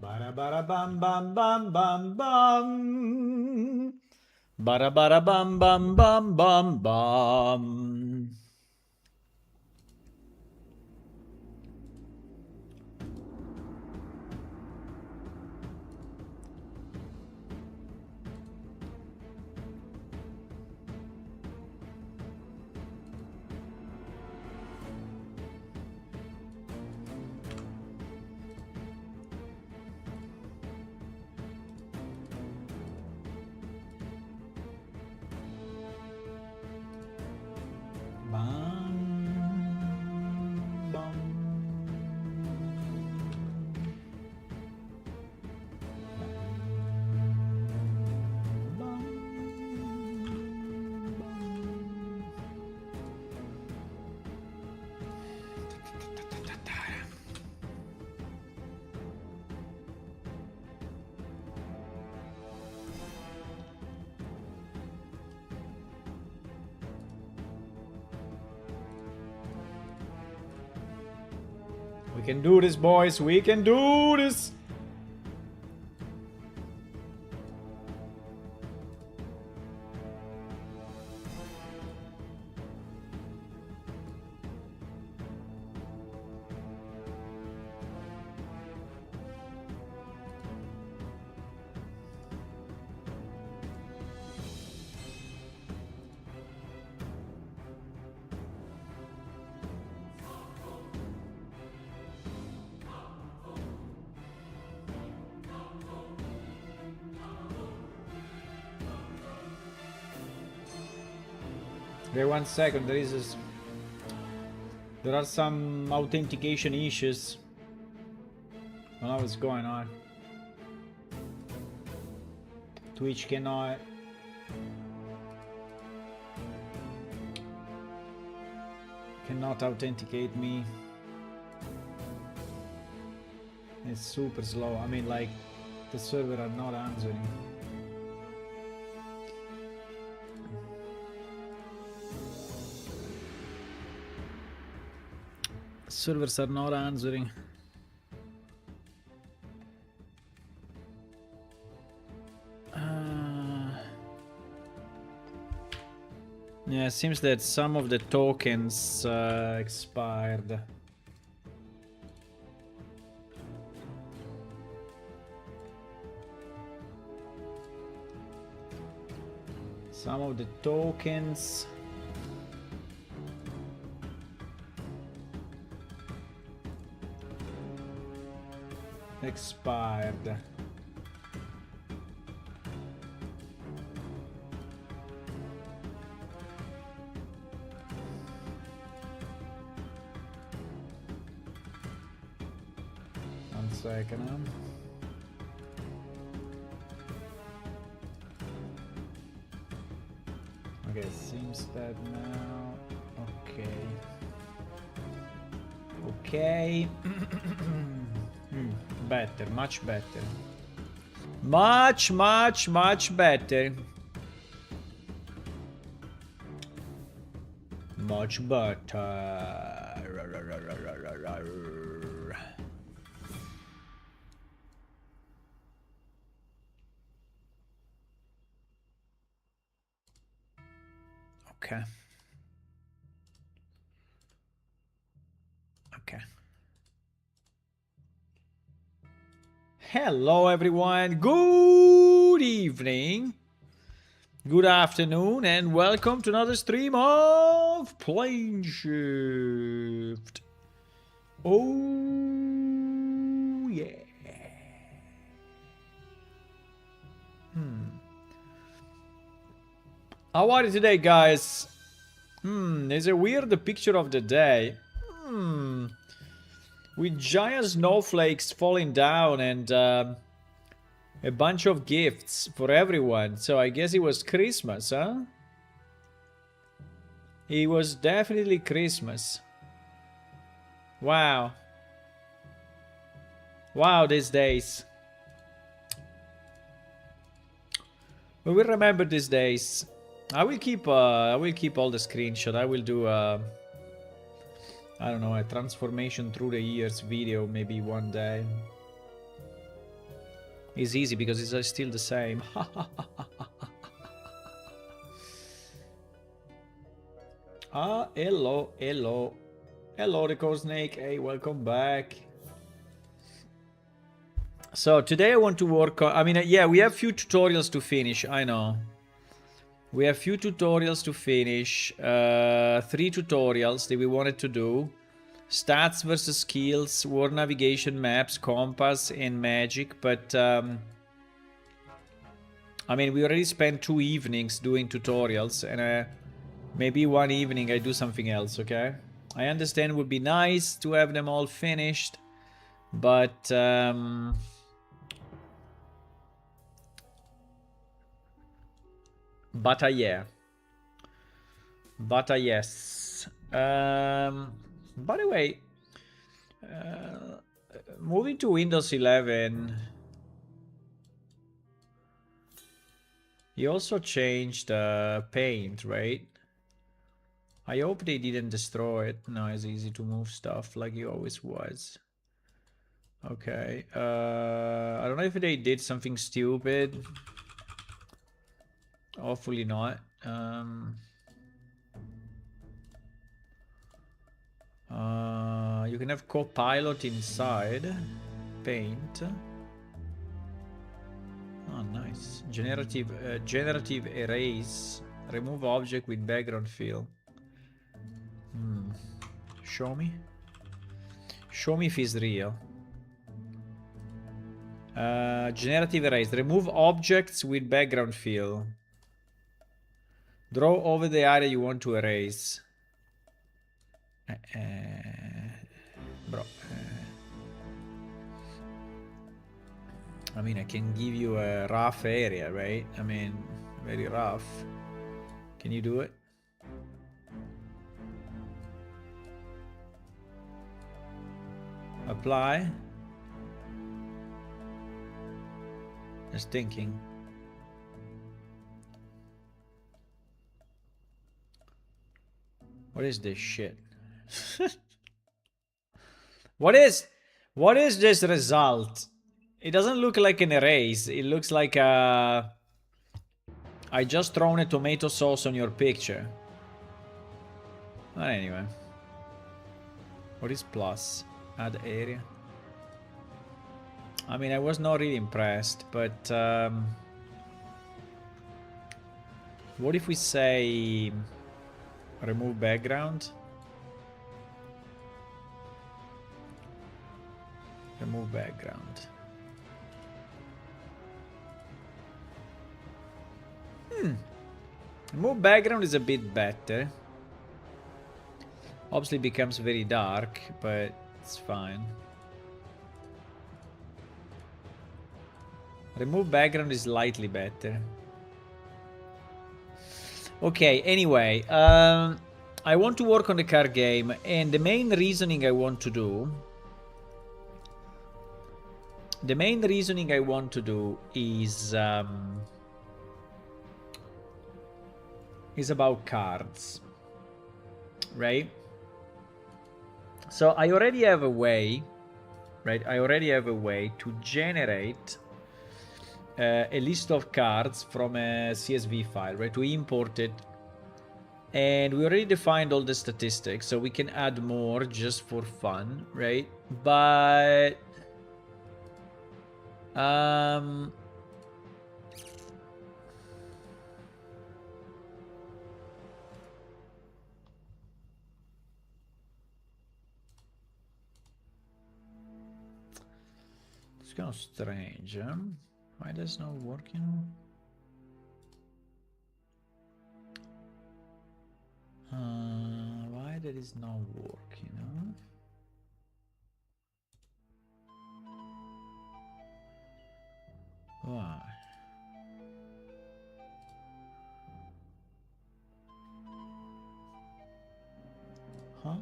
Bara bara bam bam bam bam bam. Bara bara bam bam bam bam bam. Bam bam. We can do this, boys. We can do this. Wait 1 second, there are some authentication issues. I don't know what's going on. Twitch cannot authenticate me. It's super slow. I mean, like, the server are not answering. Servers are not answering. Yeah, it seems that some of the tokens expired. Some of the tokens expired. One second. Okay, seems that now. Okay. Better, much better. Much better. Much better. Okay. Okay. Hello everyone, good evening, good afternoon, and welcome to another stream of PlaneShift. Oh yeah. How are you today, guys? There's a weird picture of the day. With giant snowflakes falling down and a bunch of gifts for everyone. So I guess it was Christmas, huh? It was definitely Christmas. Wow. Wow, these days. We will remember these days. I will keep all the screenshot. I will do I don't know, a transformation through the years video maybe one day. It's easy because it's still the same. Ah, hello, hello. Hello, the Cold Snake. Hey, welcome back. So today I want to work on... I mean, yeah, we have few tutorials to finish. I know. We have few tutorials to finish. 3 tutorials that we wanted to do. Stats versus skills, war navigation, maps, compass, and magic. But, I mean, we already spent 2 evenings doing tutorials. And maybe one evening I do something else, okay? I understand it would be nice to have them all finished. But, yeah. But yes. By the way, moving to Windows 11, you also changed Paint, right? I hope they didn't destroy it. No, it's easy to move stuff like it always was. Okay. I don't know if they did something stupid. Hopefully not. You can have Copilot inside Paint. Oh, nice. Generative erase. Remove object with background fill. Show me. Show me if it's real. Generative erase. Remove objects with background fill. Draw over the area you want to erase. Bro. I mean, I can give you a rough area, right? I mean, very rough. Can you do it? Apply. Just thinking. What is this shit? What is this result? It doesn't look like an erase. It looks like a... I just thrown a tomato sauce on your picture. But anyway. What is plus? Add area. I mean, I was not really impressed, but... what if we say... remove background? Remove background. Remove background is a bit better. Obviously becomes very dark, but it's fine. Remove background is slightly better. Okay, anyway, I want to work on the card game, and the main reasoning I want to do... The main reasoning I want to do is about cards, right? So I already have a way, right? I already have a way to generate a list of cards from a CSV file, right? We import it, and we already defined all the statistics, so we can add more just for fun, right? But it's kind of strange, huh? Why that's not working? Why that is not working, huh? Why? Huh?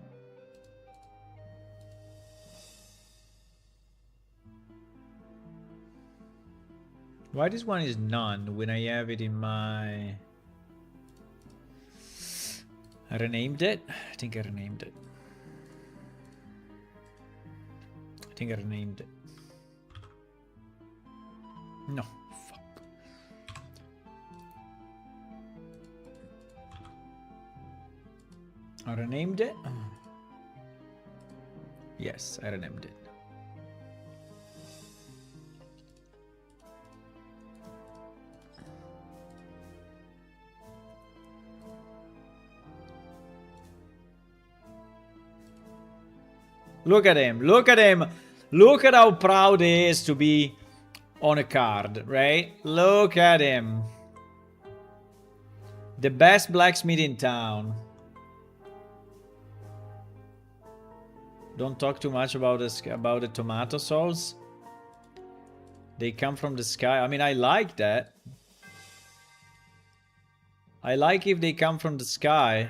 Why this one is none when I have it in my... I renamed it? I think I renamed it. I think I renamed it. No. Fuck. I renamed it? Yes, I renamed it. Look at him. Look at him. Look at how proud he is to be on a card, right? Look at him. The best blacksmith in town. Don't talk too much about the tomato sauce. They come from the sky. I mean, I like that. I like if they come from the sky.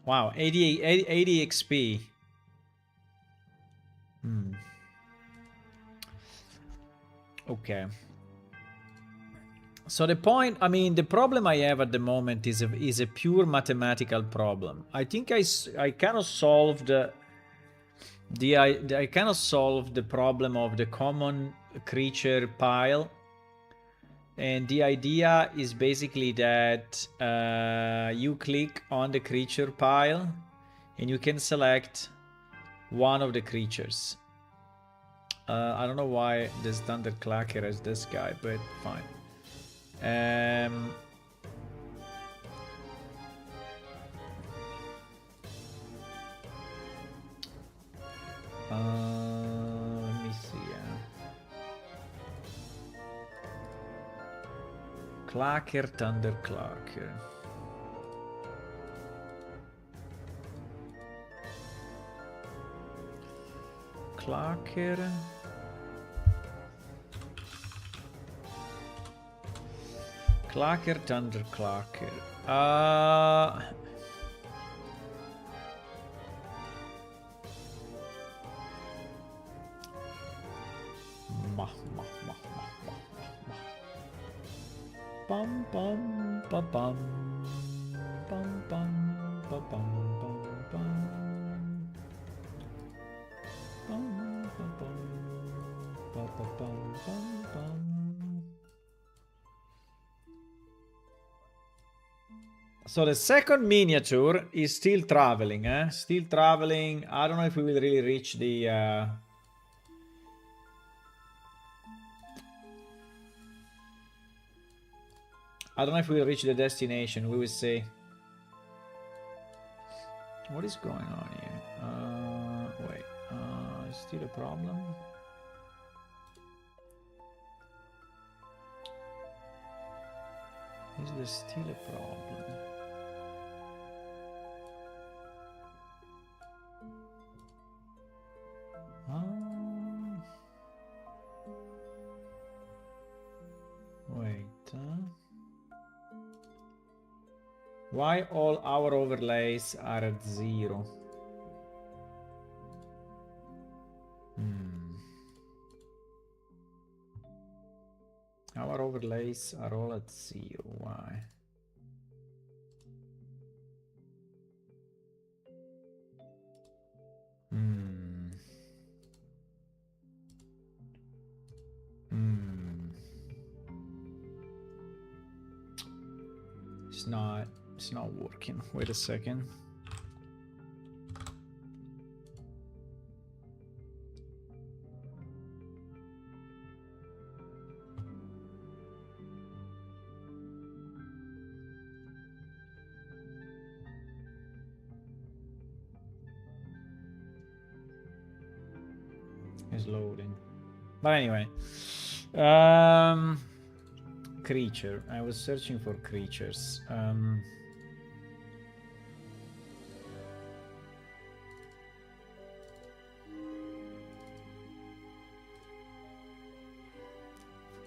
Wow, 80 XP. Okay. So the point, I mean, the problem I have at the moment is a pure mathematical problem. I think I kind of solved I kind of solved the problem of the common creature pile. And the idea is basically that you click on the creature pile and you can select one of the creatures. I don't know why this Thunderclacker has this guy, but fine. Let me see. Clacker, Thunderclacker. Clacker. Clacker, Thunderclacker. Bum bum ba bum bum bum ba bum bum bum bum ba bum ba ba bum bum bum. So the second miniature is still traveling, eh? Still traveling. I don't know if we will really reach the I don't know if we will reach the destination. We will see. What is going on here? Wait. Is still a problem? Is there still a problem? Wait. Why all our overlays are at 0? Our overlays are all at 0. Why? It's not working. Wait a second. It's loading. But anyway. Creature. I was searching for creatures.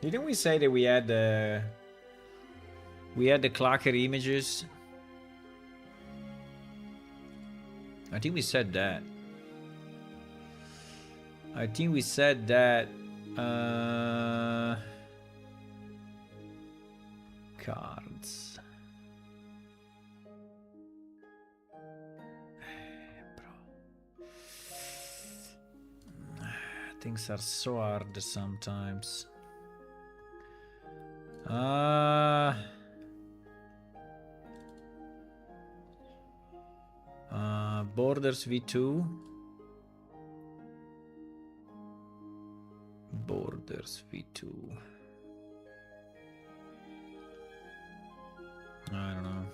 Didn't we say that we had the Clacker images? I think we said that. I think we said that. Cards. Bro. Things are so hard sometimes. Borders v2. Borders v2. I don't know.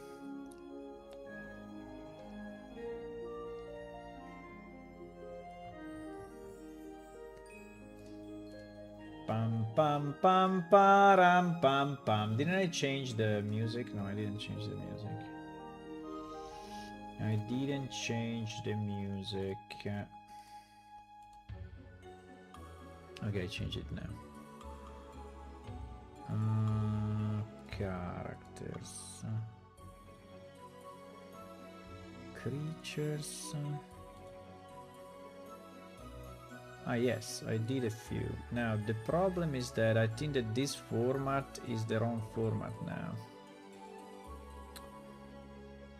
Pam pam pam param pam pam. Didn't I change the music? No, I didn't change the music. I didn't change the music. Okay, change it now. Characters. Creatures. Ah, yes, I did a few. Now, the problem is that I think that this format is the wrong format now.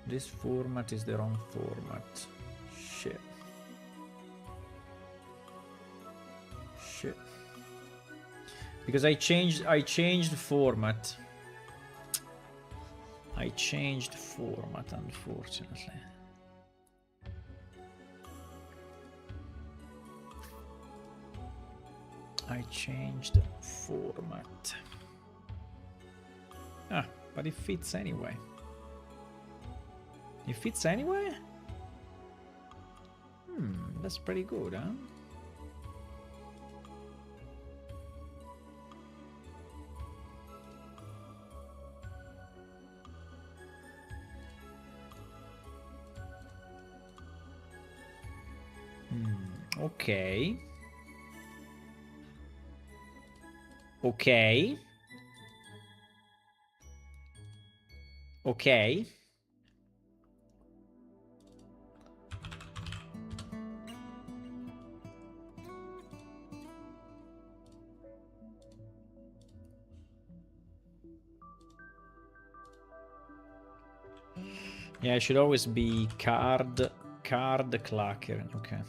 This format is the wrong format. Shit. Shit. Because I changed format. I changed format, unfortunately. I changed format. Ah, but it fits anyway. It fits anyway? That's pretty good, huh? Okay. Okay. Okay. Yeah, it should always be card clacker. Okay.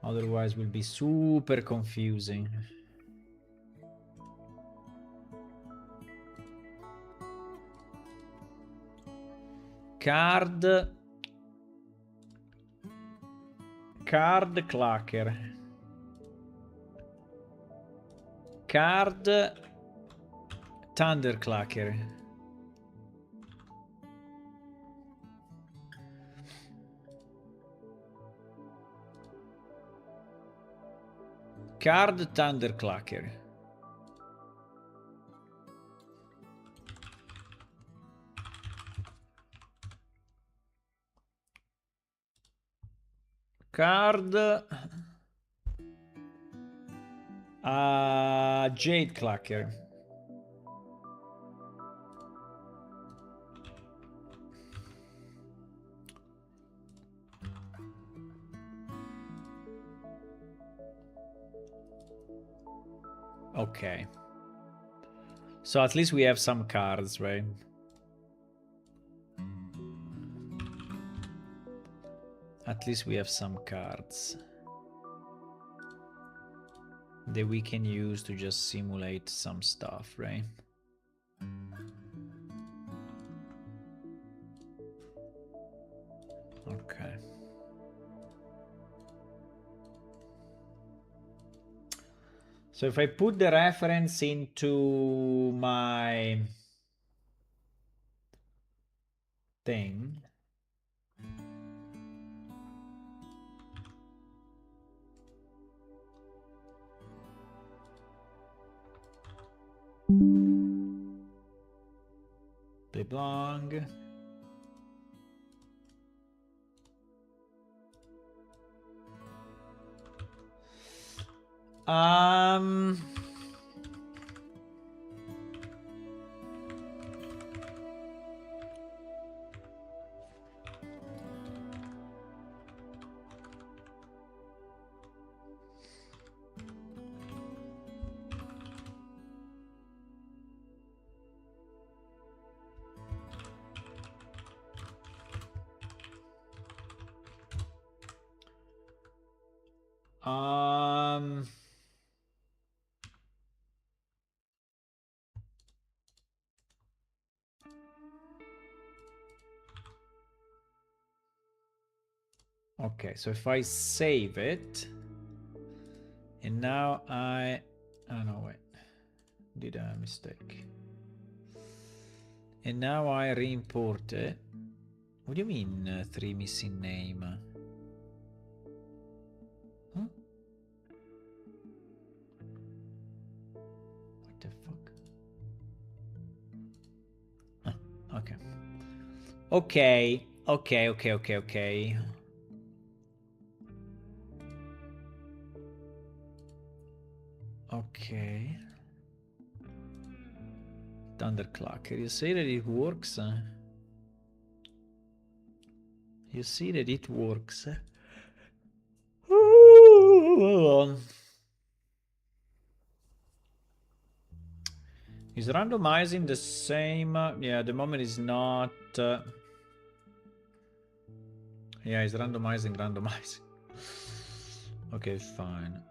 Otherwise, will be super confusing. Card clacker. Card thunderclacker. Card thunderclacker. Card jade clacker. Okay. So at least we have some cards, right? At least we have some cards that we can use to just simulate some stuff, right? Okay. So if I put the reference into my thing, they belong. Okay, so if I save it, and now oh no, wait, did a mistake. And now I re-import it. What do you mean, 3 missing name? Huh? What the fuck? Huh, okay. Okay, okay, okay, okay, okay. Okay. Thunderclacker, you say that it works? You see that it works? Is randomizing the same? Yeah, the moment is not. Yeah, it's randomizing. Okay, fine.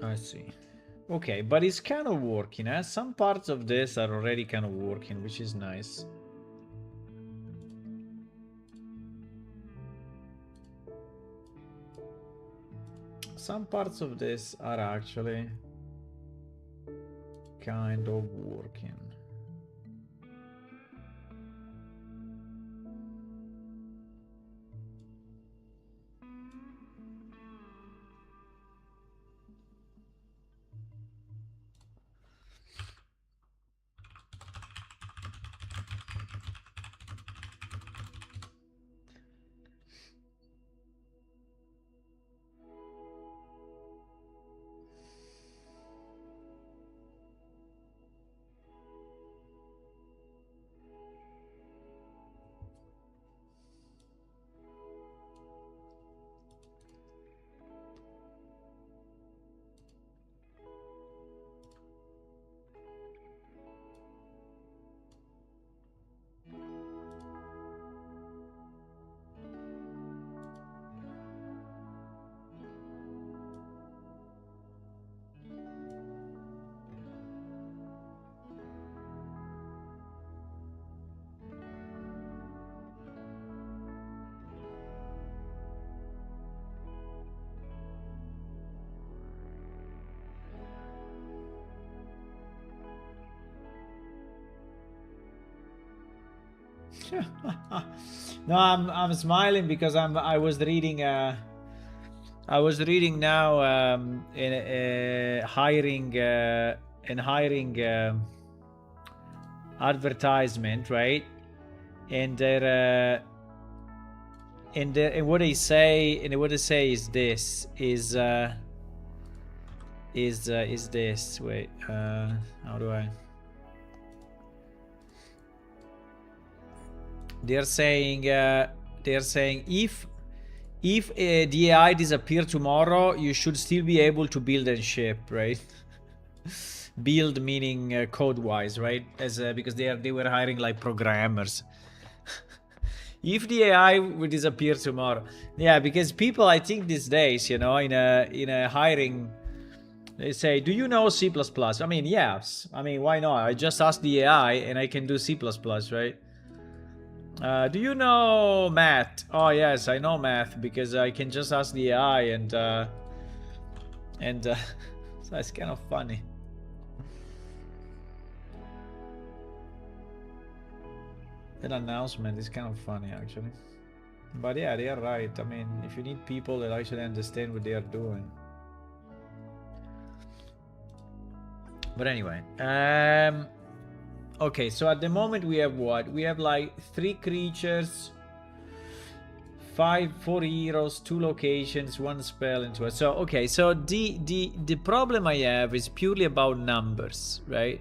I see. Okay, but it's kind of working. Some parts of this are already kind of working, which is nice. Some parts of this are actually kind of working. No, I'm smiling because I was reading now in hiring advertisement, right? And they're and what they say is this is this. Wait, how do I? They're saying if the AI disappear tomorrow, you should still be able to build and ship, right? Build meaning code wise, right? As because they were hiring like programmers. If the AI would disappear tomorrow, yeah, because people, I think these days, in a hiring, they say, "Do you know C++?" I mean, yes. I mean, why not? I just ask the AI and I can do C++, right? Do you know math? Oh yes, I know math because I can just ask the AI and so it's kind of funny. That announcement is kind of funny actually. But yeah, they are right. I mean, if you need people that actually understand what they are doing. But anyway, okay, so at the moment we have what? We have like 3 creatures, 4 heroes, 2 locations, 1 spell, and 2. So okay, so the problem I have is purely about numbers, right?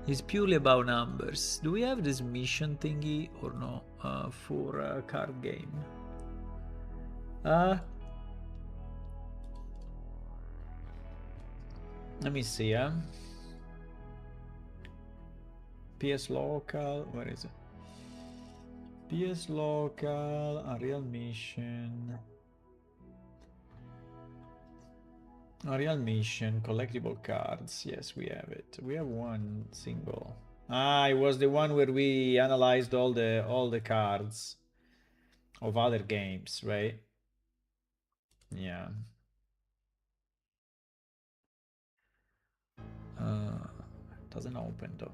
It's purely about numbers. Do we have this mission thingy or no for a card game? Let me see. PS local. Where is it? PS local, Unreal mission. Unreal mission, collectible cards. Yes, we have it. We have one single. Ah, it was the one where we analyzed all the cards of other games, right? Yeah. Doesn't open though.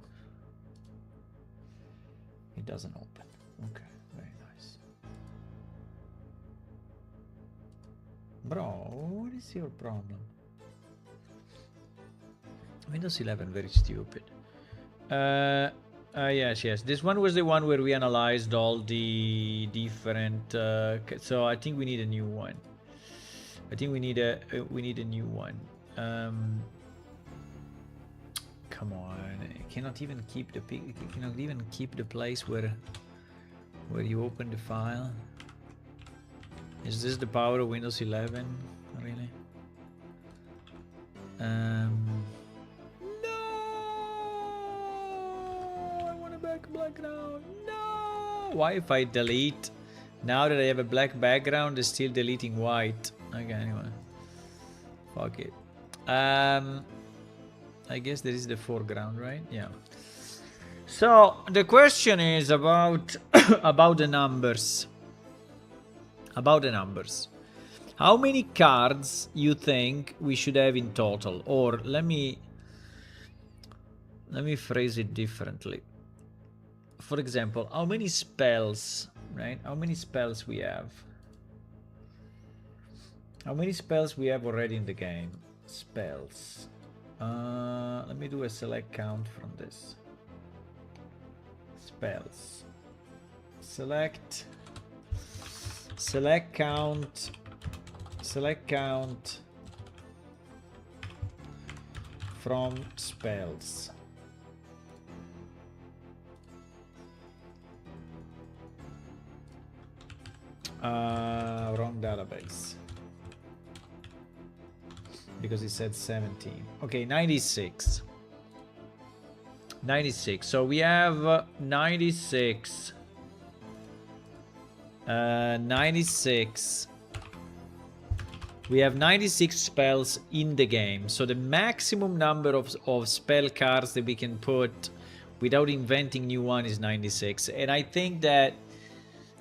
It doesn't open. Okay, very nice. Bro, what is your problem? Windows 11, very stupid. Yes, yes. This one was the one where we analyzed all the different. So I think we need a new one. I think we need a new one. Come on, I cannot even keep the cannot even keep the place where you open the file. Is this the power of Windows 11? Really? No, I want a background. No. Why if I delete? Now that I have a black background, it's still deleting white. Okay, anyway. Fuck it. I guess there is the foreground, right? Yeah. So the question is about about the numbers. About the numbers. How many cards you think we should have in total? Or let me phrase it differently. For example, how many spells, right? How many spells we have? How many spells we have already in the game? Spells. Let me do a select count from this. Spells. Select count. Select count from spells. Wrong database. Because it said 17. Okay, 96. 96. So we have 96. 96. We have 96 spells in the game. So the maximum number of spell cards that we can put without inventing new one is 96. And I think that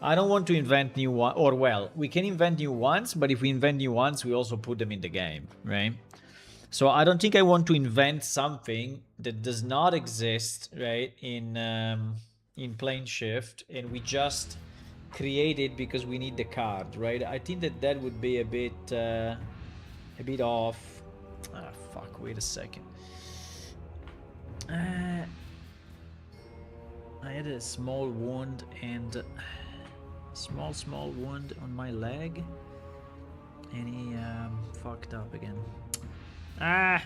I don't want to invent new one, or well, we can invent new ones, but if we invent new ones, we also put them in the game, right? So I don't think I want to invent something that does not exist, right, in PlaneShift, and we just create it because we need the card, right? I think that would be a bit off. Ah, fuck! Wait a second. I had a small wound and small wound on my leg, and he fucked up again. Ah.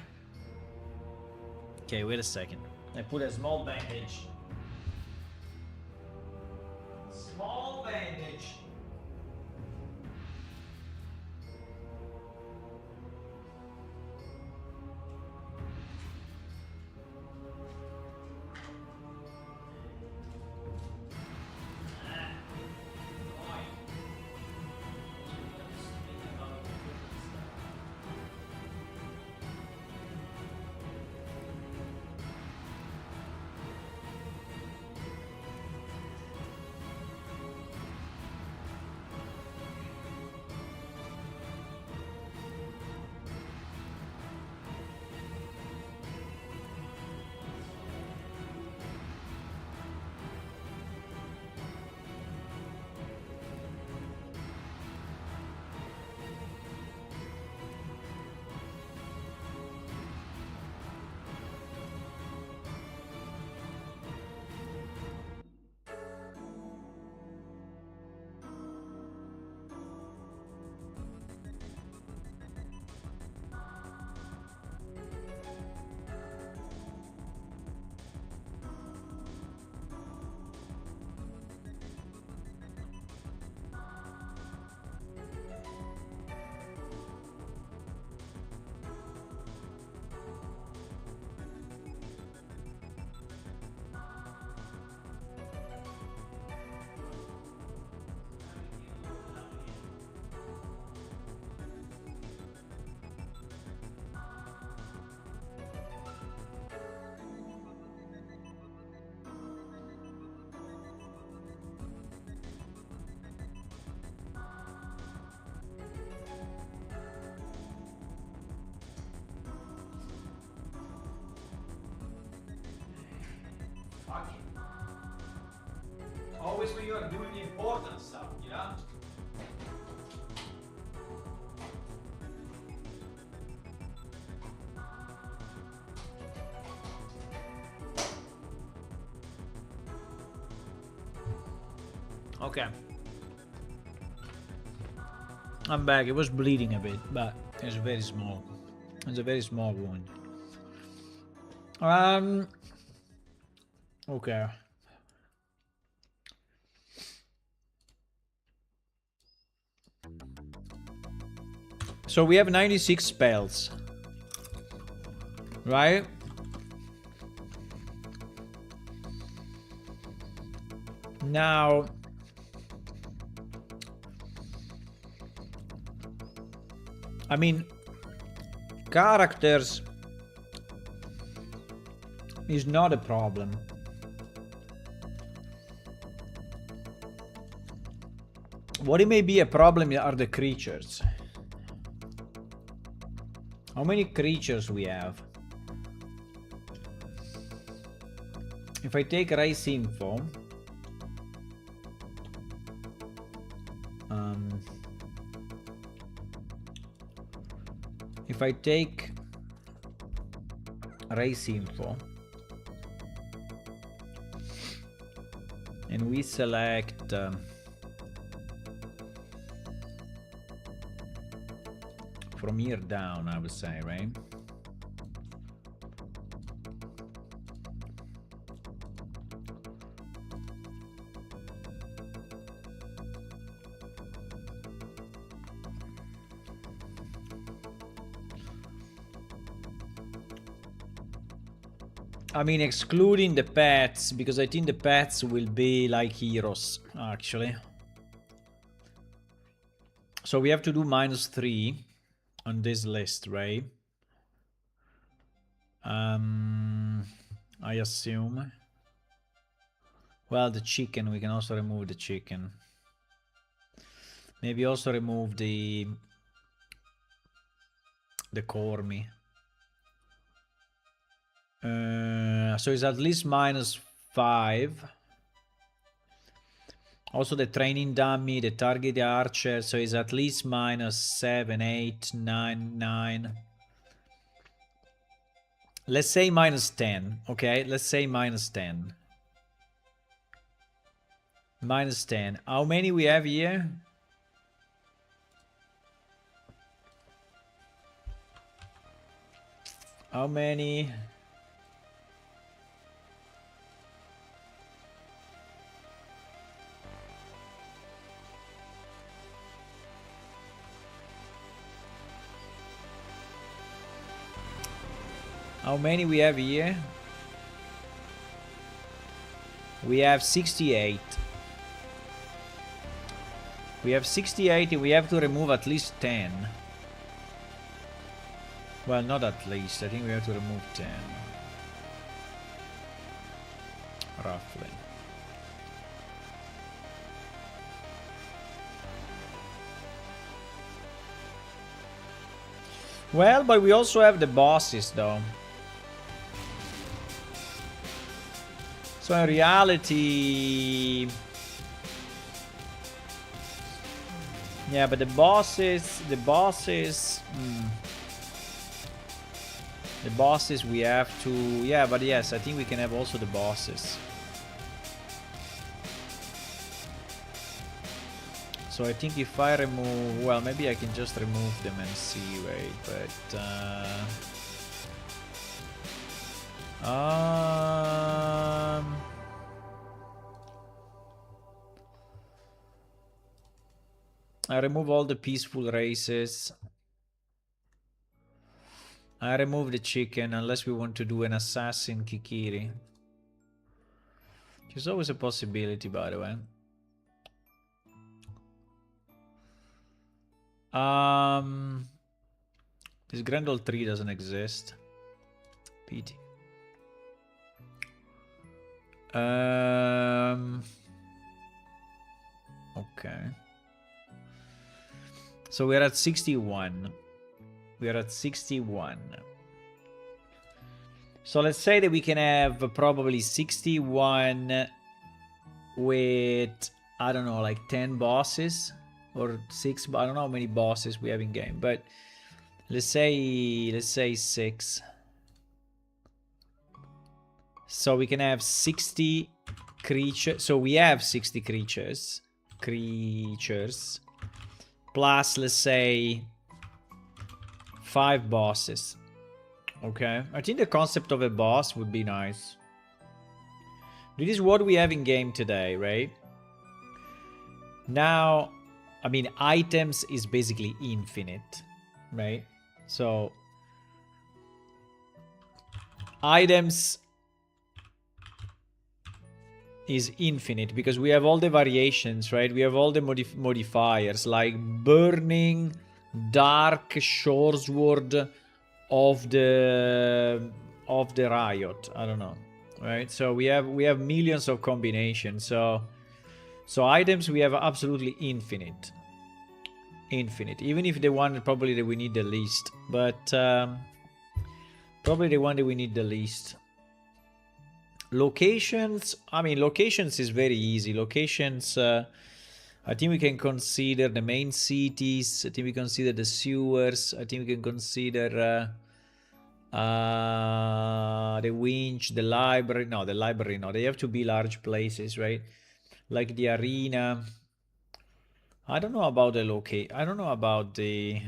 Okay, wait a second. I put a small bandage. Small bandage. always when you are doing important stuff, yeah? Okay. I'm back. It was bleeding a bit, but it's very small. It's a very small wound. Okay. So we have 96 spells. Right? Now... I mean... Characters... is not a problem. What it may be a problem are the creatures. How many creatures we have? If I take race info, if I take race info and we select from here down, I would say, right? I mean, excluding the pets, because I think the pets will be like heroes, actually. So we have to do -3 on this list, right? I assume. Well, the chicken, we can also remove the chicken. Maybe also remove the Cormi. So it's at least -5. Also the training dummy, the target archer, so it's at least -7, 8, 9, 9. Let's say -10, okay? Let's say -10. -10. How many we have here? How many? How many we have here? We have 68. We have 68 and we have to remove at least 10. Well, not at least. I think we have to remove 10. Roughly. Well, but we also have the bosses, though. So in reality... Yeah, but the bosses we have to... Yeah, but yes, I think we can have also the bosses. So I think if I remove... Well, maybe I can just remove them and see, right? But... I remove all the peaceful races. I remove the chicken unless we want to do an assassin Kikiri. There's always a possibility, by the way. This Grand Old Tree doesn't exist. Pity. Okay. So we're at 61. We are at 61. So let's say that we can have probably 61 with, I don't know, like 10 bosses or 6. I don't know how many bosses we have in game, but let's say 6. So we can have 60 creatures. So we have 60 creatures. Plus, let's say 5 bosses. Okay. I think the concept of a boss would be nice. This is what we have in game today, right? Now, I mean, items is basically infinite, right? So, items is infinite because we have all the variations, right? We have all the modifiers like burning, dark, shoresword of the riot. I don't know, right? So we have millions of combinations. So items we have absolutely infinite, even if the one probably that we need the least, but probably the one that we need the least. Locations, I mean, locations is very easy. Locations, I think we can consider the main cities. I think we consider the sewers. I think we can consider the winch, the library. No, the library, no. They have to be large places, right? Like the arena. I don't know about the I don't know about the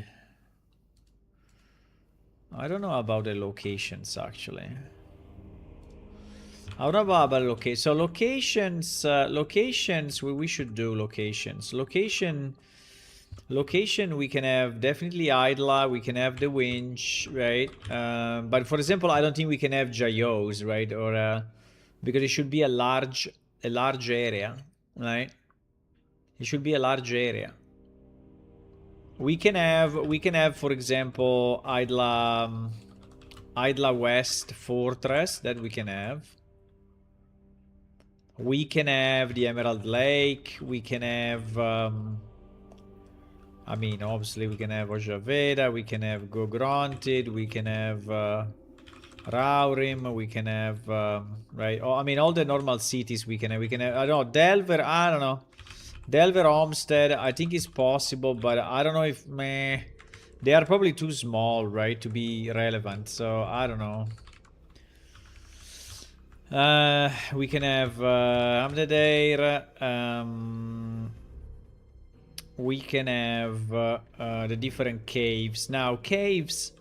locations, actually. I don't know about location. So locations, we should do locations. Location, we can have definitely Idla, we can have the winch, right? But for example, I don't think we can have Jayos, right? Or because it should be a large area, right? It should be a large area. We can have, for example, Idla West Fortress that we can have. We can have the Emerald Lake. We can have, I mean, obviously we can have Ojaveda. We can have Go Granted. We can have Raurim. We can have, right? Oh, I mean, all the normal cities we can have. I don't know, Delver. I don't know. Delver Homestead, I think is possible, but I don't know if, meh. They are probably too small, right, to be relevant. So, I don't know. We can have Amdedair. We can have the different caves. Now, caves.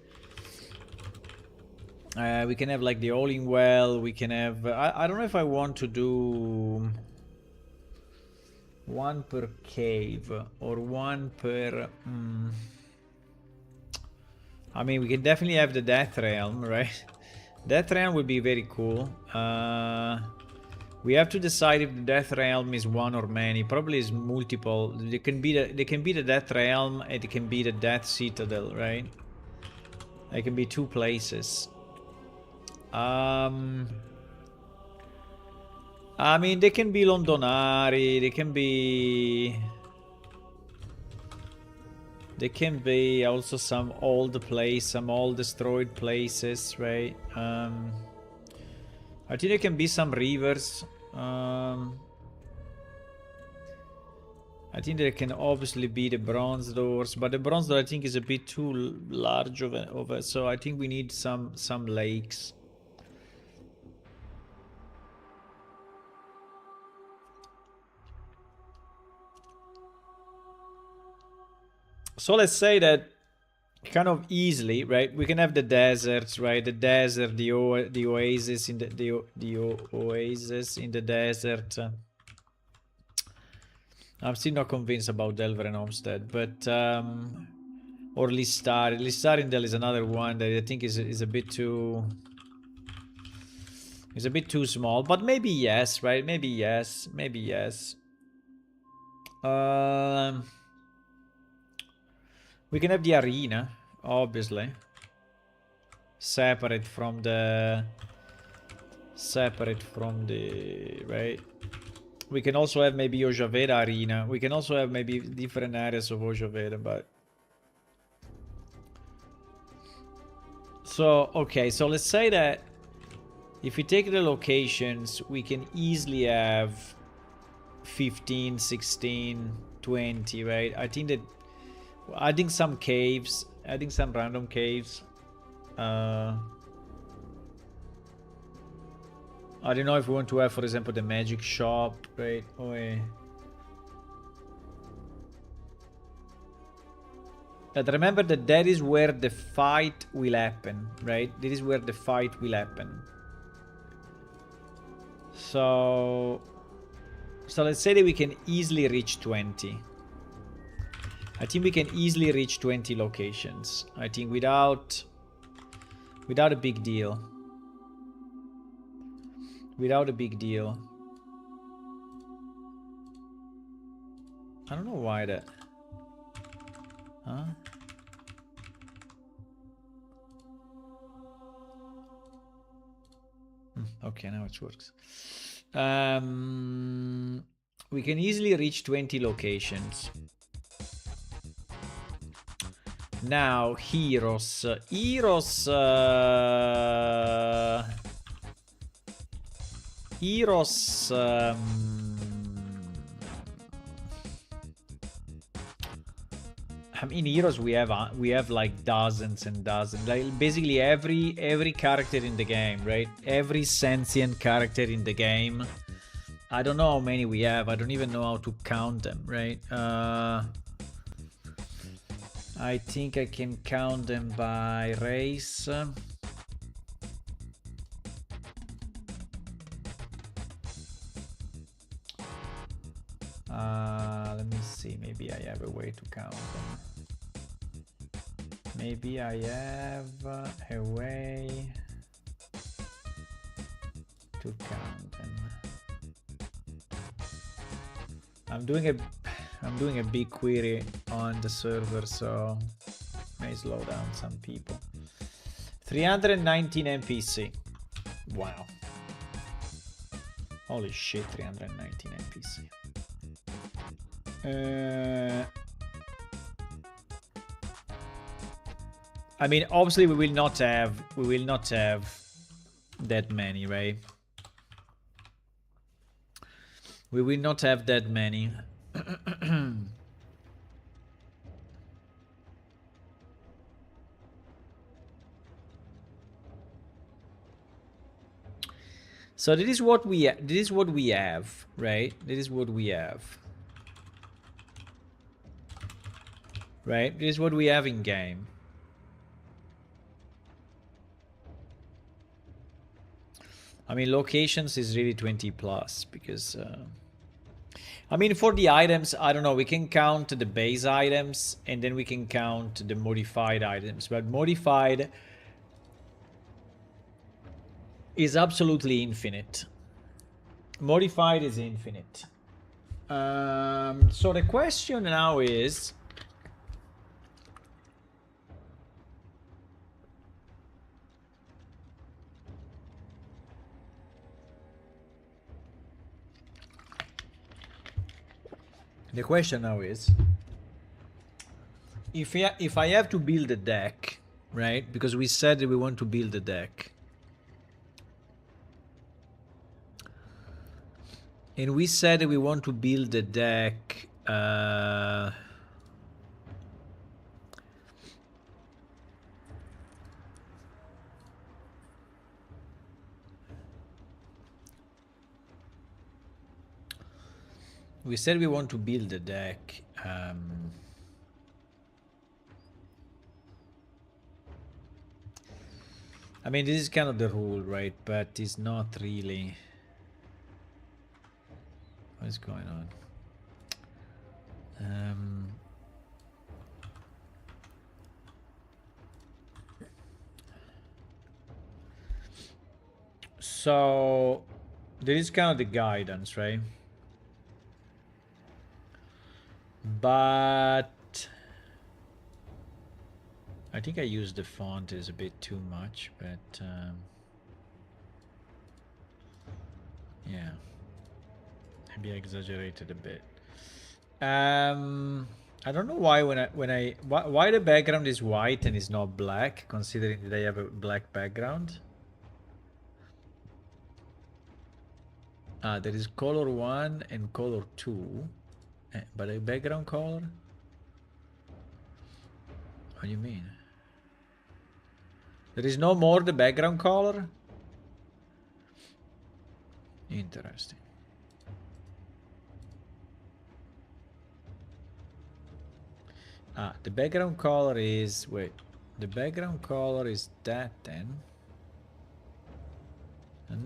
We can have like the All-in Well. We can have. I don't know if I want to do one per cave or one per. I mean, we can definitely have the Death Realm, right? Death Realm would be very cool. We have to decide if the Death Realm is one or many. Probably is multiple. They can be the Death Realm and it can be the Death Citadel, right? It can be 2 places. I mean, they can be Londonari. They can be also some old place, some old destroyed places, right? I think there can be some rivers. I think there can obviously be the bronze doors, but the bronze door I think is a bit too large of a so I think we need some lakes. So let's say that kind of easily, right? We can have the deserts, right? The desert, the oasis in the oasis in the desert. I'm still not convinced about Delver and Homestead, but or Listar. Listarindel is another one that I think is a bit too. It's a bit too small, but maybe yes, right? Maybe yes, maybe yes. We can have the arena, obviously. Separate from the... right? We can also have maybe Ojaveda arena. We can also have maybe different areas of Ojaveda, but... So, okay, so let's say that if we take the locations, we can easily have 15, 16, 20, right? I think that adding some caves, adding some random caves. I don't know if we want to have, for example, the magic shop, right? But remember that that is where the fight will happen, right? This is where the fight will happen. So let's say that we can easily reach 20. I think we can easily reach 20 locations. I think without a big deal. Without a big deal. I don't know why that. Huh? Okay, now it works. We can easily reach 20 locations. Now, heroes. Heroes. Heroes. I mean, heroes we have like dozens and dozens. Like basically every character in the game, right? Every sentient character in the game. I don't know how many we have. I don't even know how to count them, right? I think I can count them by race. Let me see. Maybe I have a way to count them. Maybe I have a way to count them. I'm doing a big query on the server, so may slow down some people. 319 NPC. Wow. Holy shit, 319 NPC. I mean, obviously we will not have that many, right? We will not have that many. So this is what we have, right? This is what we have. Right? This is what we have in game. I mean, locations is really 20 plus because I mean, for the items, I don't know, we can count the base items and then we can count the modified items, but modified is absolutely infinite. Modified is infinite. So the question now is, if I have to build a deck, right? Because we said that we want to build a deck. And we said that we want to build a deck. We said we want to build a deck. I mean, this is kind of the rule, right? But it's not really. What is going on? So there is kind of the guidance, right? But I think I used the font is a bit too much, but yeah, maybe I exaggerated a bit. I don't know why why the background is white and is not black, considering that I have a black background. There is color 1 and color 2. But a background color? What do you mean? There is no more the background color? Interesting. The background color is... Wait. The background color is that then?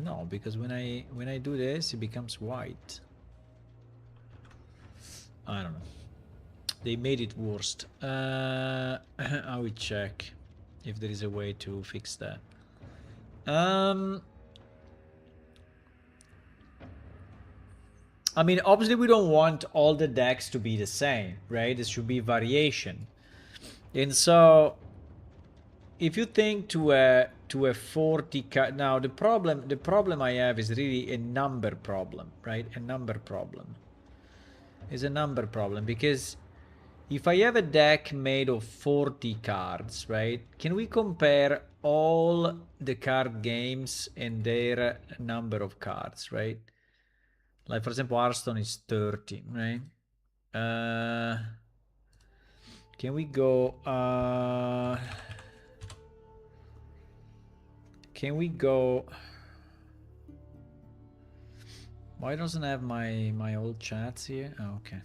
No, because when I do this, it becomes white. I don't know. They made it worst. I will check if there is a way to fix that. I mean, obviously we don't want all the decks to be the same, right? There should be variation. And so if you think to a 40 card, now the problem I have is really a number problem, right? A number problem. It's a number problem because if I have a deck made of 40 cards, right? Can we compare all the card games and their number of cards, right? Like for example, Hearthstone is 30, right? Can we go? Can we go? Why doesn't have my old chats here? Oh, okay.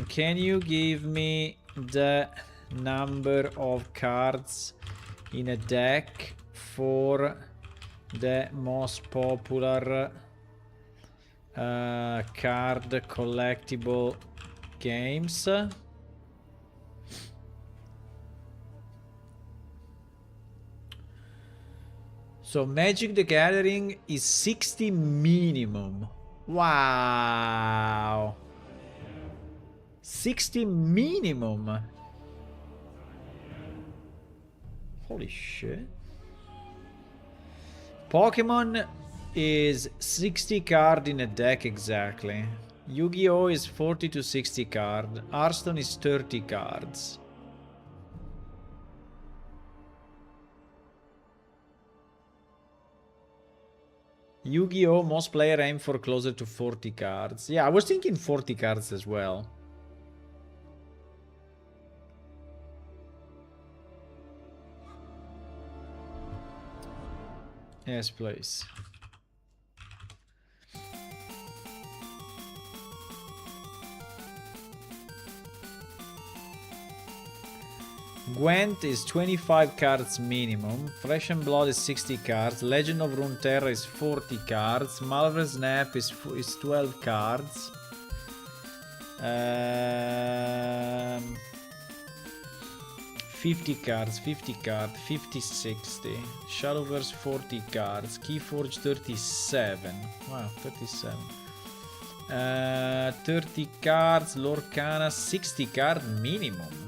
Can you give me the number of cards in a deck for the most popular card collectible games? So Magic the Gathering is 60 minimum. Wow. 60 minimum. Holy shit. Pokemon is 60 card in a deck exactly. Yu-Gi-Oh is 40 to 60 card. Hearthstone is 30 cards. Yu-Gi-Oh! Most player aim for closer to 40 cards. Yeah, I was thinking 40 cards as well. Yes, please. Gwent is 25 cards minimum. Flesh and Blood is 60 cards. Legend of Runeterra is 40 cards. Malvar's Snap is 12 cards. 50 cards, 50 cards, 50, 60. Shadowverse 40 cards. Keyforge 37. Wow, 37. 30 cards. Lorcana 60 card minimum.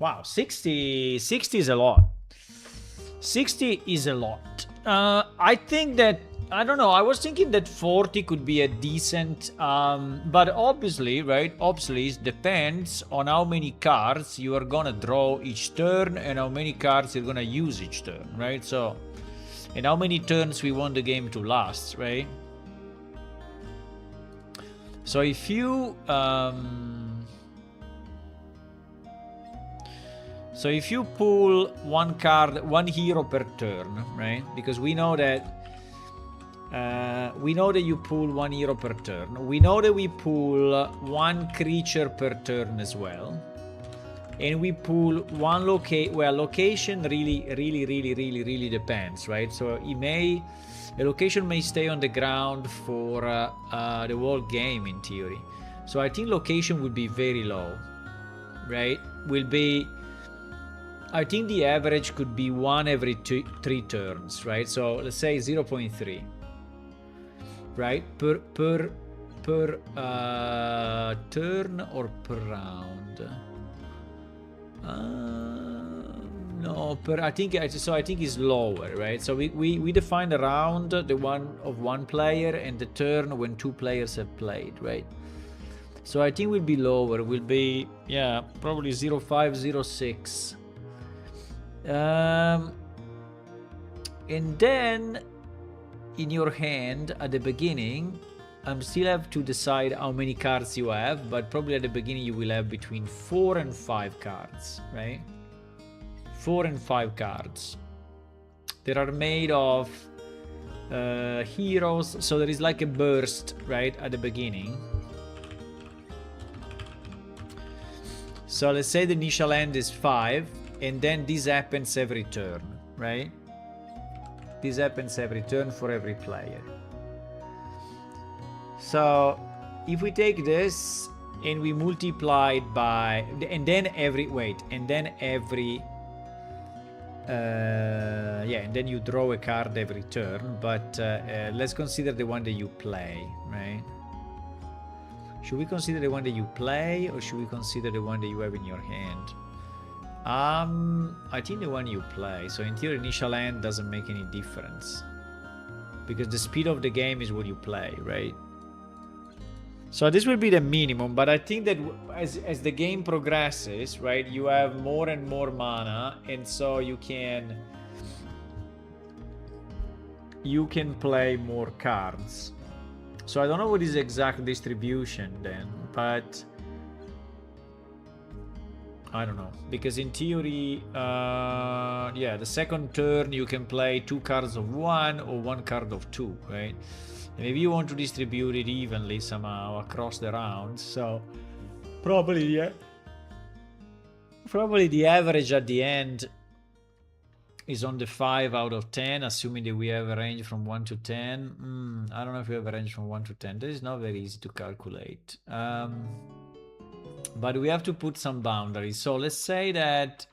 Wow, 60 is a lot. 60 is a lot. I think that, I don't know, I was thinking that 40 could be a decent, but obviously, right, obviously it depends on how many cards you are gonna draw each turn and how many cards you're gonna use each turn, right? So, and how many turns we want the game to last, right? So if you, so if you pull one card, one hero per turn, right? Because we know that you pull one hero per turn. We know that we pull one creature per turn as well, and we pull one location really depends, right? So a location may stay on the ground for the whole game in theory. So I think location would be very low, right? I think the average could be 1 every 3 turns, right? So let's say 0.3, right? Per turn or per round? No, but I think it's lower, right? So we defined a round, the one of one player, and the turn when two players have played, right? So I think will be lower. Will be, yeah, probably 05, 06. And then in your hand at the beginning, still have to decide how many cards you have, but probably at the beginning you will have between 4 and 5 cards, right? 4 and 5 cards. They are made of heroes, so there is like a burst, right, at the beginning. So let's say the initial end is 5, and then this happens every turn, right? This happens every turn for every player. So if we take this and we multiply it by, and then every and then you draw a card every turn, but let's consider the one that you play, right? Should we consider the one that you play, or should we consider the one that you have in your hand? I think the one you play. So in theory, initial end doesn't make any difference, because the speed of the game is what you play, right? So this will be the minimum, but I think that as the game progresses, right, you have more and more mana, and so you can play more cards. So I don't know what is the exact distribution then, but I don't know, because in theory, yeah, the second turn you can play 2 cards of 1 or 1 card of 2, right? And maybe you want to distribute it evenly somehow across the rounds. So probably, yeah, probably the average at the end is on the 5 out of 10, assuming that we have a range from 1 to 10. I don't know if we have a range from 1 to 10. That is not very easy to calculate. But we have to put some boundaries. So let's say that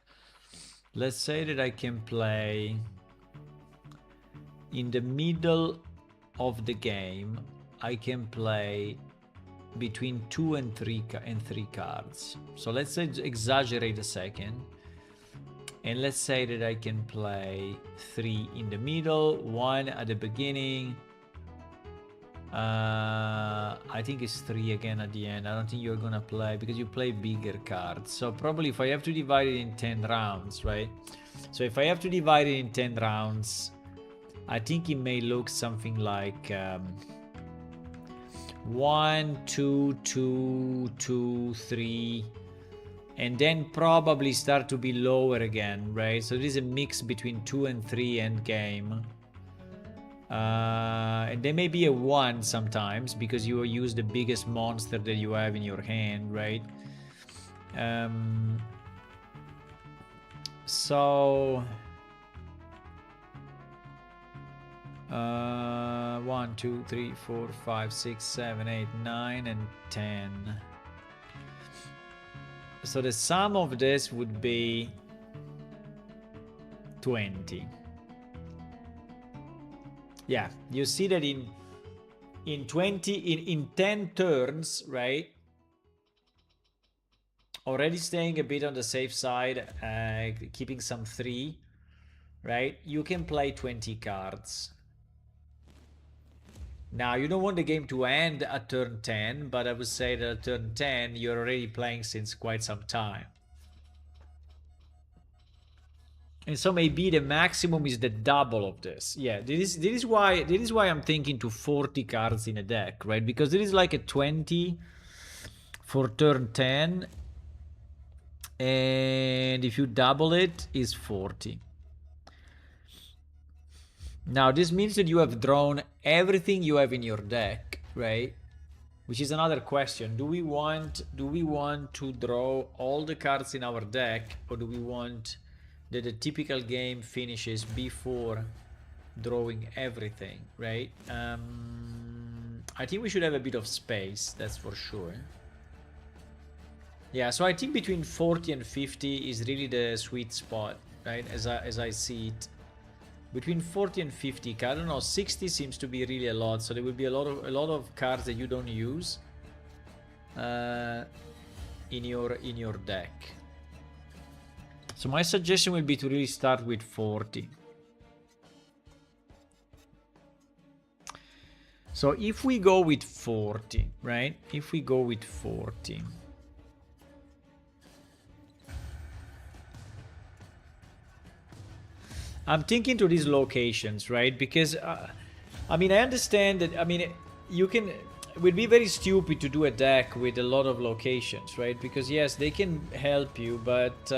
I can play in the middle of the game. I can play between 2 and 3 cards. So let's say, exaggerate a second, and let's say that I can play 3 in the middle, 1 at the beginning. I think it's 3 again at the end. I don't think you're gonna play, because you play bigger cards. So probably if I have to divide it in 10 rounds, right? So if I have to divide it in 10 rounds, I think it may look something like 1, 2, 2, 2, 3, and then probably start to be lower again, right? So this is a mix between 2 and 3 end game. And there may be a 1 sometimes, because you use the biggest monster that you have in your hand, right? So 1, 2, 3, 4, 5, 6, 7, 8, 9, and 10. So the sum of this would be 20. Yeah, you see that in 10 turns, right? Already staying a bit on the safe side, keeping some 3, right? You can play 20 cards. Now, you don't want the game to end at turn 10, but I would say that at turn 10, you're already playing since quite some time. And so maybe the maximum is the double of this. Yeah, this is why I'm thinking to 40 cards in a deck, right? Because there is like a 20 for turn 10, and if you double it, is 40. Now this means that you have drawn everything you have in your deck, right? Which is another question. Do we want to draw all the cards in our deck, or do we want that the typical game finishes before drawing everything, right? I think we should have a bit of space, that's for sure. Yeah, so I think between 40 and 50 is really the sweet spot, right? As I see it. Between 40 and 50, I don't know, 60 seems to be really a lot, so there will be a lot of cards that you don't use in your deck. So my suggestion would be to really start with 40. So if we go with 40, right? If we go with 40. I'm thinking to these locations, right? Because, I mean, I understand that, I mean, you can, it would be very stupid to do a deck with a lot of locations, right? Because, yes, they can help you, but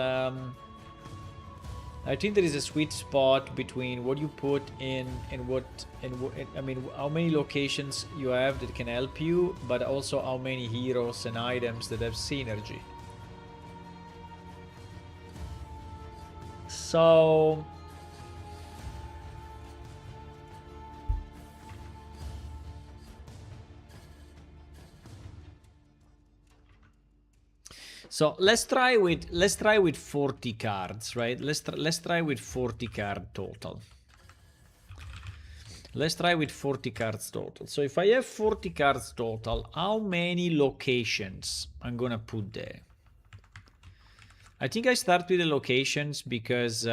I think there is a sweet spot between what you put in and I mean, how many locations you have that can help you, but also how many heroes and items that have synergy. So let's try with 40 cards, right? Let's try with 40 card total. Let's try with 40 cards total. So if I have 40 cards total, how many locations I'm gonna put there? I think I start with the locations because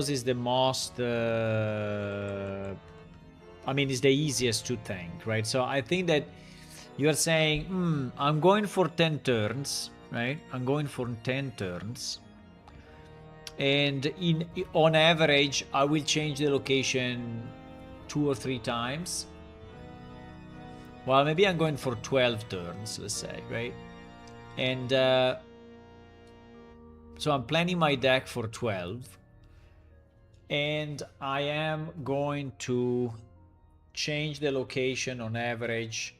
it's the most I mean, it's the easiest to think, right? So I think that you're saying, I'm going for 10 turns, right? I'm going for 10 turns. And on average, I will change the location 2 or 3 times. Well, maybe I'm going for 12 turns, let's say, right? And so I'm planning my deck for 12. And I am going to change the location on average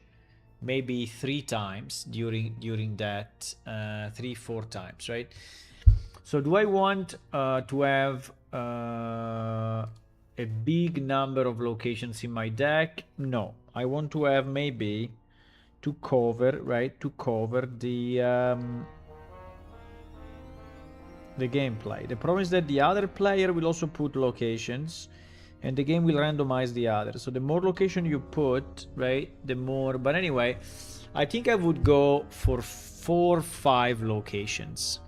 maybe 3 times during that 3-4 times, right? So do I want to have a big number of locations in my deck? No, I want to have maybe to cover, right, to cover the gameplay. The problem is that the other player will also put locations and the game will randomize the other. So the more location you put, right, the more. But anyway, I think I would go for 4 or 5 locations.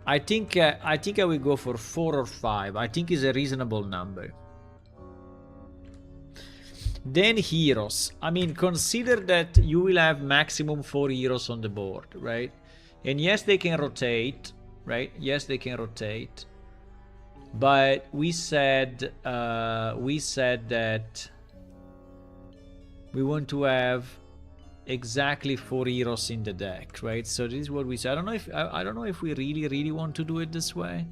I think I will go for 4 or 5. I think is a reasonable number. Then heroes. I mean, consider that you will have maximum 4 heroes on the board, right? And yes, they can rotate, right? Yes, they can rotate. But we said that we want to have exactly 4 heroes in the deck, right? So this is what we said. I don't know if we really want to do it this way.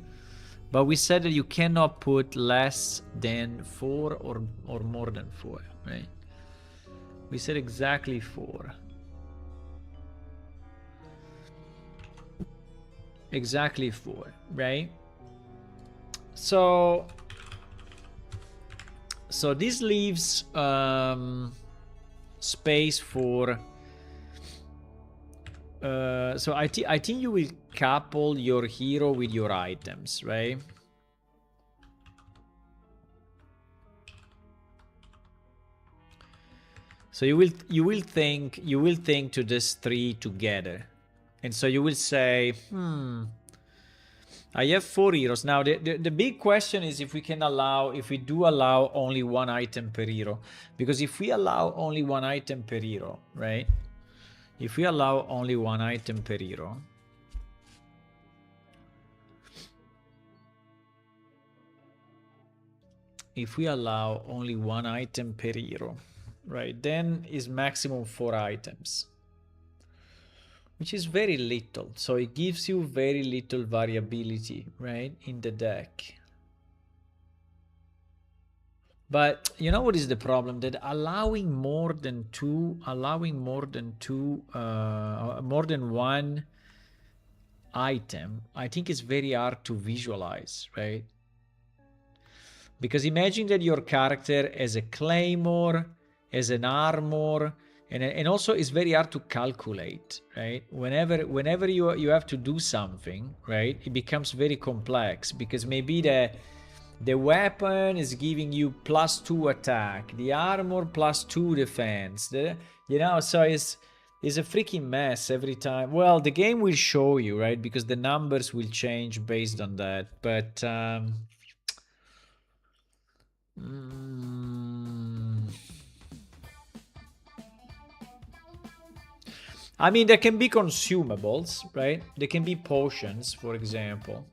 But we said that you cannot put less than 4 or more than 4, right? We said exactly 4. Exactly 4, right? So this leaves space for so I think you will couple your hero with your items, right? So you will think to this 3 together, and so you will say, I have 4 heroes. Now the big question is if we do allow only 1 item per hero, because if we allow only 1 item per hero, right? If we allow only 1 item per hero, right, then is maximum 4 items, which is very little. So it gives you very little variability, right, in the deck. But you know what is the problem? That allowing more than 1 item, I think is very hard to visualize, right? Because imagine that your character has a claymore, has an armor, and also it's very hard to calculate, right? Whenever you have to do something, right, it becomes very complex, because maybe The weapon is giving you +2 attack. The armor +2 defense. You know, so it's a freaking mess every time. Well, the game will show you, right? Because the numbers will change based on that. But I mean, there can be consumables, right? There can be potions, for example.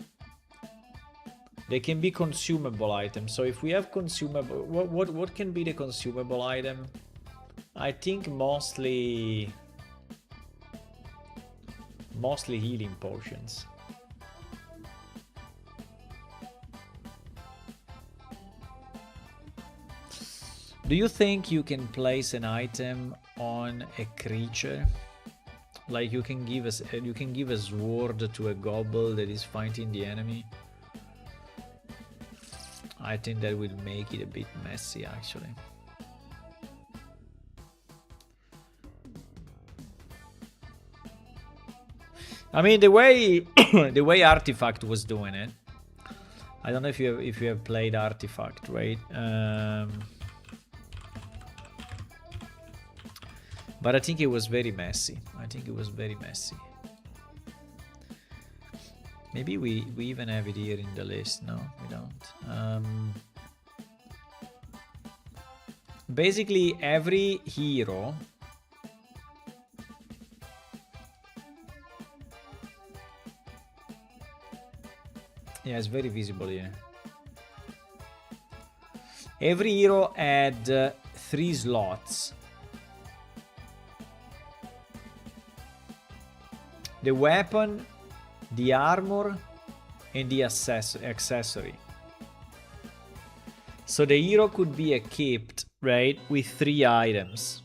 They can be consumable items. So if we have consumable, what can be the consumable item? I think mostly healing potions. Do you think you can place an item on a creature? Like you can give a sword to a gobble that is fighting the enemy? I think that will make it a bit messy, actually. I mean, the way the way Artifact was doing it. I don't know if you have played Artifact, right? But I think it was very messy. Maybe we even have it here in the list. No, we don't. Basically, every hero it's very visible here. Every hero had 3 slots. The weapon, the armor, and the accessory. So the hero could be equipped, right, with 3 items.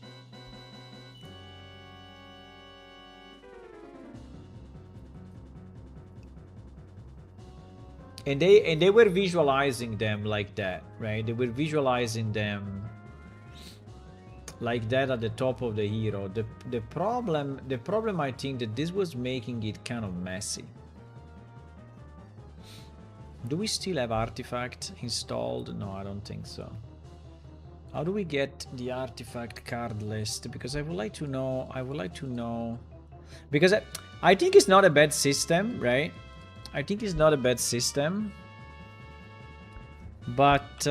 And they were visualizing them like that, right? They were visualizing them like that at the top of the hero. The problem I think that this was making it kind of messy. Do we still have Artifact installed? No, I don't think so. How do we get the Artifact card list? Because I would like to know. Because I think it's not a bad system, right? I think it's not a bad system. But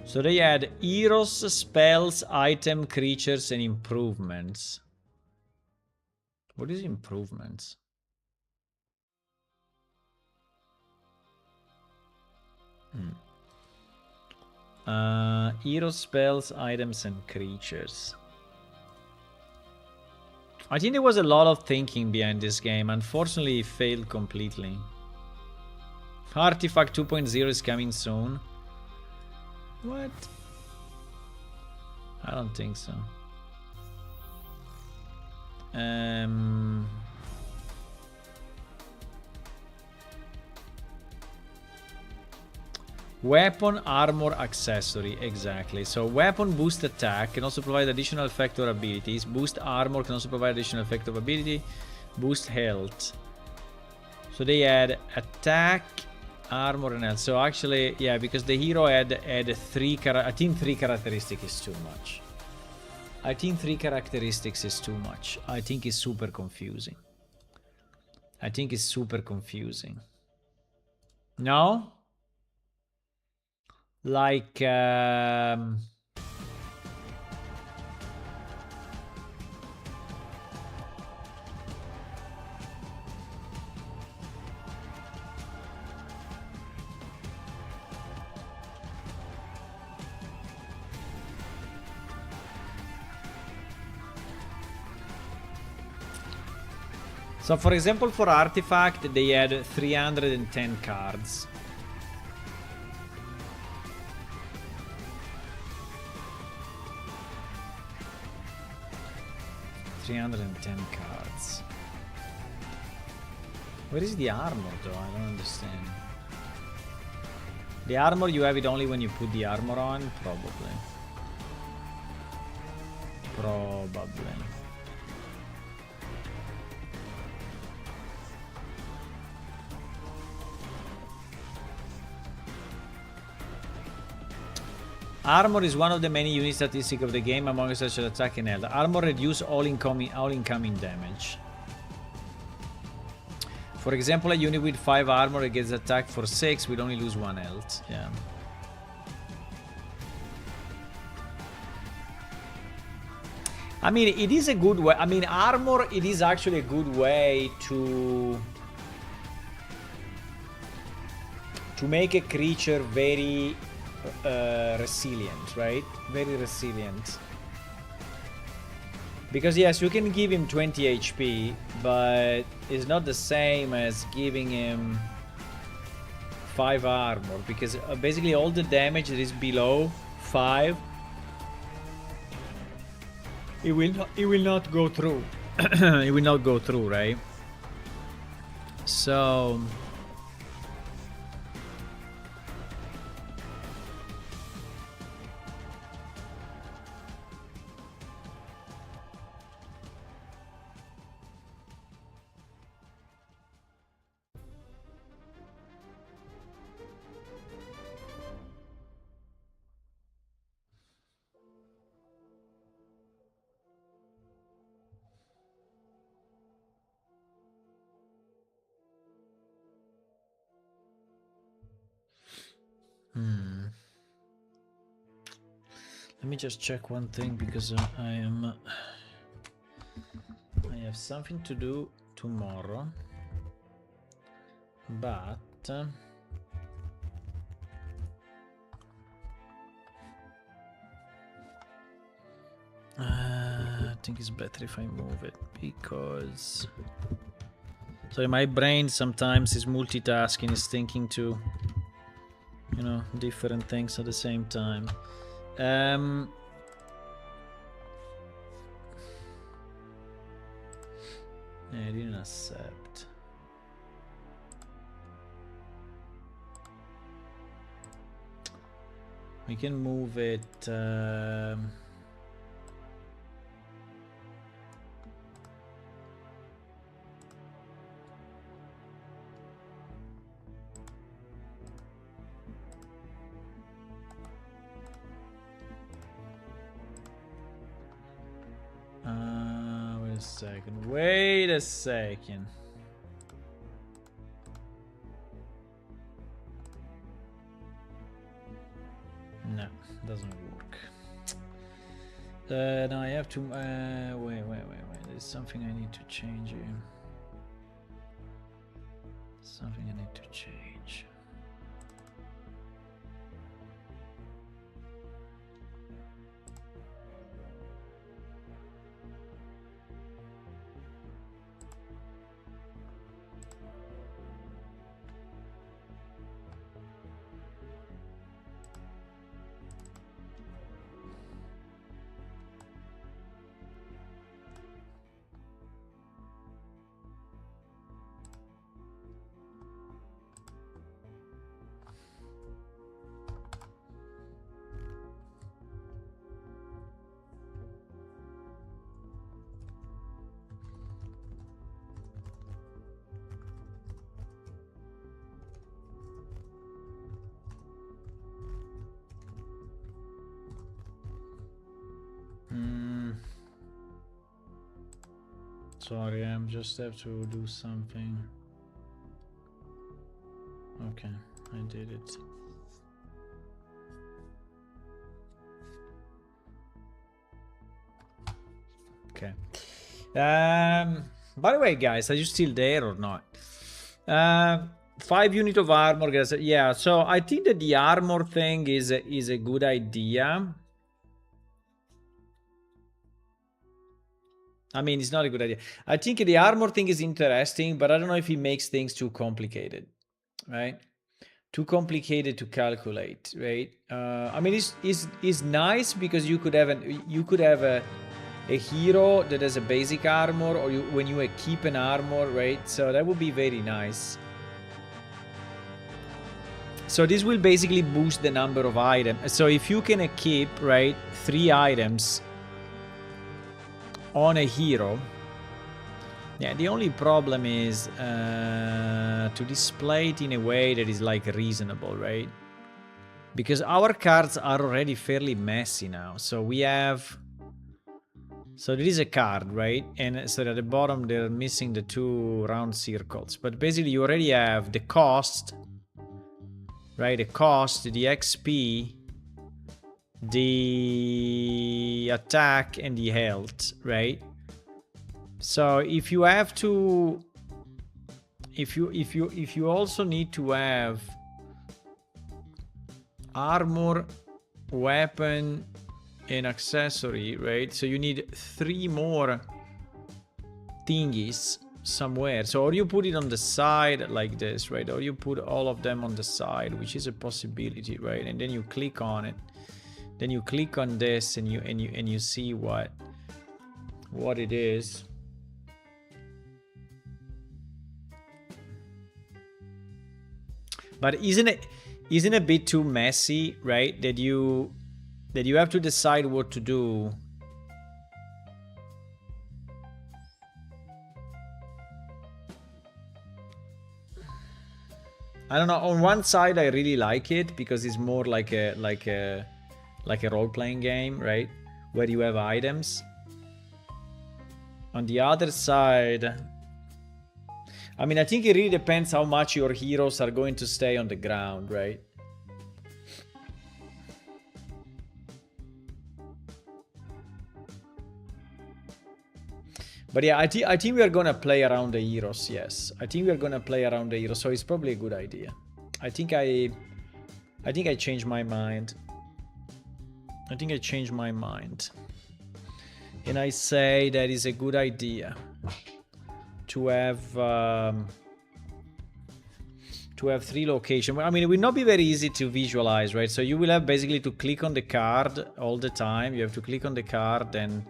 so they had heroes, spells, item, creatures, and improvements. What is improvements? Heroes, spells, items, and creatures. I think there was a lot of thinking behind this game. Unfortunately, it failed completely. Artifact 2.0 is coming soon. What? I don't think so. Weapon, armor, accessory. Exactly. So weapon boost attack, can also provide additional effect or abilities. Boost armor can also provide additional effect of ability. Boost health. So they had attack, armor, and health. So actually, yeah, because the hero had 3 I think 3 characteristics is too much. I think 3 characteristics is too much. I think it's super confusing. No? Like so for example, for Artifact, they had 310 cards. 310 cards. Where is the armor though? I don't understand. The armor, you have it only when you put the armor on? Probably. Probably. Armor is one of the many unique statistics of the game among such as attack and health. Armor reduces all incoming damage. For example, a unit with 5 armor gets attacked for 6 will only lose 1 health. Yeah. I mean, it is a good way. I mean, armor, it is actually a good way to make a creature very resilient, right? Very resilient. Because yes, you can give him 20 HP, but it's not the same as giving him 5 armor, because basically all the damage that is below 5, it will not go through. It will not go through, right? So let me just check one thing, because I have something to do tomorrow, but I think it's better if I move it, because so my brain sometimes is multitasking, is thinking to, you know, different things at the same time. I didn't accept. We can move it. Wait a second. No, doesn't work. Now I have to wait. There's something I need to change here. Something I need to change. Sorry, I just have to do something. Okay, I did it. Okay. By the way, guys, are you still there or not? 5 units of armor, guys. Yeah, so I think that the armor thing is a good idea. I mean, it's not a good idea. I think the armor thing is interesting, but I don't know if it makes things too complicated, right? Too complicated to calculate, right? I mean, it's nice because you could have a hero that has a basic armor, or when you equip an armor, right? So that would be very nice. So this will basically boost the number of items. So if you can equip, right, 3 items on a hero, yeah, the only problem is to display it in a way that is like reasonable, right? Because our cards are already fairly messy now. So we have, so there is a card, right? And so at the bottom they're missing the 2 round circles. But basically you already have the cost, right? The cost, the XP, the attack, and the health, right? So if you have to, if you also need to have armor, weapon, and accessory, right? So you need 3 more thingies somewhere. So or you put it on the side like this, right? Or you put all of them on the side, which is a possibility, right? And then you click on it. Then you click on this and you see what it is. But isn't it a bit too messy, right? That you have to decide what to do. I don't know. On one side, I really like it because it's more like a role-playing game, right? Where you have items. On the other side, I mean, I think it really depends how much your heroes are going to stay on the ground, right? But yeah, I think we are gonna play around the heroes. Yes, I think we are gonna play around the heroes. So it's probably a good idea. I think I changed my mind. I think I changed my mind, and I say that is a good idea to have 3 locations. I mean, it will not be very easy to visualize, right? So you will have basically to click on the card all the time. You have to click on the card and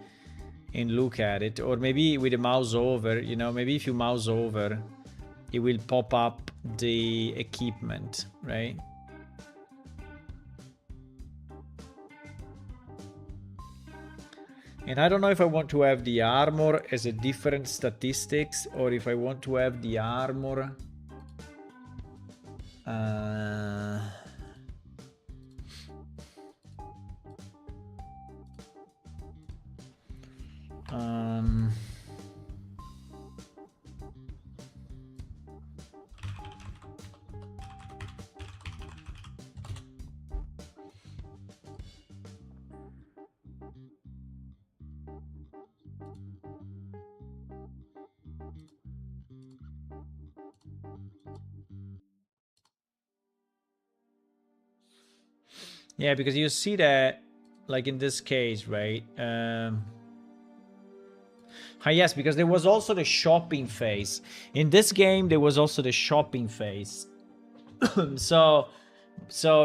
look at it, or maybe with the mouse over, you know, maybe if you mouse over, it will pop up the equipment, right? And I don't know if I want to have the armor as a different statistics, or if I want to have the armor yeah, because you see that, like in this case, right? Yes, because there was also the shopping phase. In this game, there was also the shopping phase. So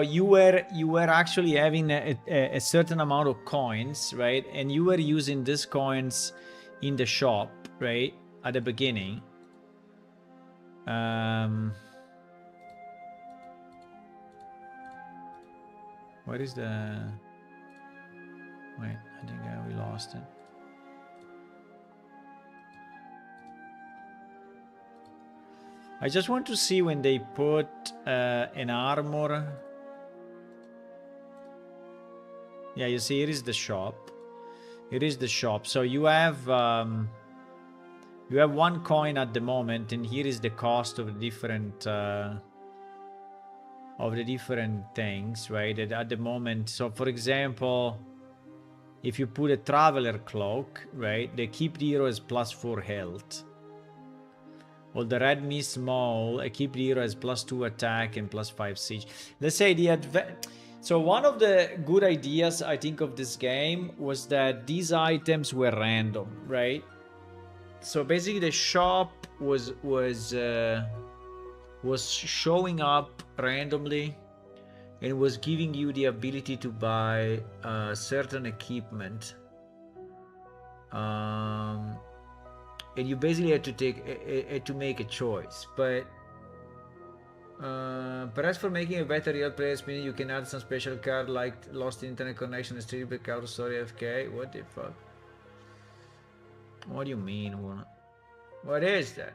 you were actually having a certain amount of coins, right? And you were using these coins in the shop, right? At the beginning. What is the... Wait, I think we lost it. I just want to see when they put an armor. Yeah, you see, it is the shop. It is the shop. So you have 1 coin at the moment, and here is the cost of the different things, right? At the moment. So for example, if you put a traveler cloak, right, they keep the hero as +4 health. Or the red mist mole, keep the hero as +2 attack and +5 siege. Let's say so one of the good ideas I think of this game was that these items were random, right? So basically the shop was showing up randomly and was giving you the ability to buy certain equipment. And you basically had to make a choice. But Perhaps for making a better real player experience, you can add some special card like lost internet connection, street breakout, sorry FK. What the fuck? What do you mean? What is that?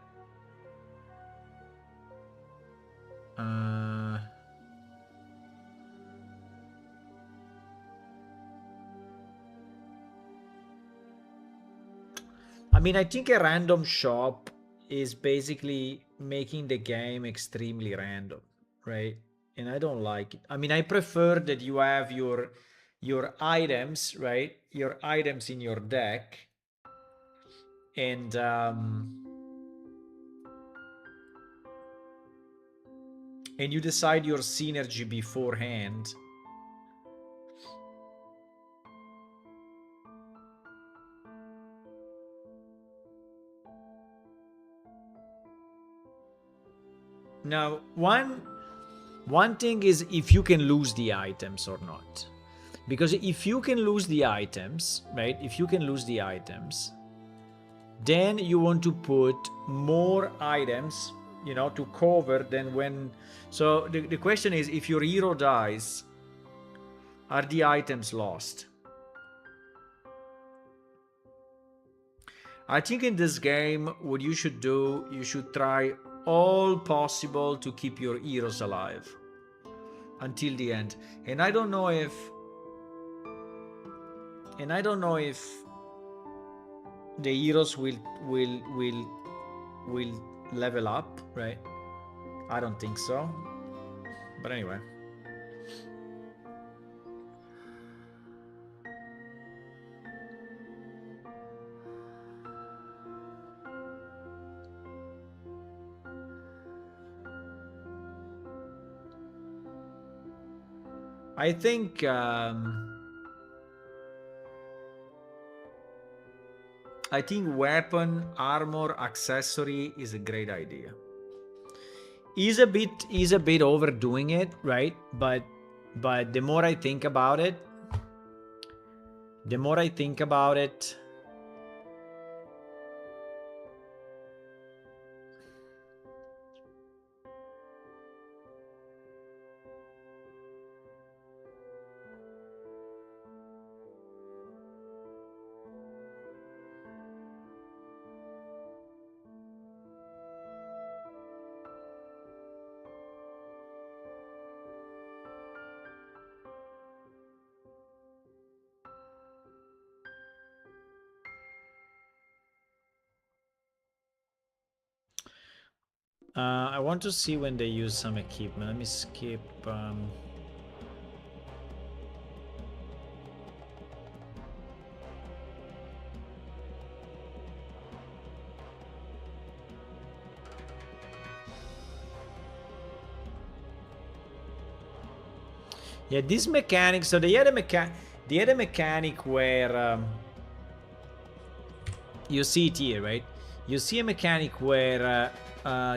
I mean, I think a random shop is basically making the game extremely random, right? And I don't like it. I mean, I prefer that you have your items, right? Your items in your deck, and you decide your synergy beforehand. Now, one thing is if you can lose the items or not. Because if you can lose the items, right? If you can lose the items, then you want to put more items, you know, to cover than when. So the question is, if your hero dies, are the items lost? I think in this game, what you should do, you should try all possible to keep your heroes alive until the end. And I don't know if the heroes will level up, right? I don't think so. But anyway. I think weapon, armor, accessory is a great idea. Is a bit overdoing it, right? But the more I think about it, I want to see when they use some equipment. Let me skip. Yeah, this mechanic. So they had a mechanic where you see it here, right? You see a mechanic where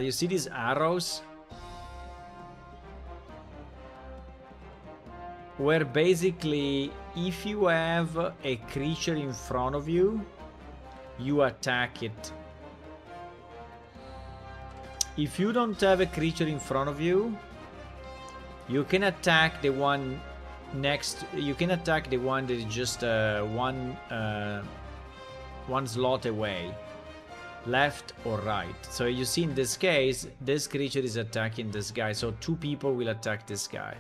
you see these arrows, where basically if you have a creature in front of you, you attack it. If you don't have a creature in front of you, you can attack the one next. You can attack the one that is just one slot away, left or right. So you see in this case, this creature is attacking this guy. So two people will attack this guy.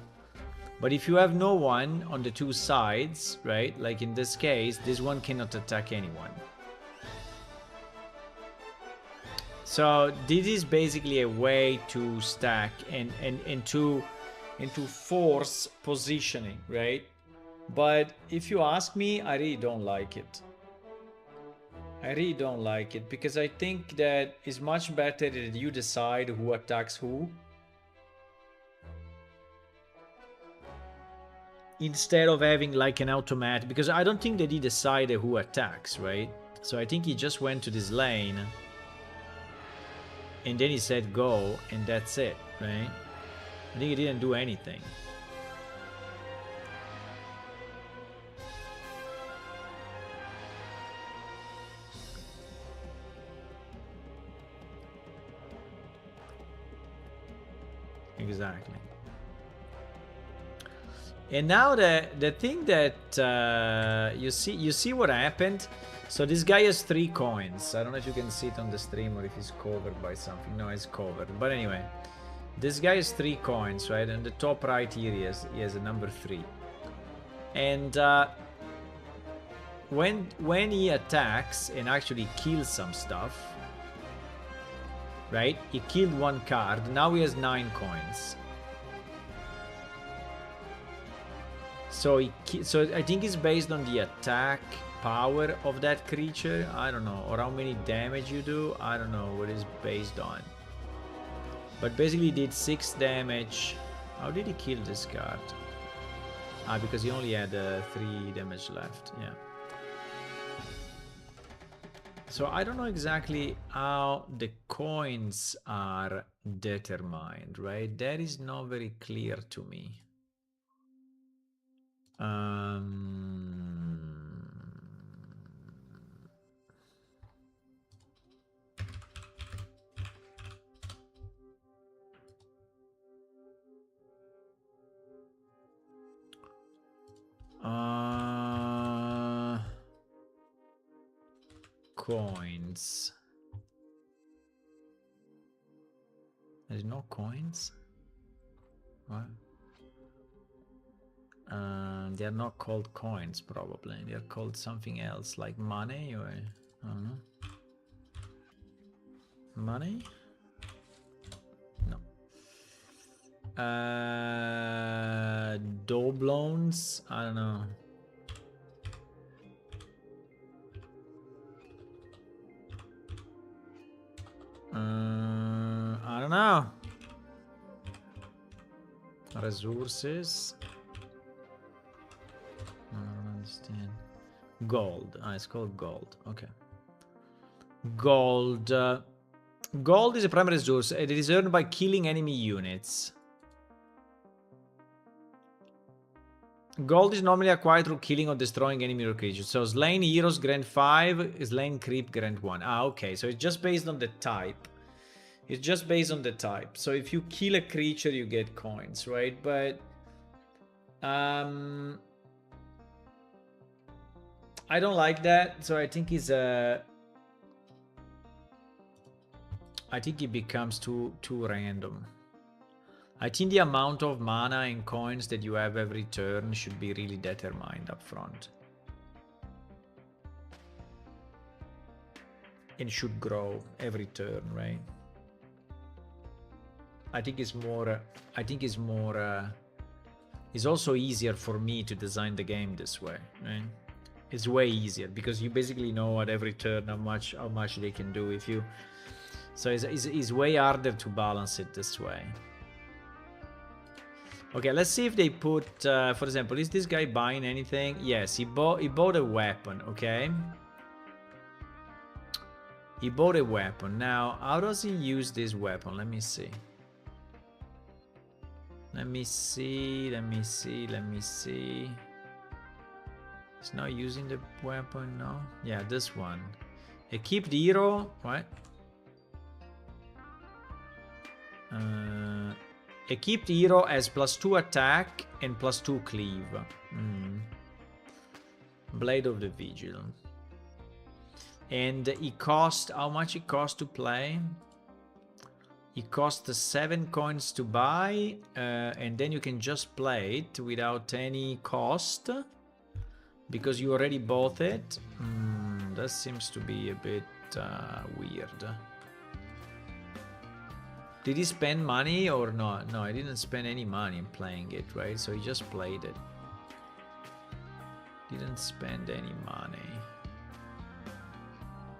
But if you have no one on the two sides, right? Like in this case, this one cannot attack anyone. So this is basically a way to stack and to force positioning, right? But if you ask me, I really don't like it. I really don't like it because I think that it's much better that you decide who attacks who instead of having like an automatic, because I don't think that he decided who attacks, right? So I think he just went to this lane and then he said go and that's it, right? I think he didn't do anything. exactly. And now the thing that you see what happened. So this guy has 3 coins. I don't know if you can see it on the stream or if he's covered by something. No, it's covered. But anyway, this guy has 3 coins, right? And the top right here he has a number 3. And when he attacks and actually kills some stuff, right? He killed 1 card. Now he has 9 coins. So I think it's based on the attack power of that creature. I don't know, or how many damage you do. I don't know what it's based on. But basically, he did 6 damage. How did he kill this card? Because he only had 3 damage left. Yeah. So I don't know exactly how the coins are determined, right? That is not very clear to me. Coins. There's no coins? What? They are not called coins, probably. They are called something else, like money, or I don't know. Money? No. Doblones? I don't know. I don't know. Resources? I don't understand. Gold. It's called gold. Okay. Gold. Gold is a primary resource. It is earned by killing enemy units. Gold is normally acquired through killing or destroying enemy or creatures. So slain heroes grant 5, slain creep grant 1. Okay. So it's just based on the type. It's just based on the type. So if you kill a creature, you get coins, right? But I don't like that. So I think it's I think it becomes too random. I think the amount of mana and coins that you have every turn should be really determined up front. And should grow every turn, right? I think it's more it's also easier for me to design the game this way, right? It's way easier because you basically know at every turn how much they can do if you. So it's way harder to balance it this way. Okay, let's see if they put, for example, is this guy buying anything? Yes, he bought a weapon. Okay, he bought a weapon. Now, how does he use this weapon? Let me see. Let me see. He's not using the weapon, no? Yeah, this one. Equip the hero, right? Equip the hero has +2 attack and +2 cleave. Blade of the Vigil. And it cost, how much it cost to play? It costs 7 coins to buy, and then you can just play it without any cost because you already bought it. That seems to be a bit weird. Did he spend money or not? No, he didn't spend any money in playing it, right? So he just played it. Didn't spend any money.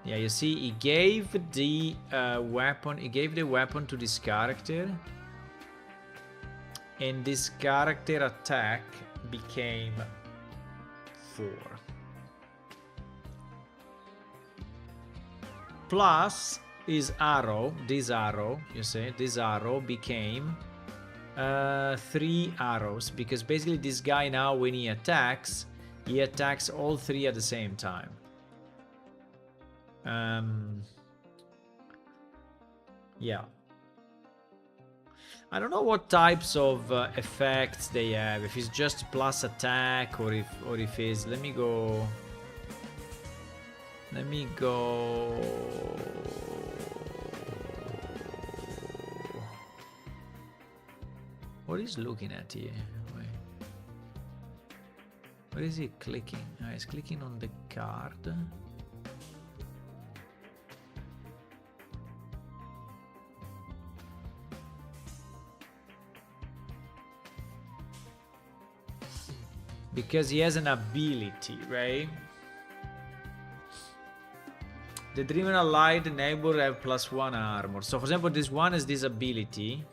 Yeah, you see, he gave the weapon. He gave the weapon to this character, and this character attack became 4. Plus his arrow, this arrow, you see, this arrow became 3 arrows because basically this guy now, when he attacks all 3 at the same time. Yeah. I don't know what types of effects they have. If it's just plus attack or if it's. Let me go. Let me go. What is looking at here? Wait. What is he clicking? Ah, he's clicking on the card. Because he has an ability, right? The Dreamer allied neighbor have +1 armor. So for example, this one has this ability.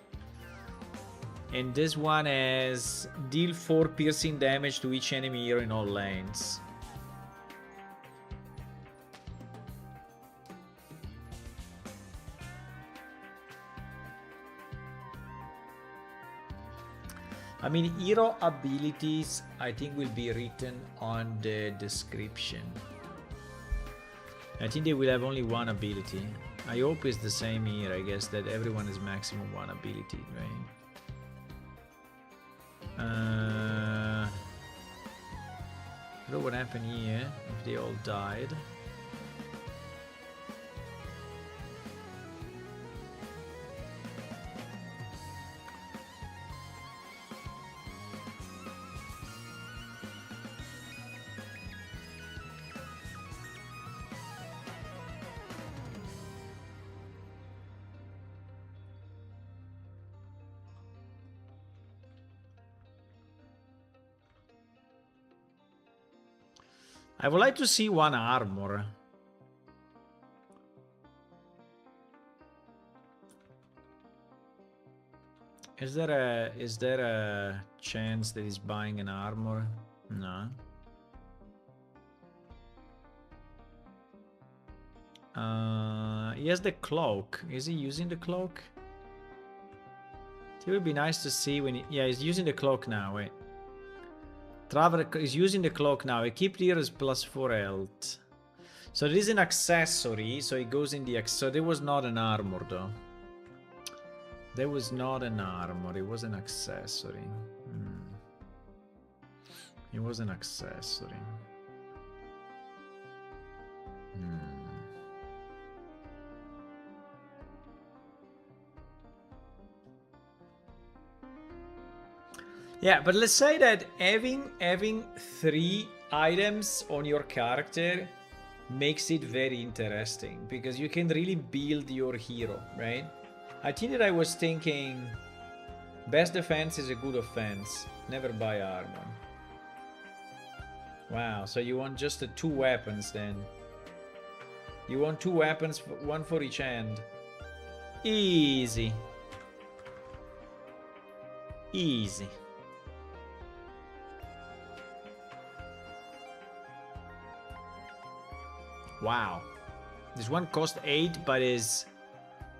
And this one has deal 4 piercing damage to each enemy hero in all lanes. I mean, hero abilities, I think, will be written on the description. I think they will have only one ability. I hope it's the same here, I guess, that everyone has maximum one ability, right? I don't know what happened here, if they all died. I would like to see one armor. Is there a chance that he's buying an armor? No. He has the cloak. Is he using the cloak? It would be nice to see when he... Yeah, he's using the cloak now. Wait. Traveler is using the cloak now. Equipped here is +4 health. So it is an accessory. So it goes in the... So there was not an armor though. There was not an armor. It was an accessory. It was an accessory. Yeah, but let's say that having 3 items on your character makes it very interesting because you can really build your hero, right? I think that I was thinking best defense is a good offense. Never buy armor. Wow, so you want just the 2 weapons then? You want 2 weapons, one for each hand. Easy. Easy. Wow. This one costs 8, but is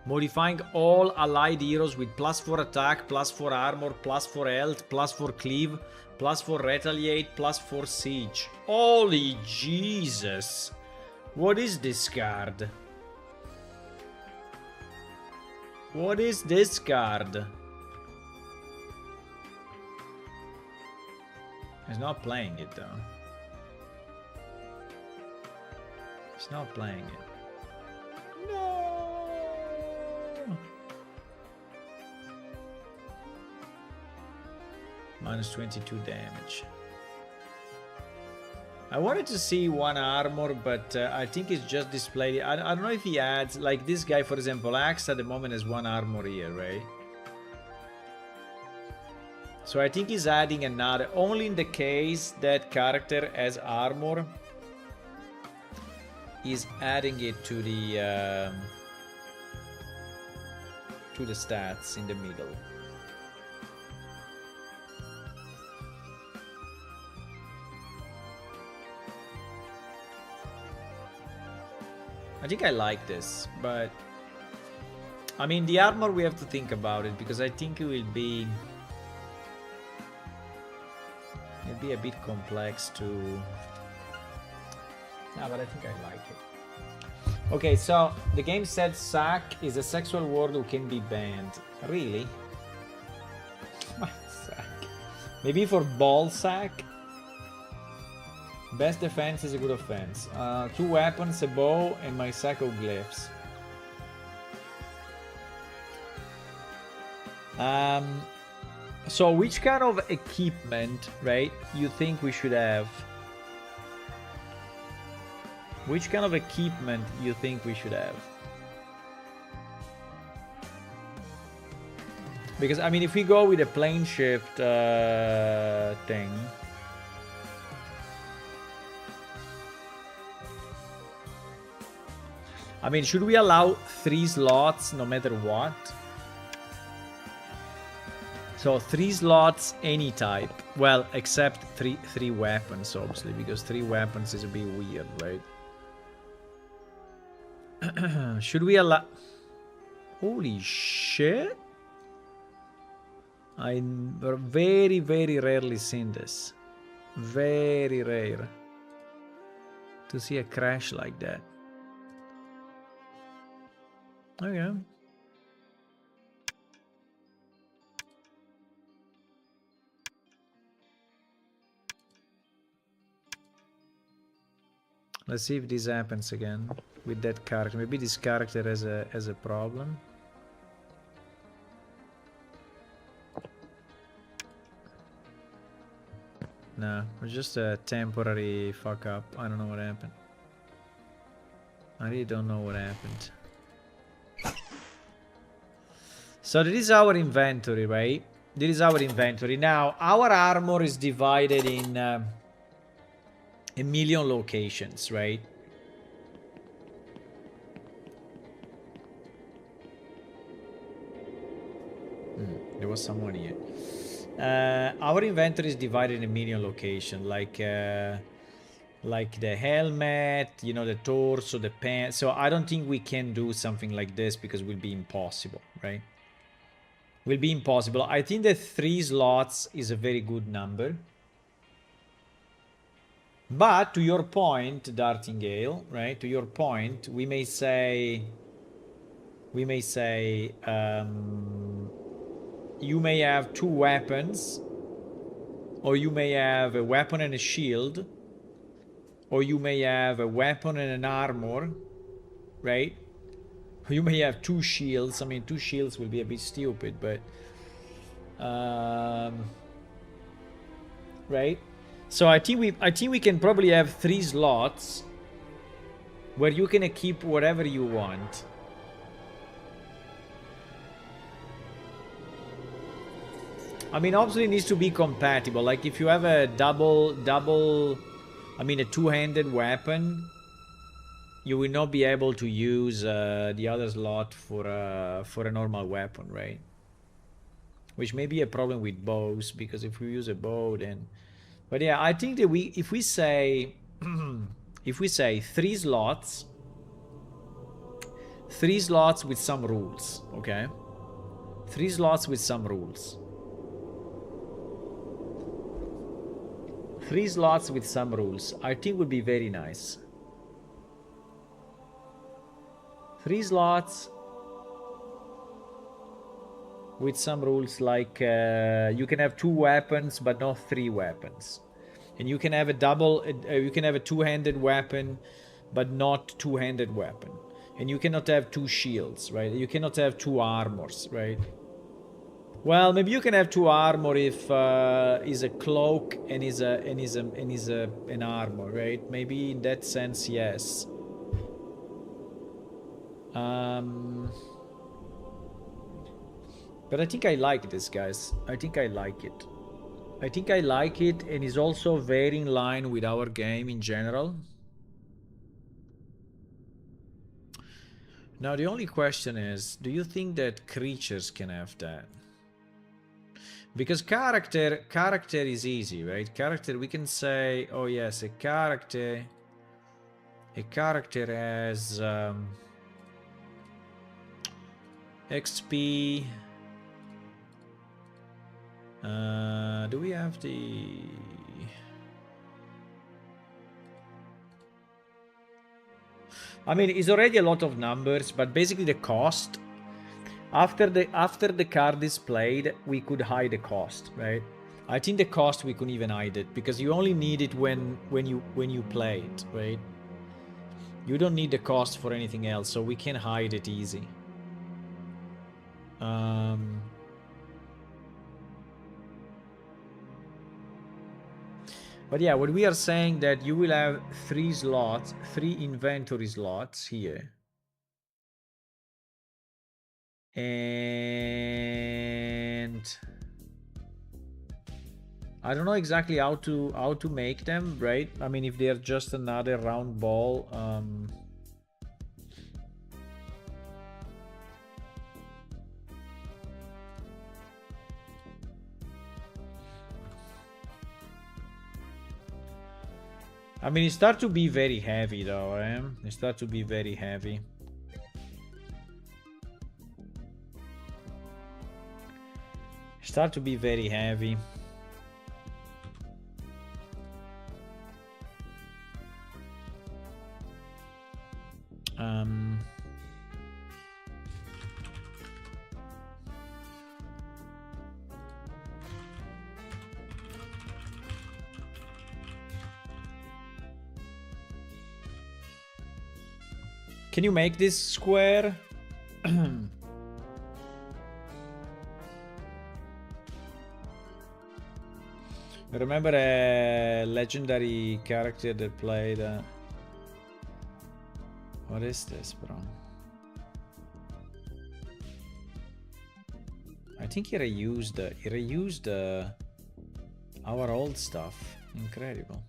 modifying all allied heroes with +4 attack, +4 armor, +4 health, +4 cleave, +4 retaliate, +4 siege. Holy Jesus! What is this card? What is this card? He's not playing it though. He's not playing it. No. -22 damage. I wanted to see one armor, but I think it's just displayed. I don't know if he adds, like this guy, for example, Axe at the moment has 1 armor here, right? So I think he's adding another, only in the case that character has armor. He's adding it to the stats in the middle. I think I like this, but I mean the armor we have to think about it because I think it will be a bit complex to... No, but I think I like it. Okay, so the game said Sack is a sexual word who can be banned. Really? Maybe for ball sack. Best defense is a good offense. 2 weapons, a bow, and my sack of glyphs. So which kind of equipment, right, you think we should have? Which kind of equipment you think we should have? Because, I mean, if we go with a PlaneShift thing... I mean, should we allow 3 slots no matter what? So 3 slots, any type. Well, except three weapons, obviously, because 3 weapons is a bit weird, right? Should we allow... Holy shit! I very, very rarely seen this. Very rare. To see a crash like that. Okay. Let's see if this happens again with that character. Maybe this character has a problem. No, it's just a temporary fuck up. I don't know what happened. I really don't know what happened. So this is our inventory, right? This is our inventory. Now, our armor is divided in a million locations, right? There was someone here. Our inventory is divided in a million locations, like the helmet, you know, the torso, the pants. So I don't think we can do something like this because it will be impossible, right? Will be impossible. I think that 3 slots is a very good number. But to your point, Dartingale, right? To your point, we may say, you may have 2 weapons, or you may have a weapon and a shield, or you may have a weapon and an armor, right? You may have 2 shields. I mean, 2 shields will be a bit stupid, but right? So I think we can probably have 3 slots where you can equip whatever you want. I mean, obviously it needs to be compatible. Like if you have a double, I mean a 2-handed weapon, you will not be able to use the other slot for a normal weapon, right? Which may be a problem with bows, because if we use a bow, then... But yeah, I think that if we say 3 slots, 3 slots with some rules, okay? 3 slots with some rules. 3 slots with some rules, I think would be very nice. 3 slots with some rules, like you can have 2 weapons but not 3 weapons, and you can have a you can have a 2-handed weapon but not 2-handed weapon, and you cannot have 2 shields, right? You cannot have 2 armors, right? Well, maybe you can have 2 armor if is a cloak and is an armor, right? Maybe in that sense, yes. But I think I like this, guys. I think I like it. I think I like it, and it's also very in line with our game in general. Now the only question is, do you think that creatures can have that? Because character is easy, right? Character, we can say, oh yes, a character has XP. Do we have the... I mean, it's already a lot of numbers, but basically the cost, after the card is played, we could hide the cost, right? I think the cost we could even hide it, because you only need it when you play it, right? You don't need the cost for anything else, so we can hide it easy. But yeah, what we are saying that you will have 3 slots, 3 inventory slots here. And I don't know exactly how to make them, right? I mean, if they're just another round ball, I mean, it start to be very heavy though, eh? It start to be very heavy. Start to be very heavy. Can you make this square? Remember a legendary character that played... What is this, bro? I think he reused our old stuff. Incredible.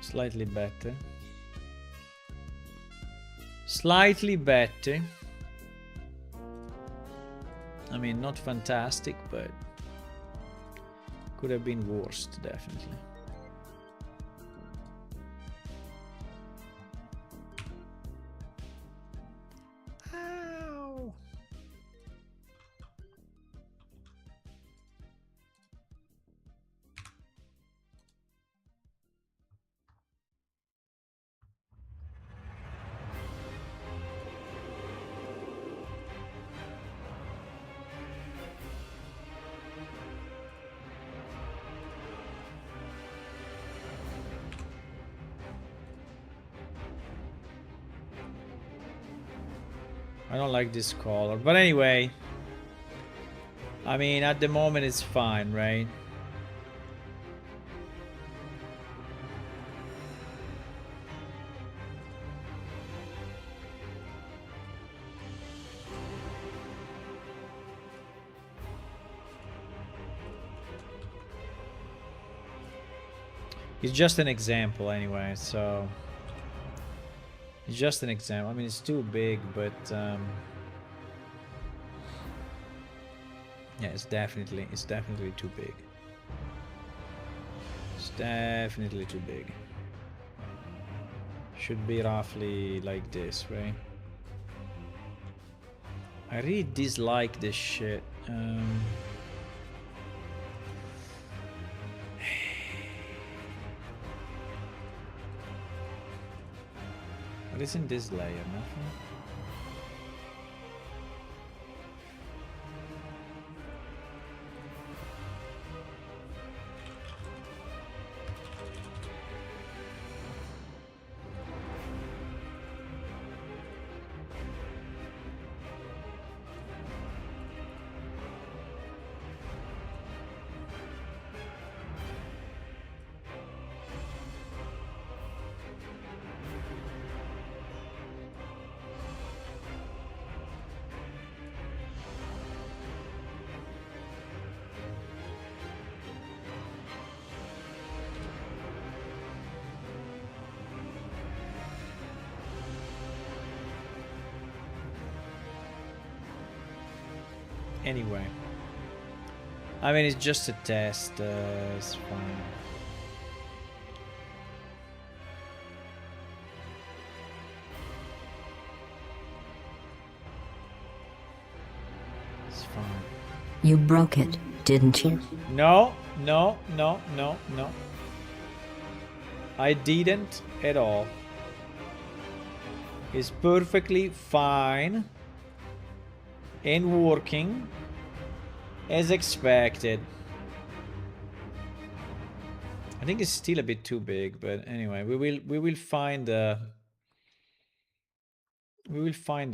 Slightly better. Slightly better. I mean, not fantastic, but could have been worse, definitely. Ow. I don't like this color, but anyway, I mean, at the moment it's fine, right? It's just an example anyway, so it's just an example. I mean, it's too big, but yeah, it's definitely too big. It's definitely too big. Should be roughly like this, right? I really dislike this shit. What is in this layer? Nothing? Anyway. I mean, it's just a test. It's fine. It's fine. You broke it, didn't you? No, no, no, no, no. I didn't at all. It's perfectly fine and working as expected. I think it's still a bit too big, but anyway, we will find a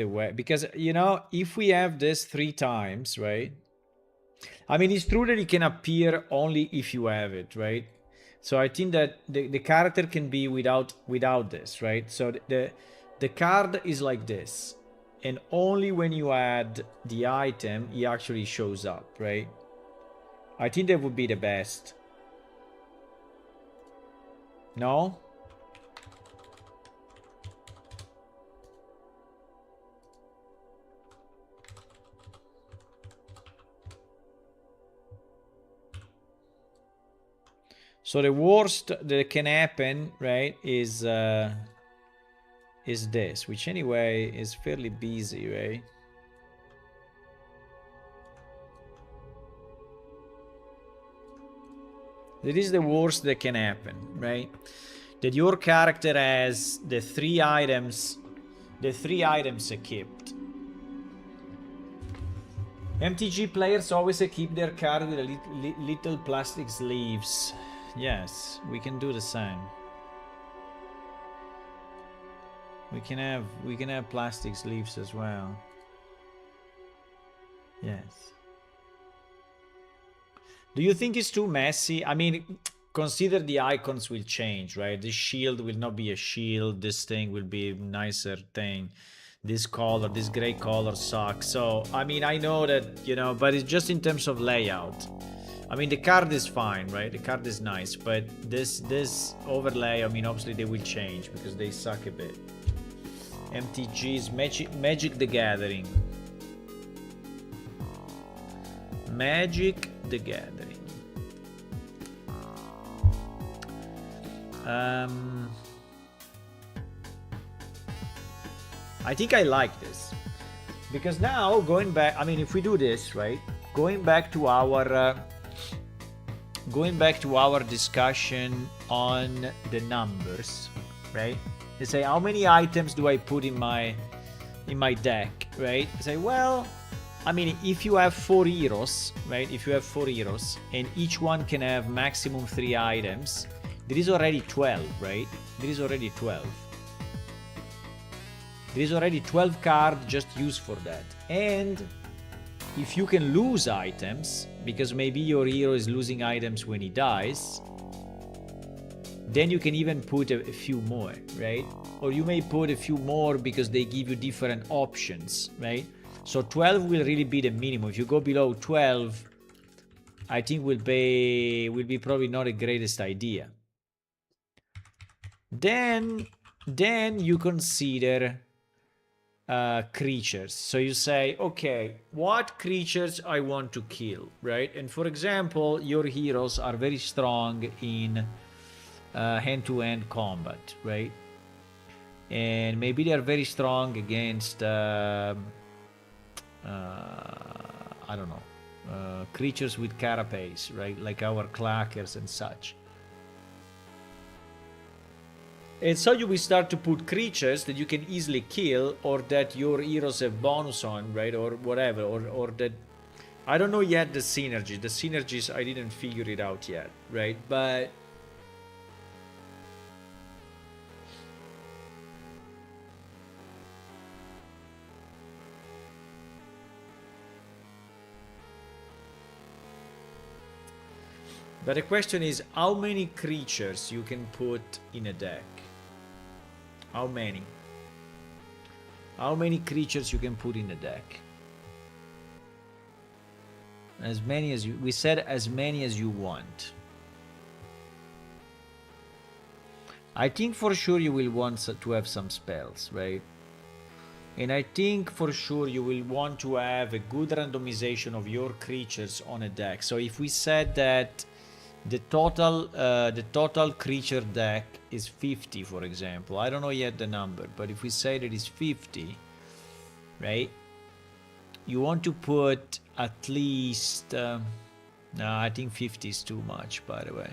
way, because you know, if we have this 3 times, right? I mean, it's true that it can appear only if you have it, right? So I think that the character can be without this, right? So the card is like this, and only when you add the item, he actually shows up, right? I think that would be the best. No? So the worst that can happen, right, is this, which anyway is fairly busy, right? That is the worst that can happen, right? That your character has the 3 items equipped. MTG players always equip their card with little plastic sleeves. Yes, we can do the same. We can have plastic sleeves as well. Yes. Do you think it's too messy? I mean, consider the icons will change, right? The shield will not be a shield. This thing will be a nicer thing. This color, this gray color sucks. So, I mean, I know that, you know, but it's just in terms of layout. I mean, the card is fine, right? The card is nice, but this overlay, I mean, obviously they will change because they suck a bit. MTG's Magic the Gathering. Magic the Gathering. I think I like this because now going back, I mean, if we do this, right, going back to our discussion on the numbers, right? They say, how many items do I put in my deck, right? I say, well, I mean, if you have 4 heroes, right? If you have 4 heroes and each one can have maximum 3 items, there is already 12, right? There is already 12. There is already 12 cards just used for that. And if you can lose items, because maybe your hero is losing items when he dies, then you can even put a few more, right? Or you may put a few more because they give you different options, right? So 12 will really be the minimum. If you go below 12, I think will be probably not the greatest idea. Then you consider creatures. So you say, okay, what creatures I want to kill, right? And for example, your heroes are very strong in hand-to-hand combat, right? And maybe they are very strong against I don't know, creatures with carapace, right? Like our clackers and such. And so you will start to put creatures that you can easily kill, or that your heroes have bonus on, right? Or whatever, or that... I don't know yet the synergy. The synergies, I didn't figure it out yet, right? But... But the question is, how many creatures you can put in a deck? How many? How many creatures you can put in a deck? As many as you... We said as many as you want. I think for sure you will want to have some spells, right? And I think for sure you will want to have a good randomization of your creatures on a deck. So if we said that the total creature deck is 50, for example, I don't know yet the number, but if we say that it's 50, right? You want to put at least no, I think 50 is too much, by the way.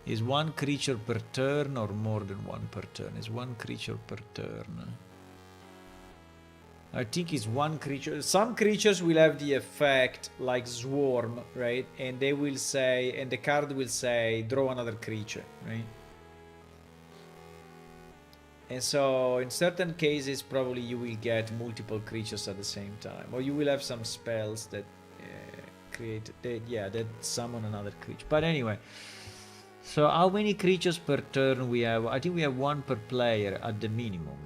Is one creature per turn or more than one per turn? Is one creature per turn? I think it's one creature. Some creatures will have the effect like Swarm, right? And they will say, and the card will say, draw another creature, right? And so in certain cases, probably you will get multiple creatures at the same time. Or you will have some spells that create, that summon another creature. But anyway, so how many creatures per turn we have? I think we have one per player at the minimum.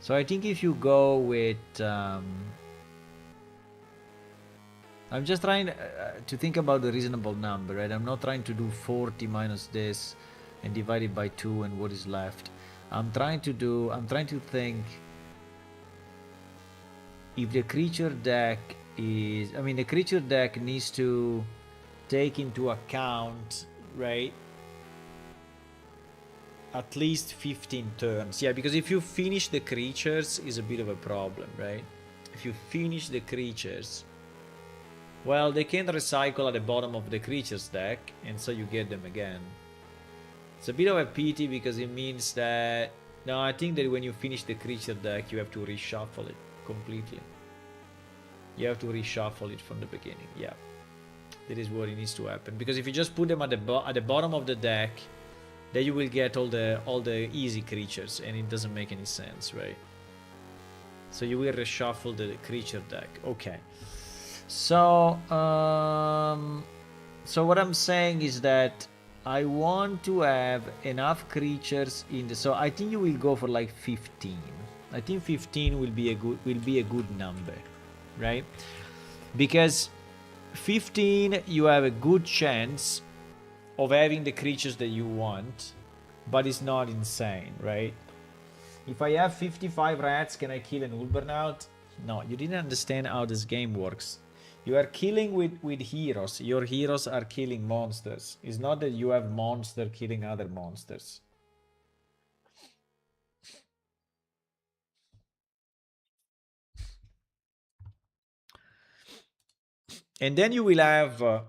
So I think if you go with... I'm just trying to think about the reasonable number, right? I'm not trying to do 40 minus this and divide it by 2 and what is left. I'm trying to think if the creature deck is... I mean, the creature deck needs to take into account, right? At least 15 turns. Yeah, because if you finish the creatures, is a bit of a problem, right? If you finish the creatures, well, they can recycle at the bottom of the creatures deck, and so you get them again. It's a bit of a pity because it means that... No, I think that when you finish the creature deck, you have to reshuffle it completely. You have to reshuffle it from the beginning. Yeah, that is what it needs to happen. Because if you just put them at the bottom of the deck, then you will get all the easy creatures, and it doesn't make any sense, right? So you will reshuffle the creature deck. Okay. So, so what I'm saying is that I want to have enough creatures in the... So I think you will go for like 15. I think 15 will be a good number, right? Because 15, you have a good chance of having the creatures that you want, but it's not insane, right? If I have 55 rats, can I kill an Ulbernaut? No, you didn't understand how this game works. You are killing with heroes. Your heroes are killing monsters. It's not that you have monster killing other monsters. And then you will have... a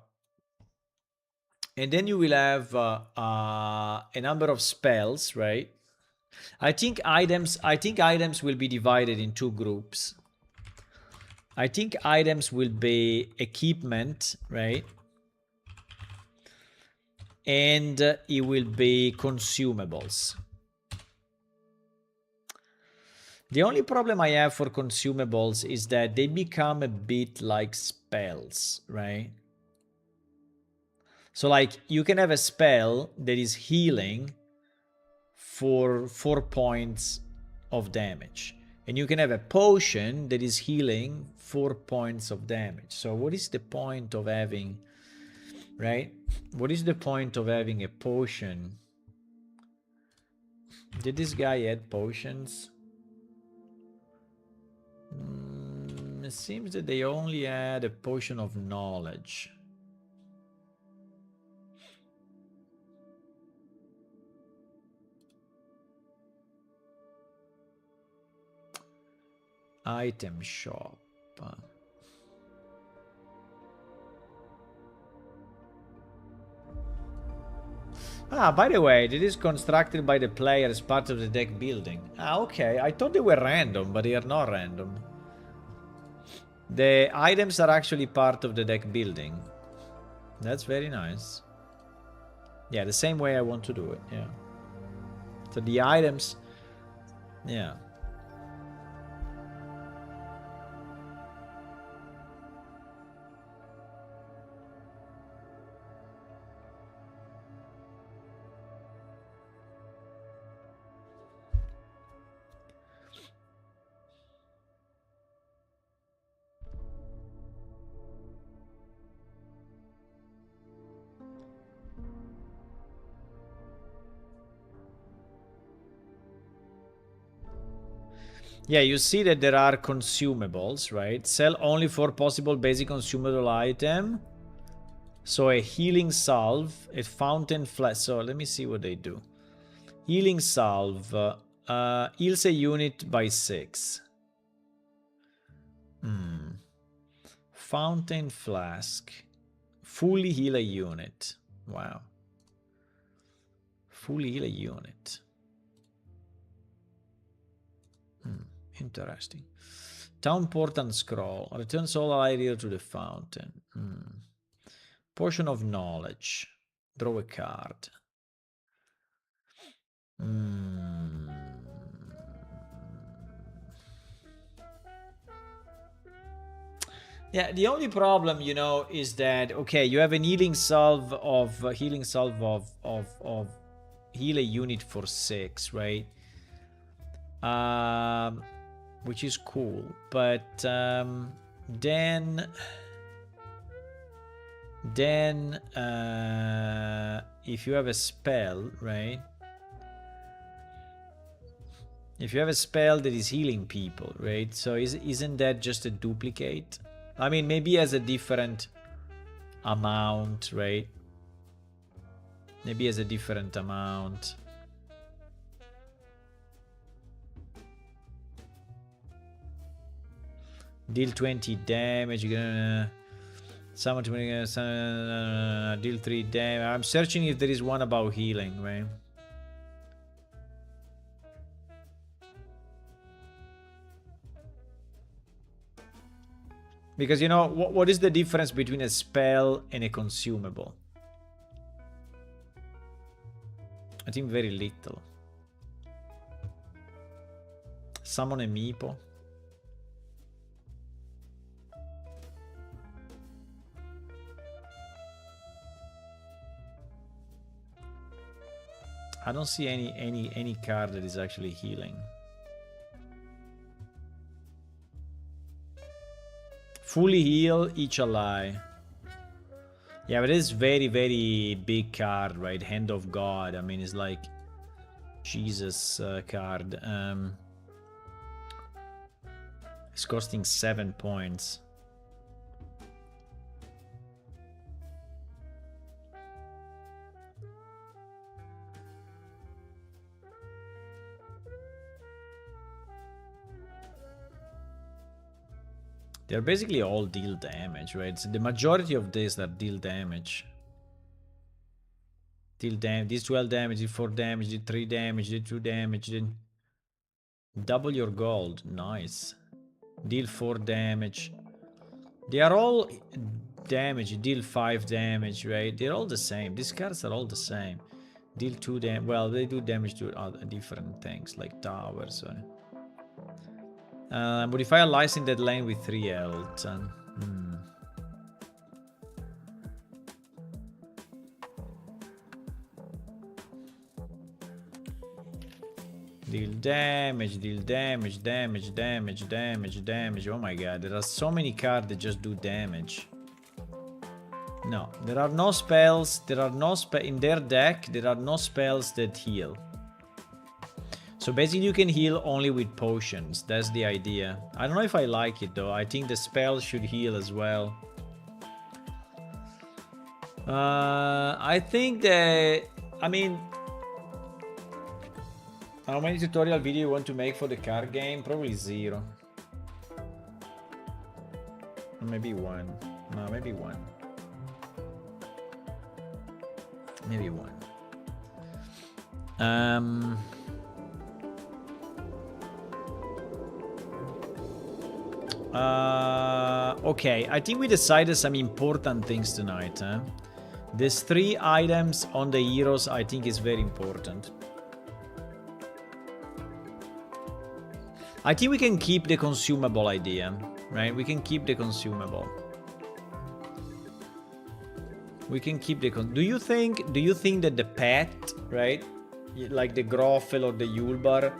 number of spells, right? I think items will be divided in two groups. I think items will be equipment, right? And it will be consumables. The only problem I have for consumables is that they become a bit like spells, right? So like you can have a spell that is healing for 4 points of damage. And you can have a potion that is healing 4 points of damage. So what is the point of having, right? What is the point of having a potion? Did this guy add potions? It seems that they only had a potion of knowledge. Item shop. Ah, by the way, this is constructed by the player as part of the deck building. Ah, okay. I thought they were random, but they are not random. The items are actually part of the deck building. That's very nice. Yeah, the same way I want to do it, yeah. So the items... Yeah. Yeah, you see that there are consumables, right? Sell only for possible basic consumable item. So a healing salve, a fountain flask. So let me see what they do. Healing salve heals a unit by 6. Fountain flask. Fully heal a unit. Wow. Fully heal a unit. Interesting. Town Portal Scroll. Returns all area to the fountain. Potion of Knowledge. Draw a card. Yeah, the only problem, you know, is that okay, you have an healing salve of heal a unit for 6, right? Which is cool, but then if you have a spell, right? If you have a spell that is healing people, right? So isn't that just a duplicate? I mean, maybe as a different amount, right? Maybe as a different amount. Deal 20 damage. You're gonna summon to deal 3 damage. I'm searching if there is one about healing, right? Because, you know, what is the difference between a spell and a consumable? I think very little. Summon a meepo. I don't see any card that is actually healing. Fully heal each ally. Yeah, but it's very, very big card, right? Hand of God. I mean, it's like Jesus card. It's costing 7 points. They're basically all deal damage, right? So the majority of these are deal damage. Deal damage. This 12 damage, this 4 damage, this 3 damage, this 2 damage. Then double your gold. Nice. Deal 4 damage. They are all damage. Deal 5 damage, right? They're all the same. These cards are all the same. Deal 2 damage. Well, they do damage to other different things like towers. Modify a lice in that lane with 3 health. Deal damage, deal damage, damage, damage, damage, damage. Oh my god, there are so many cards that just do damage. No, there are no spells. There are no in their deck. There are no spells that heal. So basically you can heal only with potions. That's the idea. I don't know if I like it though. I think the spell should heal as well. I think that... I mean... How many tutorial video you want to make for the card game? Probably 0. Maybe 1. No, maybe 1. Maybe 1. Okay, I think we decided some important things tonight, huh? These 3 items on the heroes I think is very important. I think we can keep the consumable idea, right? We can keep the consumable. We can keep the do you think that the pet, right? Like the Groffel or the Yulbar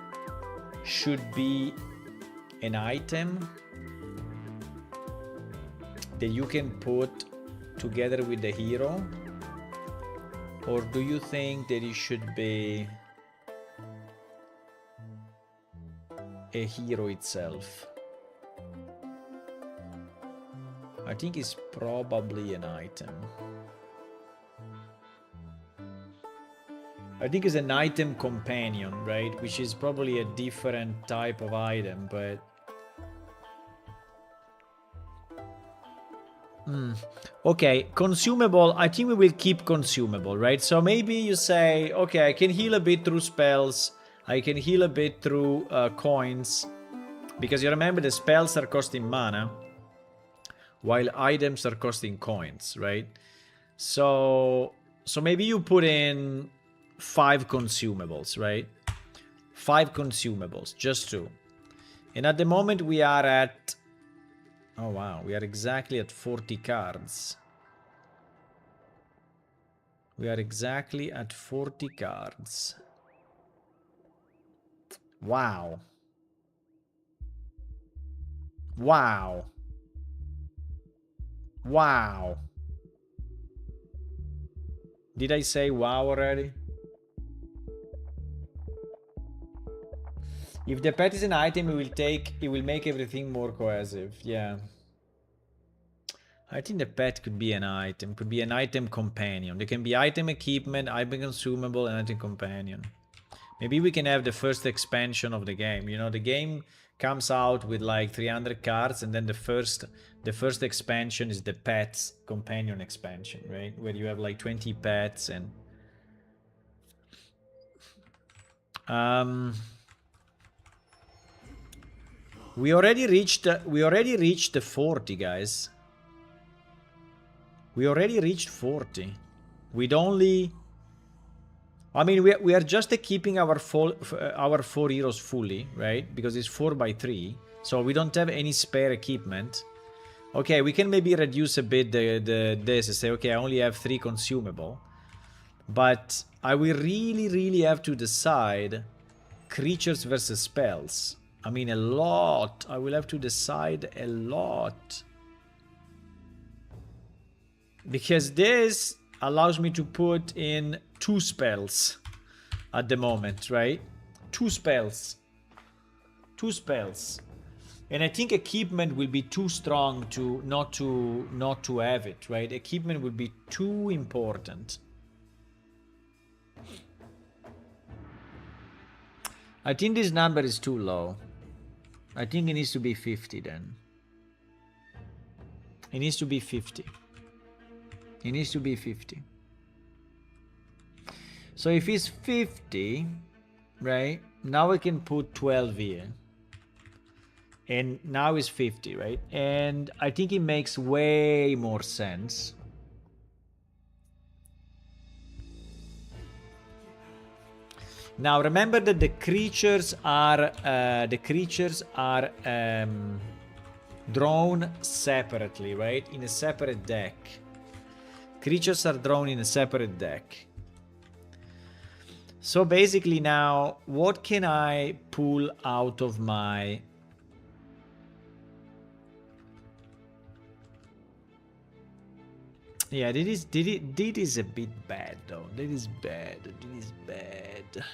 should be an item that you can put together with the hero? Or do you think that it should be... a hero itself. I think it's probably an item. I think it's an item companion, right? Which is probably a different type of item, but... Okay, consumable. I think we will keep consumable, right? So maybe you say, okay, I can heal a bit through spells. I can heal a bit through coins. Because you remember the spells are costing mana, while items are costing coins, right? So maybe you put in 5 consumables, right? 5 consumables, just 2. And at the moment we are at... Oh wow, we are exactly at 40 cards. We are exactly at 40 cards. Wow. Wow. Wow. Did I say wow already? If the pet is an item, it will make everything more cohesive. Yeah. I think the pet could be an item. Could be an item companion. There can be item equipment, item consumable, and item companion. Maybe we can have the first expansion of the game. You know, the game comes out with like 300 cards, and then the first expansion is the pets companion expansion, right? Where you have like 20 pets and... We already reached the 40, guys. We already reached 40. We'd only... I mean, we are just keeping our 4 heroes fully, right? Because it's 4x3. So we don't have any spare equipment. Okay, we can maybe reduce a bit this and say, okay, I only have 3 consumable. But I will really have to decide creatures versus spells. I mean, a lot. I will have to decide a lot. Because this allows me to put in 2 spells at the moment, right? 2 spells. 2 spells. And I think equipment will be too strong to not to have it, right? Equipment will be too important. I think this number is too low. I think it needs to be 50 then. It needs to be 50. It needs to be 50. So if it's 50, right? Now I can put 12 here. And now it's 50, right? And I think it makes way more sense. Now remember that the creatures are drawn separately, right? In a separate deck. Creatures are drawn in a separate deck. So basically now, what can I pull out of my... Yeah, this is a bit bad though. That is bad. That is bad.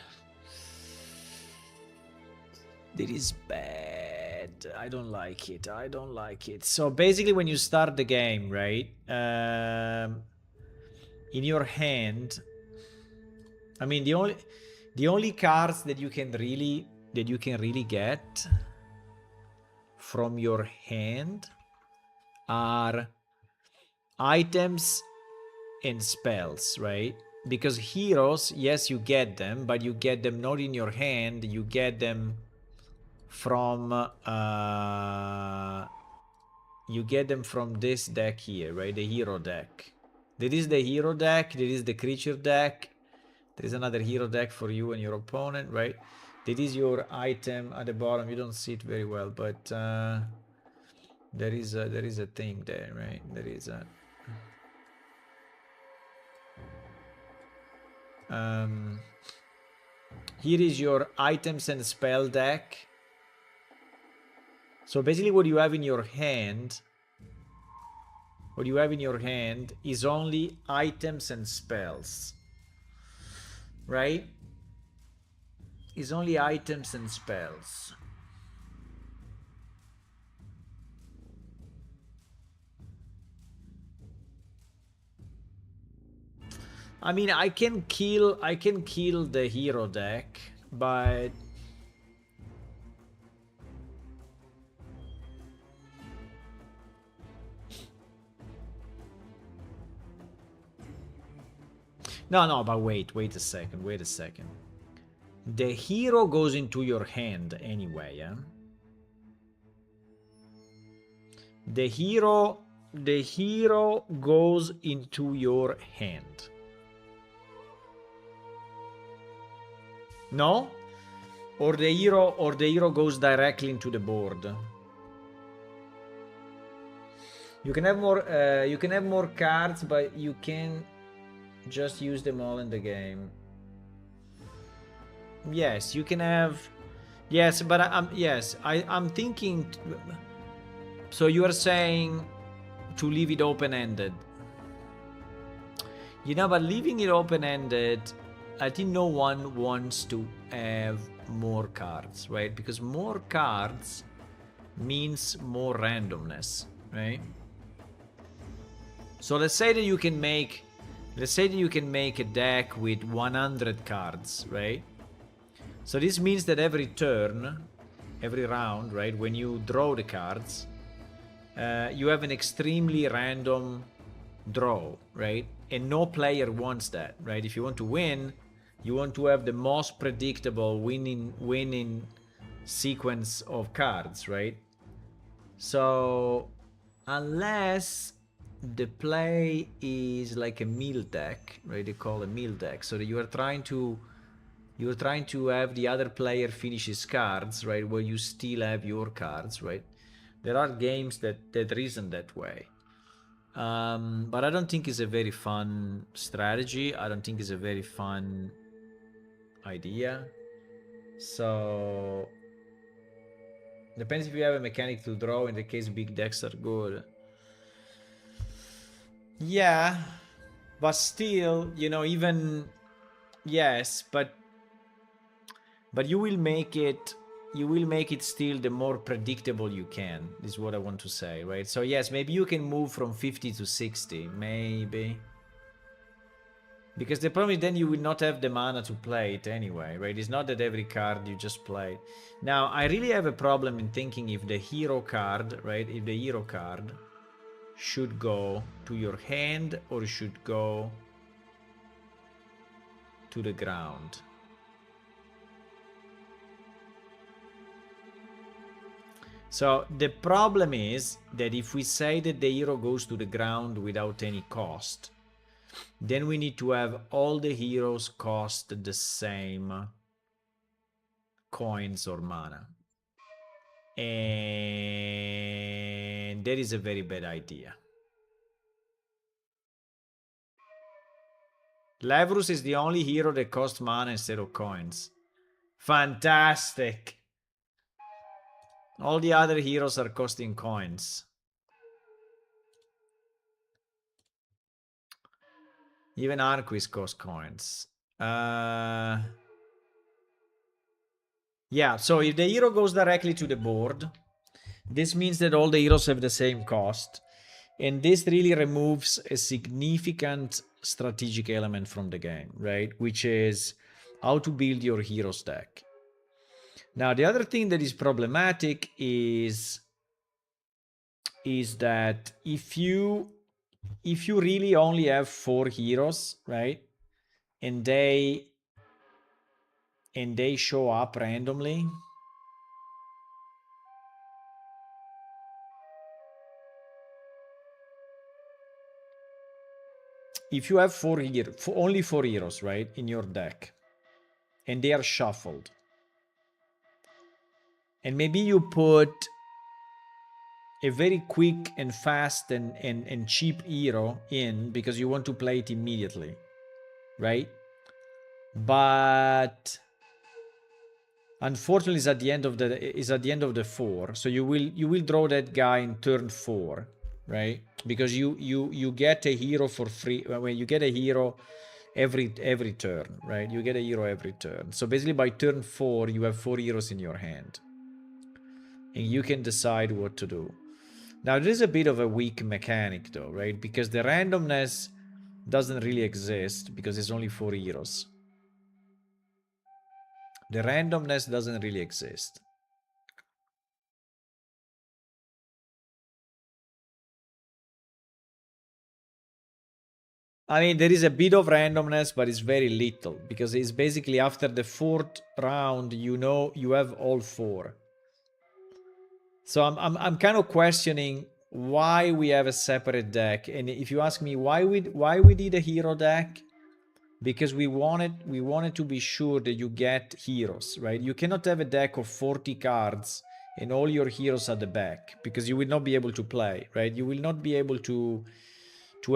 That is bad. I don't like it. I don't like it. So basically when you start the game, right? In your hand, I mean the only cards that you can really get from your hand are items and spells, right? Because heroes, yes, you get them, but you get them not in your hand. You get them from this deck here, right? The hero deck. That is the hero deck. That is the creature deck. There is another hero deck for you and your opponent, right? That is your item at the bottom. You don't see it very well, but there is a thing there, right? There is a here is your items and spell deck. So basically what you have in your hand is only items and spells, right? Is only items and spells. I mean, I can kill the hero deck, but no, but wait a second. The hero goes into your hand anyway, yeah? The hero goes into your hand. No? Or the hero goes directly into the board. You can have more cards, but you can just use them all in the game. Yes, you can have. Yes, but I'm thinking. So you are saying to leave it open-ended. But leaving it open-ended, I think no one wants to have more cards, right? Because more cards means more randomness, right? So let's say that you can make a deck with 100 cards, right? So this means that every turn, every round, right, when you draw the cards, you have an extremely random draw, right? And no player wants that, right? If you want to win, you want to have the most predictable winning sequence of cards, right? So unless the play is like a meal deck, right? They call a meal deck, so that you are trying to have the other player finish his cards, right? Where you still have your cards, right? There are games that reason that way. But I don't think it's a very fun strategy. I don't think it's a very fun idea. So depends if you have a mechanic to draw. In the case big decks are good. Yeah, but still, even yes, but you will make it still the more predictable you can, is what I want to say, right? So yes, maybe you can move from 50 to 60, maybe. Because the problem is then you will not have the mana to play it anyway, right? It's not that every card you just play. Now, I really have a problem in thinking if the hero card, right? If the hero card should go to your hand or should go to the ground. So the problem is that if we say that the hero goes to the ground without any cost, then we need to have all the heroes cost the same coins or mana. And that is a very bad idea. Lavrus is the only hero that costs mana instead of coins. Fantastic! All the other heroes are costing coins. Even Arquis costs coins. Yeah, so if the hero goes directly to the board, this means that all the heroes have the same cost. And this really removes a significant strategic element from the game, right? Which is how to build your hero stack. Now, the other thing that is problematic is that if you really only have 4 heroes, right? And they show up randomly, if you have only 4 heroes, right, in your deck, and they are shuffled, and maybe you put a very quick and fast and cheap hero in because you want to play it immediately, right? But unfortunately, it's at the end of the 4, so you will draw that guy in turn 4, right? Because you get a hero for free. When you get a hero every turn, right? You get a hero every turn. So basically, by turn 4, you have 4 heroes in your hand, and you can decide what to do. Now, this is a bit of a weak mechanic, though, right? Because the randomness doesn't really exist because it's only 4 heroes. The randomness doesn't really exist. I mean, there is a bit of randomness, but it's very little because it's basically after the 4th round, you know, you have all 4. So I'm kind of questioning why we have a separate deck. And if you ask me why we did a hero deck, because we wanted to be sure that you get heroes, right? You cannot have a deck of 40 cards and all your heroes at the back because you will not be able to play, right? You will not be able to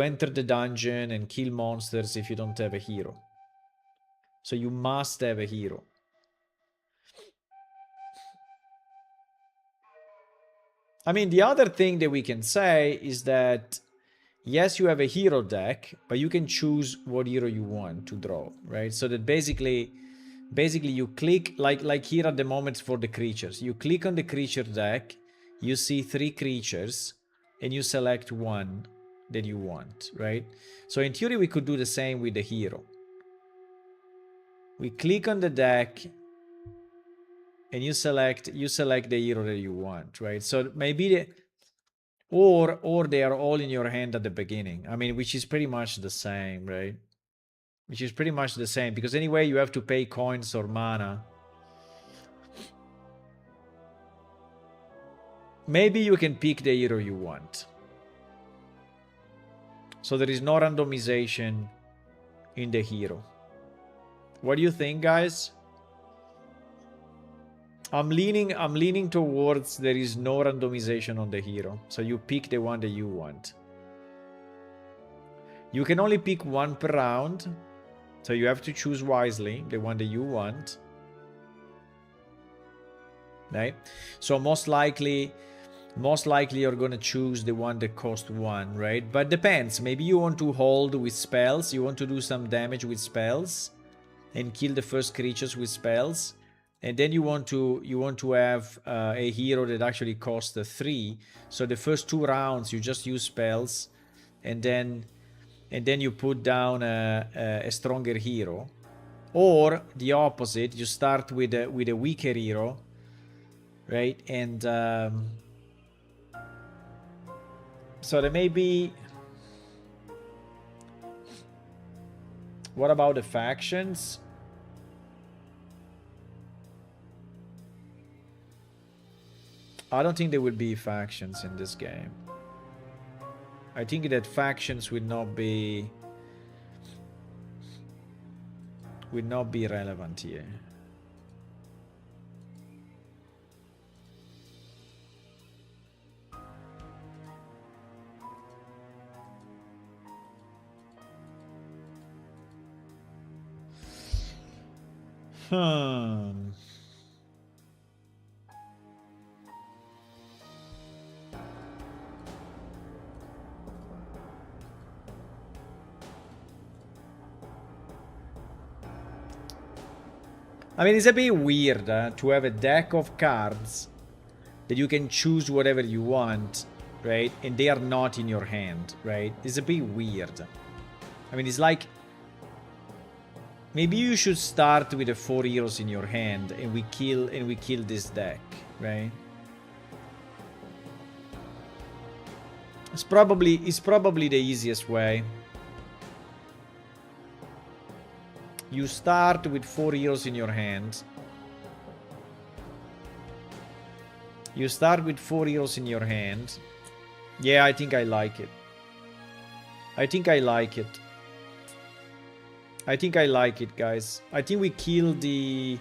enter the dungeon and kill monsters if you don't have a hero. So you must have a hero. I mean, the other thing that we can say is that yes, you have a hero deck, but you can choose what hero you want to draw, right? So that basically you click like here at the moment for the creatures. You click on the creature deck, you see 3 creatures, and you select one that you want, right? So in theory, we could do the same with the hero. We click on the deck, and you select the hero that you want, right? So maybe or they are all in your hand at the beginning. I mean, which is pretty much the same, right? Which is pretty much the same because anyway you have to pay coins or mana. Maybe you can pick the hero you want. So there is no randomization in the hero. What do you think, guys? I'm leaning towards there is no randomization on the hero. So you pick the one that you want. You can only pick one per round. So you have to choose wisely the one that you want. Right? So most likely you're going to choose the one that costs 1, right? But depends. Maybe you want to hold with spells. You want to do some damage with spells and kill the first creatures with spells. And then you want to have a hero that actually costs 3. So the first 2 rounds you just use spells, and then you put down a stronger hero. Or the opposite, you start with a weaker hero, right? And so there may be. What about the factions? I don't think there will be factions in this game. I think that factions will not be relevant here. I mean, it's a bit weird to have a deck of cards that you can choose whatever you want, right? And they are not in your hand, right? It's a bit weird. I mean, it's like maybe you should start with the 4 heroes in your hand and we kill this deck, right? It's probably the easiest way. You start with 4 heroes in your hand. You start with 4 heroes in your hand. Yeah, I think I like it. I think I like it. I think I like it, guys. I think we kill the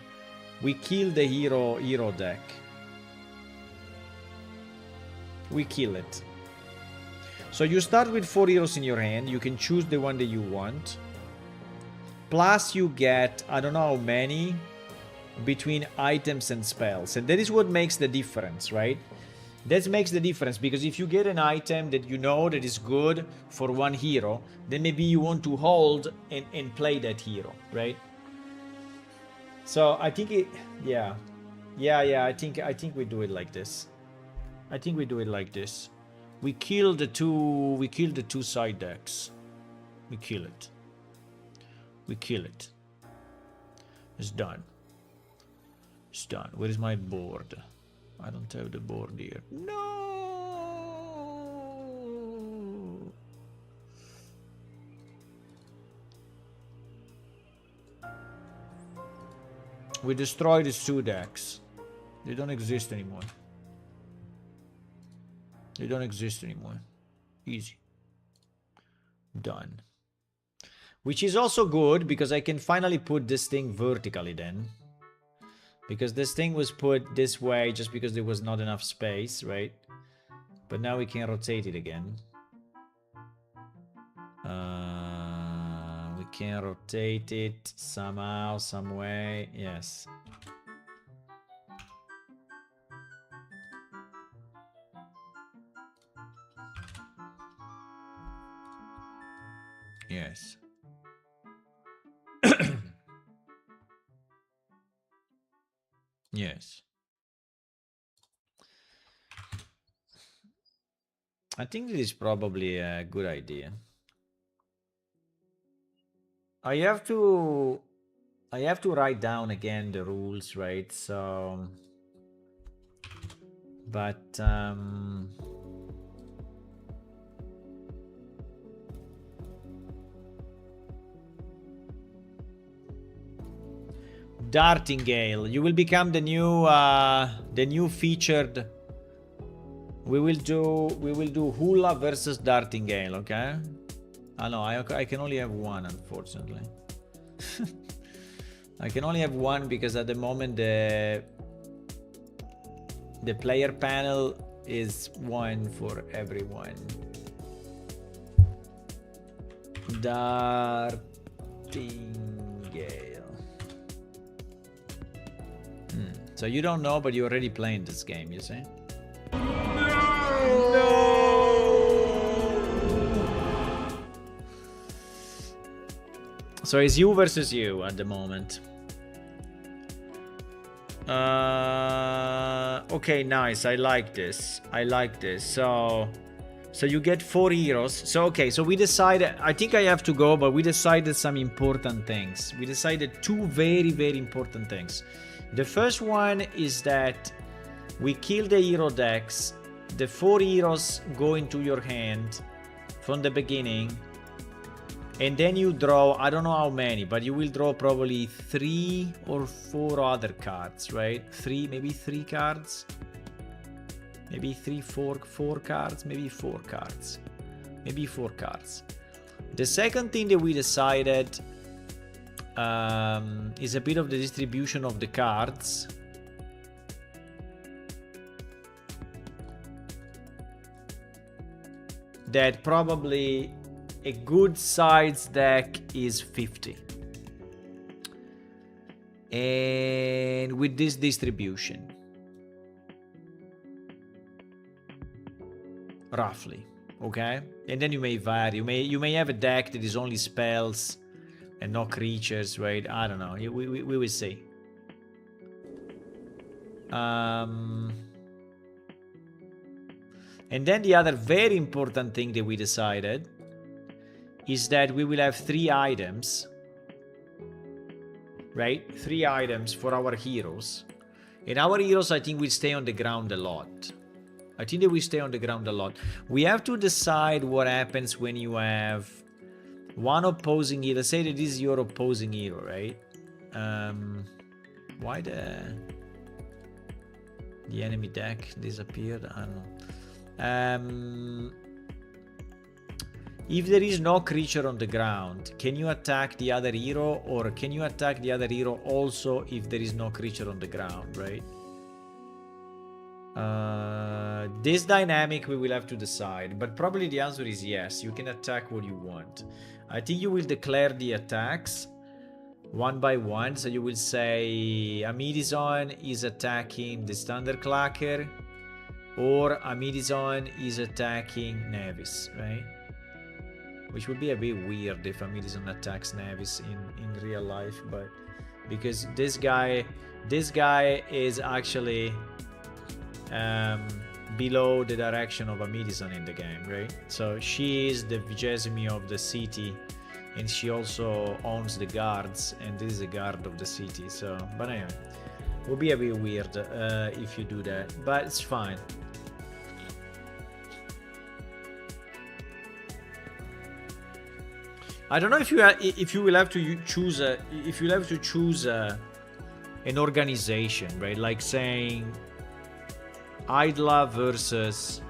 hero deck. We kill it. So you start with 4 heroes in your hand. You can choose the one that you want. Plus you get, I don't know how many, between items and spells. And that is what makes the difference, right? That makes the difference, because if you get an item that you know that is good for one hero, then maybe you want to hold and play that hero, right? So I think it, yeah, I think we do it like this. I think we do it like this. We kill the two side decks. We kill it. We kill it. It's done. It's done. Where is my board? I don't have the board here. No! We destroyed the two decks. They don't exist anymore. They don't exist anymore. Easy. Done. Which is also good because I can finally put this thing vertically then. Because this thing was put this way just because there was not enough space, right? But now we can rotate it again. We can rotate it somehow, some way. Yes. Yes. Yes. I think this is probably a good idea. I have to write down again the rules, right? So, but Dartingale, you will become the new featured. We will do Hula versus Dartingale, okay? Oh no, I can only have one, unfortunately. I can only have one because at the moment the player panel is one for everyone. Dartingale. So you don't know, but you're already playing this game, you see? No! So it's you versus you at the moment. Okay, nice. I like this. I like this. So you get 4 heroes. So okay, so we decided, I think I have to go, but we decided some important things. We decided 2 very, very important things. The first one is that we kill the hero decks. The 4 heroes go into your hand from the beginning. And then you draw, I don't know how many, but you will draw probably 3 or 4 other cards, right? Maybe 3 cards. Maybe 4 cards, maybe 4 cards. Maybe 4 cards. The second thing that we decided is a bit of the distribution of the cards. That probably a good size deck is 50. And with this distribution, roughly, okay? And then you may vary. You may have a deck that is only spells and no creatures, right? I don't know. We will see. And then the other very important thing that we decided is that we will have 3 items, right? 3 items for our heroes. And our heroes, I think, will stay on the ground a lot. I think they will stay on the ground a lot. We have to decide what happens when you have one opposing hero. Let's say that this is your opposing hero, right? Why the enemy deck disappeared? I don't know. If there is no creature on the ground, can you attack the other hero, or can you attack the other hero also if there is no creature on the ground, right? This dynamic we will have to decide, but probably the answer is yes. You can attack what you want. I think you will declare the attacks one by one. So you will say Amidizon is attacking the Thunderclacker, or Amidizon is attacking Nevis, right? Which would be a bit weird if Amidizon attacks Nevis in real life, but because this guy is actually below the direction of Amidison in the game, right? So she is the Vigesimi of the city, and she also owns the guards, and this is a guard of the city. So, but anyway, it would be a bit weird if you do that, but it's fine. I don't know if you will have to choose an organization, right? Like saying Idla versus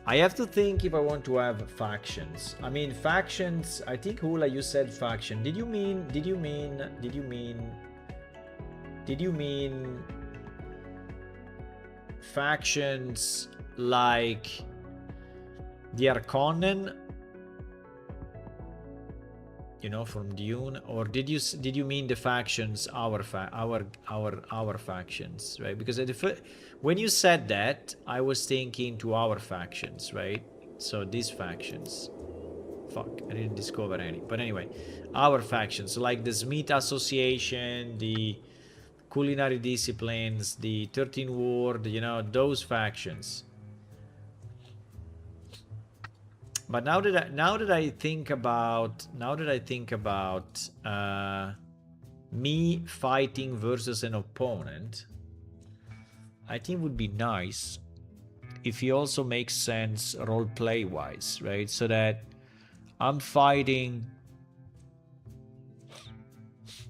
I have to think if I want to have factions. I mean factions, I think Hula you said faction. Did you mean factions like the Arconen, you know, from Dune, or did you mean the factions, our factions, right? Because when you said that, I was thinking to our factions, right? So these factions, fuck, I didn't discover any, but anyway, our factions, like the Smith Association, the Culinary Disciplines, the 13 Ward, you know, those factions. But now that I think about me fighting versus an opponent, I think it would be nice if he also makes sense roleplay wise, right? So that I'm fighting.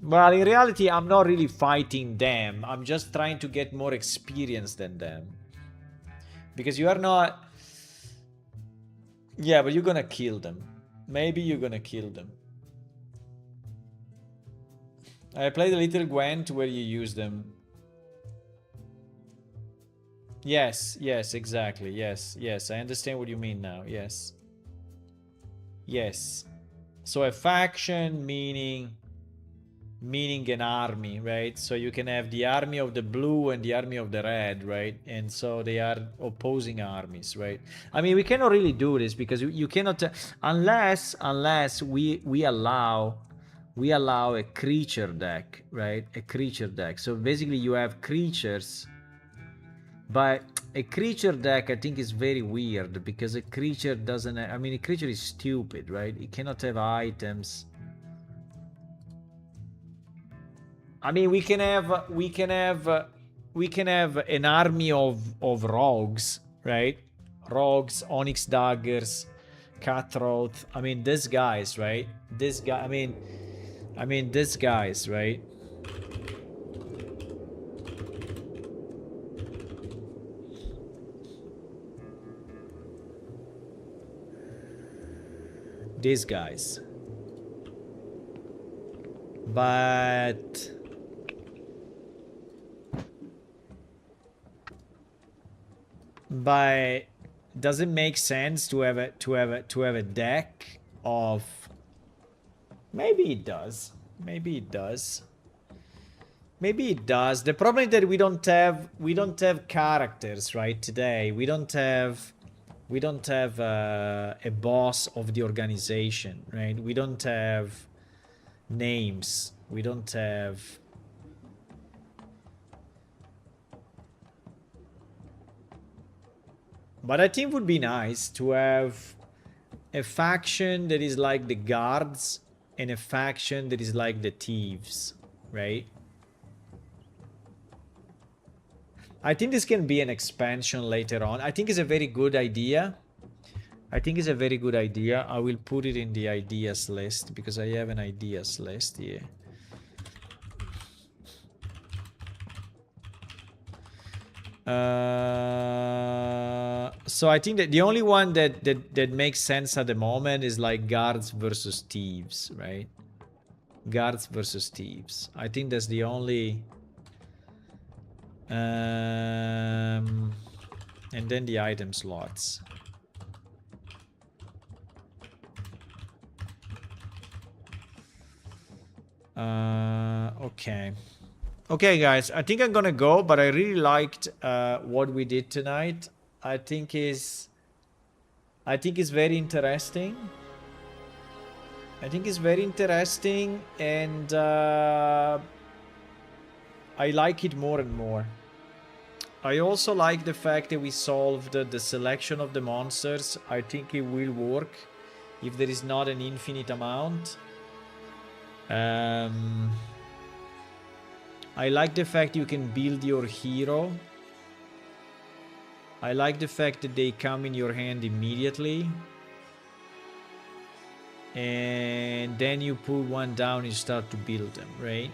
Well, in reality, I'm not really fighting them. I'm just trying to get more experience than them. Because you are not. Yeah, but you're gonna kill them. Maybe you're gonna kill them. I played a little Gwent where you use them. Yes, exactly. Yes, I understand what you mean now. Yes. So a faction meaning an army, right? So you can have the army of the blue and the army of the red, right? And so they are opposing armies, right? I mean, we cannot really do this because you cannot unless we allow a creature deck, right? A creature deck. So basically you have creatures, but a creature deck I think is very weird because a creature doesn't I mean, a creature is stupid, right? It cannot have items. I mean, we can have an army of rogues, right? Rogues, onyx daggers, cutthroat. I mean, these guys, right? This guy. I mean, these guys, right? These guys. But does it make sense to have a deck of? Maybe it does. The problem is that we don't have characters, right? Today we don't have a boss of the organization, right? We don't have names. We don't have. But I think it would be nice to have a faction that is like the guards and a faction that is like the thieves, right? I think this can be an expansion later on. I think it's a very good idea. I will put it in the ideas list because I have an ideas list here. So I think that the only one that makes sense at the moment is like guards versus thieves, right? Guards versus thieves. I think that's the only. And then the item slots. Okay, guys, I think I'm gonna go, but I really liked what we did tonight. I think it's very interesting. And I like it more and more. I also like the fact that we solved the selection of the monsters. I think it will work if there is not an infinite amount. I like the fact you can build your hero. I like the fact that they come in your hand immediately. And then you put one down, you start to build them, right?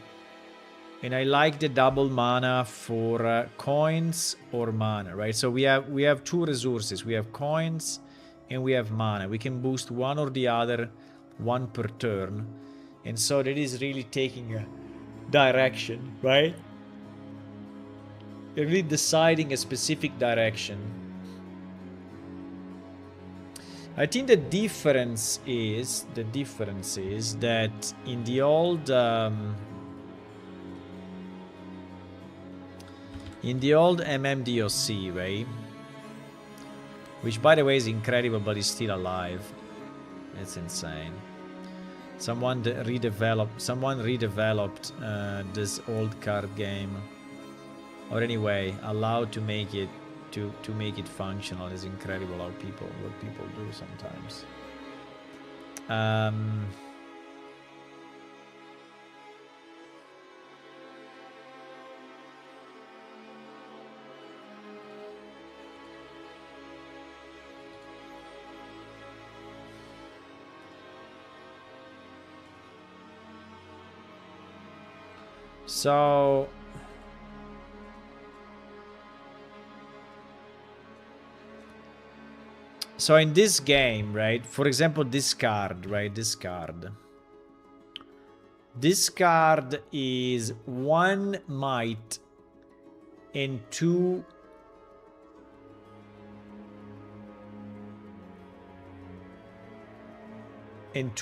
And I like the double mana for coins or mana, right? So we have two resources. We have coins and we have mana. We can boost one or the other, one per turn. And so that is really taking a direction, right? You're really deciding a specific direction. I think the difference is that in the old MMDOC, right? Which, by the way, is incredible, but is still alive. It's insane. Someone redeveloped this old card game, or anyway, allowed to make it functional. Is incredible what people do sometimes. So in this game, right? For example, this card, right? This card is 1 might and 2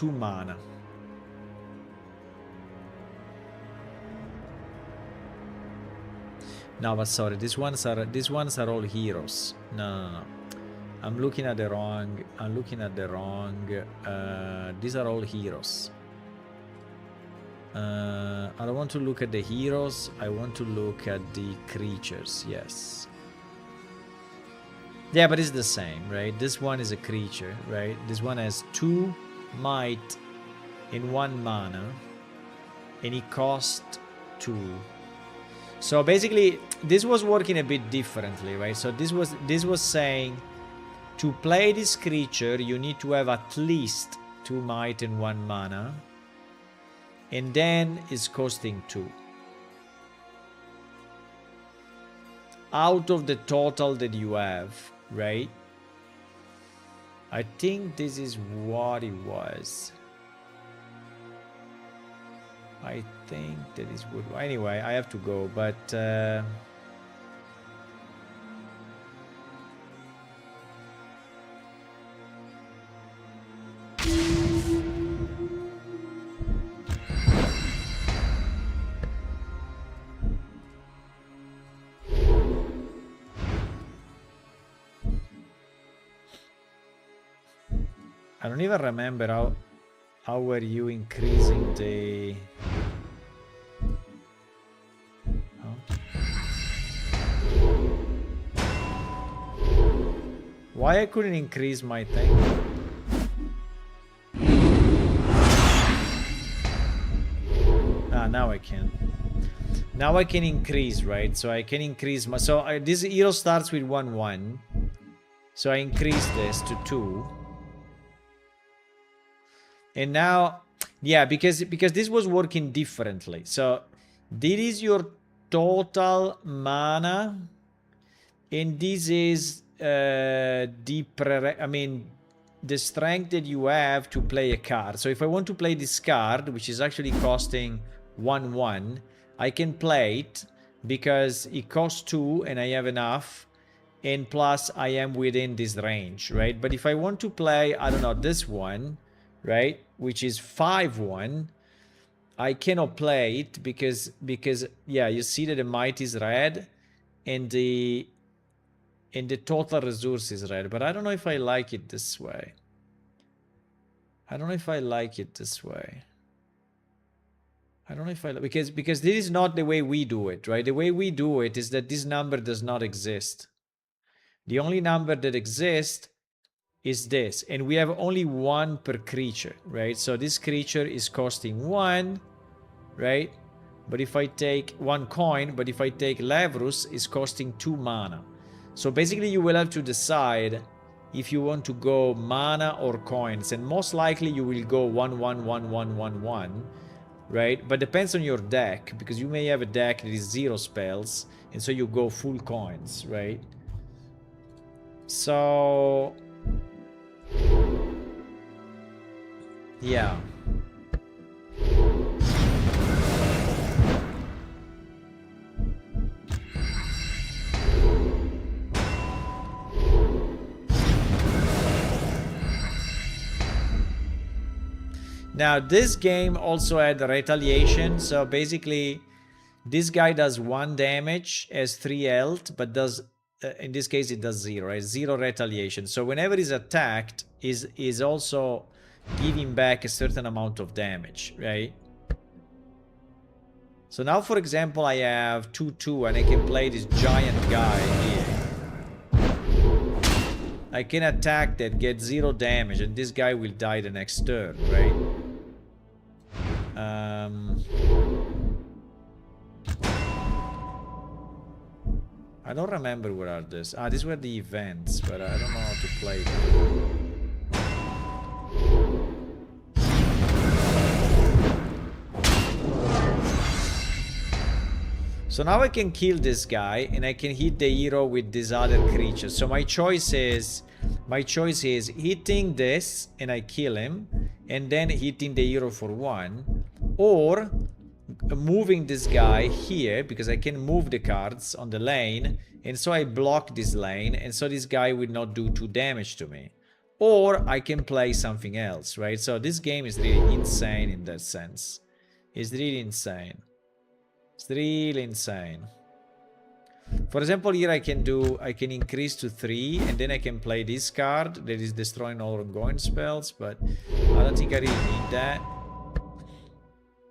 mana. No, but sorry, these ones are all heroes. No. I'm looking at the wrong. These are all heroes. I don't want to look at the heroes. I want to look at the creatures. Yes. Yeah, but it's the same, right? This one is a creature, right? This one has 2 might and 1 mana, and it costs 2. So basically, this was working a bit differently, right? So this was saying, to play this creature, you need to have at least 2 might and 1 mana. And then it's costing 2. Out of the total that you have, right? I think this is what it was. I think that is good. Anyway, I have to go, but... I don't even remember how were you increasing the... Why I couldn't increase my thing? Ah, now I can. Now I can increase, right? So I can increase my... So this hero starts with 1/1. So I increase this to 2. And now, yeah, because this was working differently. So this is your total mana, and this is the strength that you have to play a card. So if I want to play this card, which is actually costing 1/1, I can play it because it costs 2 and I have enough, and plus I am within this range, right? But if I want to play, I don't know, this one, right, which is 5/1, I cannot play it because yeah, you see that the might is red and the total resource is red. But I don't know if I like it this way. I I don't know if I... Because this is not the way we do it, right? The way we do it is that this number does not exist. The only number that exists is this. And we have only one per creature, right? So this creature is costing 1, right? But if I take 1 coin, but if I take Levrus, it's costing 2 mana. So basically you will have to decide if you want to go mana or coins. And most likely you will go 1, 1, 1, 1, 1, 1. Right? But depends on your deck, because you may have a deck that is 0 spells, and so you go full coins, right? So... yeah. Now, this game also had retaliation, so basically this guy does 1 damage, has 3 health, but does, in this case it does 0, right? 0 retaliation. So whenever he's attacked, is also giving back a certain amount of damage, right? So now, for example, I have 2/2 and I can play this giant guy here. I can attack that, get 0 damage, and this guy will die the next turn, right? I don't remember what are this. Ah, these were the events, but I don't know how to play them. So now I can kill this guy, and I can hit the hero with this other creature. So my choice is hitting this, and I kill him, and then hitting the hero for 1, or moving this guy here, because I can move the cards on the lane, and so I block this lane, and so this guy will not do 2 damage to me. Or I can play something else, right? So this game is really insane in that sense. It's really insane. It's really insane. For example, here I can increase to 3, and then I can play this card that is destroying all ongoing spells, but I don't think I really need that.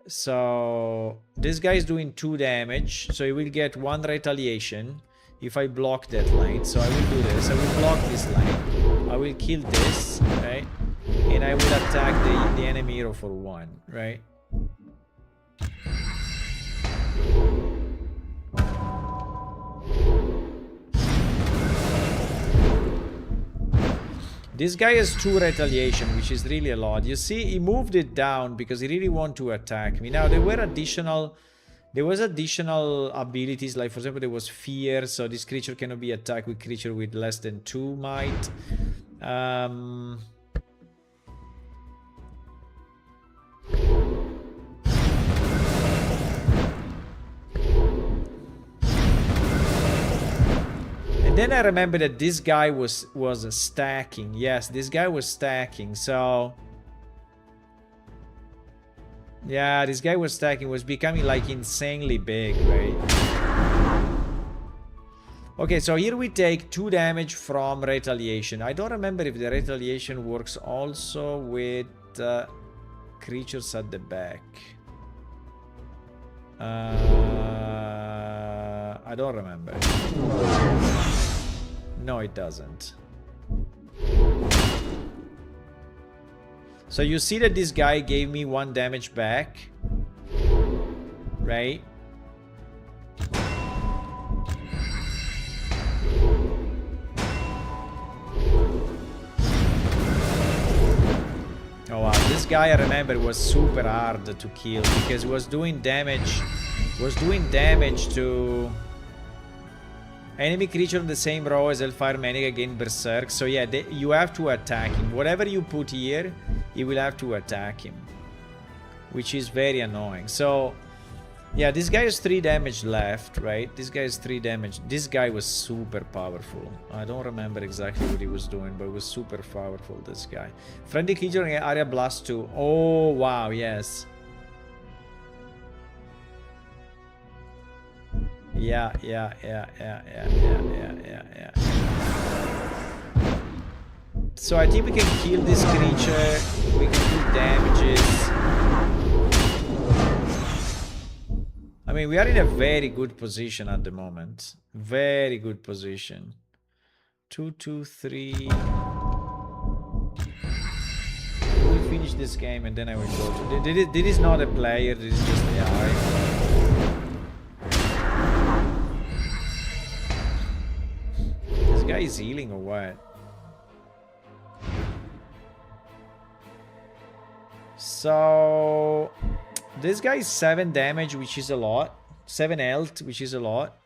So this guy is doing 2 damage, so he will get 1 retaliation if I block that lane. So I will do this. I will block this lane. I will kill this, right? And I will attack the enemy hero for 1, right? This guy has 2 retaliation, which is really a lot. You see, he moved it down because he really wanted to attack me. Now, there was additional abilities, like for example, there was fear, so this creature cannot be attacked with creature with less than 2 might. And then I remember that this guy was stacking. Yes, this guy was stacking. So yeah, this guy was stacking, was becoming like insanely big, right? Okay, so here we take 2 damage from retaliation. I don't remember if the retaliation works also with creatures at the back. I don't remember. No, it doesn't. So you see that this guy gave me 1 damage back, right? Oh wow, this guy I remember was super hard to kill because he was doing damage to enemy creature on the same row as Hellfire Manic against Berserk. So yeah, you have to attack him. Whatever you put here, you will have to attack him, which is very annoying. So yeah, this guy has 3 damage left, right? This guy has 3 damage. This guy was super powerful. I don't remember exactly what he was doing, but it was super powerful, this guy. Friendly creature in area blast 2. Oh wow, yes. Yeah. So I think we can kill this creature. We can do damages. I mean, we are in a very good position at the moment. Very good position. 2, 2, 3. We'll finish this game and then I will go to... This is not a player, this is just AI. This guy is healing or what? So... This guy is 7 damage, which is a lot. 7 health, which is a lot.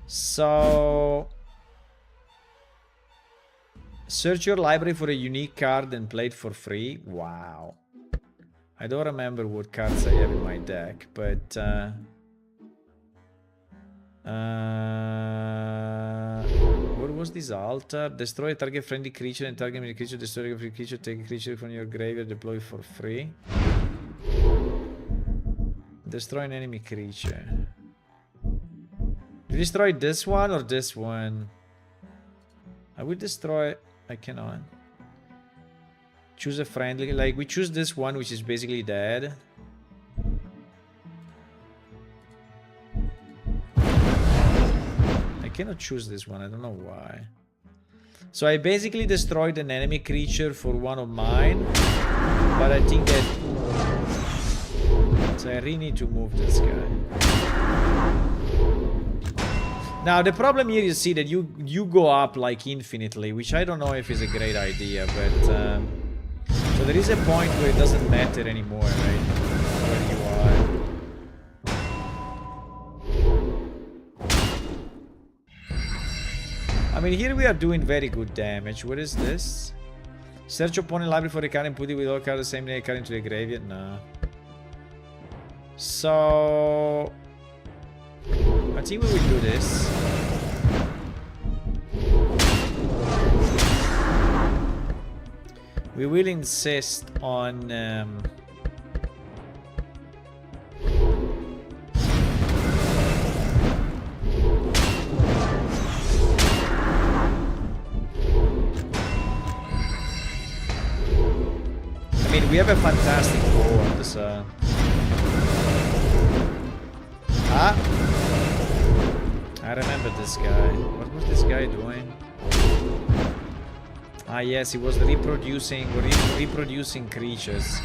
So... Search your library for a unique card and play it for free. Wow. I don't remember what cards I have in my deck, but... what was this altar? Destroy a target friendly creature and target enemy creature. Destroy a free creature. Take a creature from your graveyard. Deploy for free. Destroy an enemy creature. You destroy this one or this one? I will destroy... I cannot. Choose a friendly... Like, we choose this one, which is basically dead. I cannot choose this one. I don't know why. So I basically destroyed an enemy creature for one of mine. But I think that... So I really need to move this guy. Now the problem here, you see that you go up like infinitely, which I don't know if is a great idea, but so there is a point where it doesn't matter anymore, right? Where you are. I mean, here we are doing very good damage. What is this? Search opponent library for a card and put it with all cards the same name card into the graveyard. No. So I think we will do this. We will insist on I mean, we have a fantastic board, so I remember this guy. What was this guy doing? Ah, yes, he was reproducing creatures.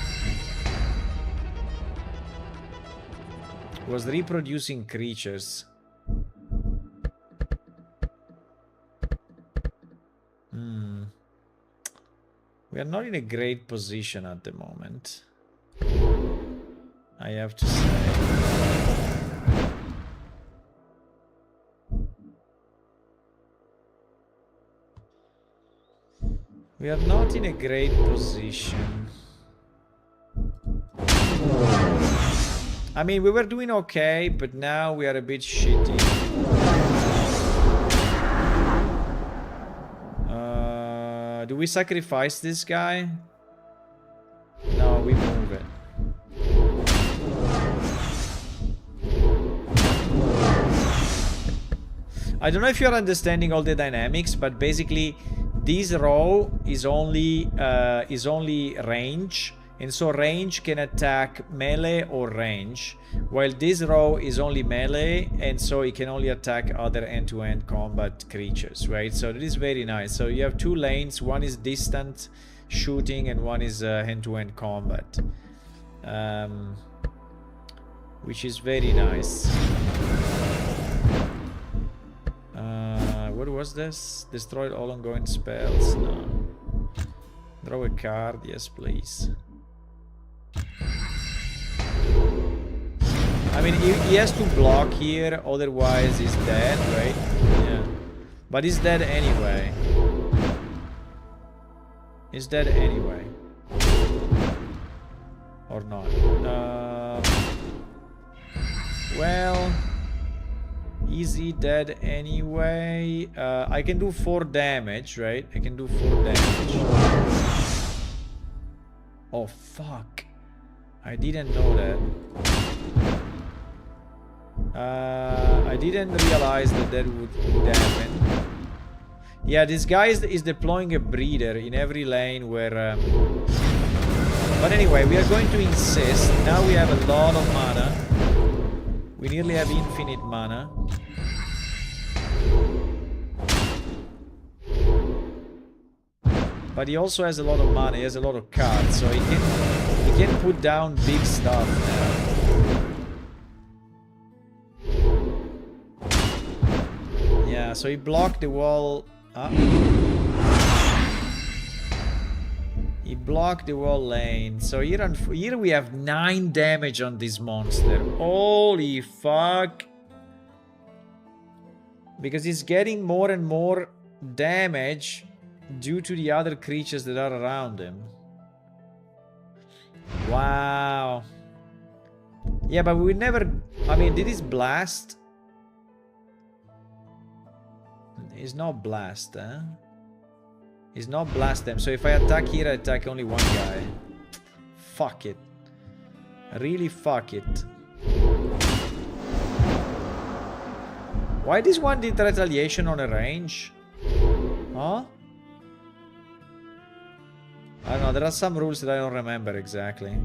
He was reproducing creatures. We are not in a great position at the moment, I have to say. We are not in a great position. I mean, we were doing okay, but now we are a bit shitty. Do we sacrifice this guy? No, we move it. I don't know if you're understanding all the dynamics, but basically this row is only range, and so range can attack melee or range, while this row is only melee, and so it can only attack other end-to-end combat creatures, right? So that is very nice. So you have two lanes, one is distant shooting and one is end-to-end combat, which is very nice. What was this? Destroyed all ongoing spells? No. Draw a card, yes please. I mean, he has to block here, otherwise he's dead, right? Yeah. But he's dead anyway. He's dead anyway. Or not. Well... Is he dead anyway? I can do 4 damage, right? I can do 4 damage. Oh, fuck. I didn't know that. I didn't realize that would happen. Yeah, this guy is deploying a breeder in every lane where... But anyway, we are going to insist. Now we have a lot of mana. We nearly have infinite mana. But he also has a lot of money, he has a lot of cards, so he can put down big stuff now. Yeah, so he blocked the wall. He blocked the wall lane. So here we have 9 damage on this monster. Holy fuck. Because he's getting more and more damage due to the other creatures that are around him. Wow. Yeah, but we never... I mean, did this blast? It's not blast, huh? It's not blast them. So if I attack here, I attack only one guy. Fuck it. Really fuck it. Why this one did retaliation on a range? Huh? I don't know, there are some rules that I don't remember exactly.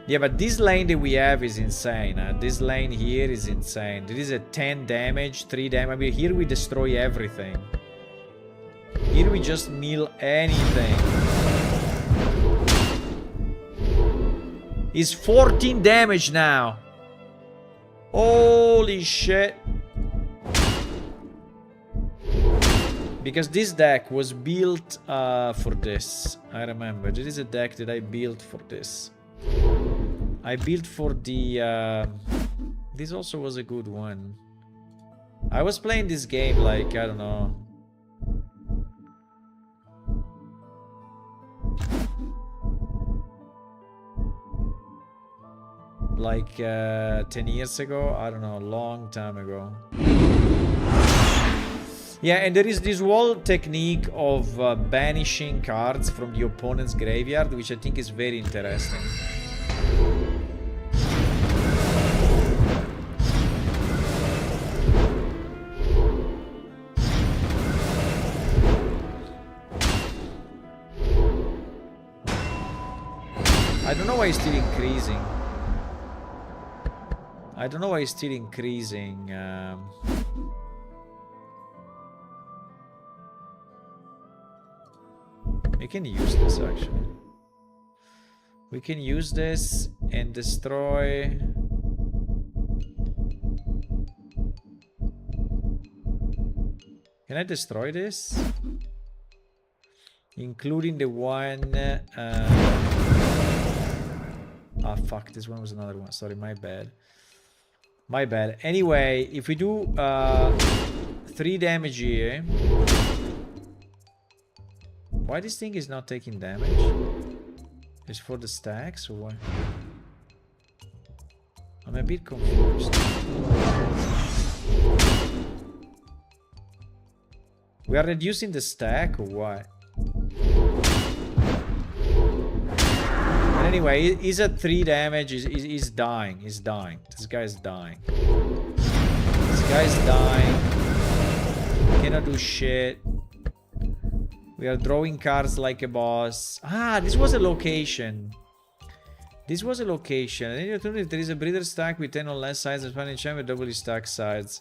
Yeah, but this lane that we have is insane. This lane here is insane. This is a 10 damage, 3 damage. I mean, here we destroy everything. Here we just mill anything. It's 14 damage now. Holy shit. Because this deck was built for this. I remember. This is a deck that I built for this. I built for the... this also was a good one. I was playing this game like, I don't know... like 10 years ago? I don't know, a long time ago. Yeah, and there is this whole technique of banishing cards from the opponent's graveyard, which I think is very interesting. I don't know why it's still increasing. I don't know why it's still increasing. We can use this actually. We can use this and destroy. Can I destroy this? Including the one... ah, fuck, this one was another one. Sorry, my bad. My bad. Anyway, if we do 3 damage here... Why this thing is not taking damage? Is for the stacks or what? I'm a bit confused. We are reducing the stack or what? But anyway, he's at 3 damage. He's dying. He's dying. This guy's dying. This guy's dying. Cannot do shit. We are drawing cards like a boss. Ah, this was a location. This was a location. And if there is a breeder stack with 10 or less sides and final champion doubly stacked sides.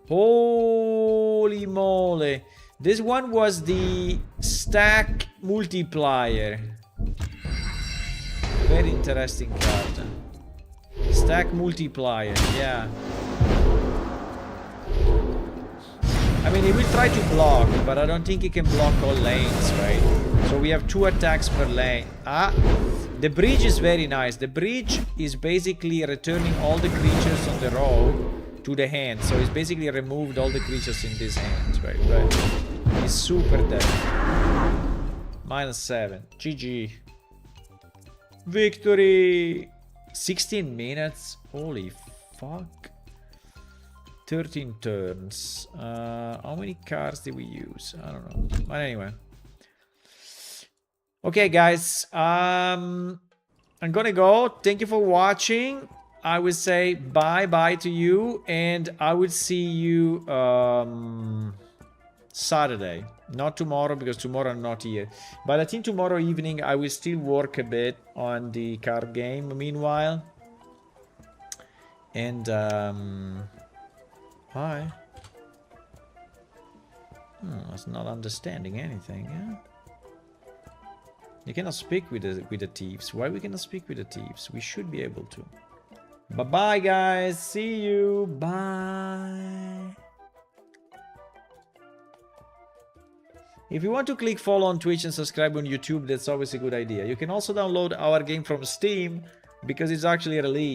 Holy moly. This one was the stack multiplier. Very interesting card. Stack multiplier, yeah. I mean, he will try to block, but I don't think he can block all lanes, right? So we have 2 attacks per lane. Ah, the bridge is very nice. The bridge is basically returning all the creatures on the row to the hand. So it's basically removed all the creatures in this hand, right? But it's super dead. -7. GG. Victory! 16 minutes. Holy fuck. 13 turns. How many cards did we use? I don't know. But anyway. Okay, guys. I'm gonna go. Thank you for watching. I will say bye-bye to you. And I will see you Saturday, not tomorrow, because tomorrow I'm not here. But I think tomorrow evening I will still work a bit on the card game meanwhile. And hi. I was not understanding anything. Yeah? You cannot speak with the thieves. Why we cannot speak with the thieves? We should be able to. Bye bye, guys. See you. Bye. If you want to click follow on Twitch and subscribe on YouTube, that's always a good idea. You can also download our game from Steam because it's actually released.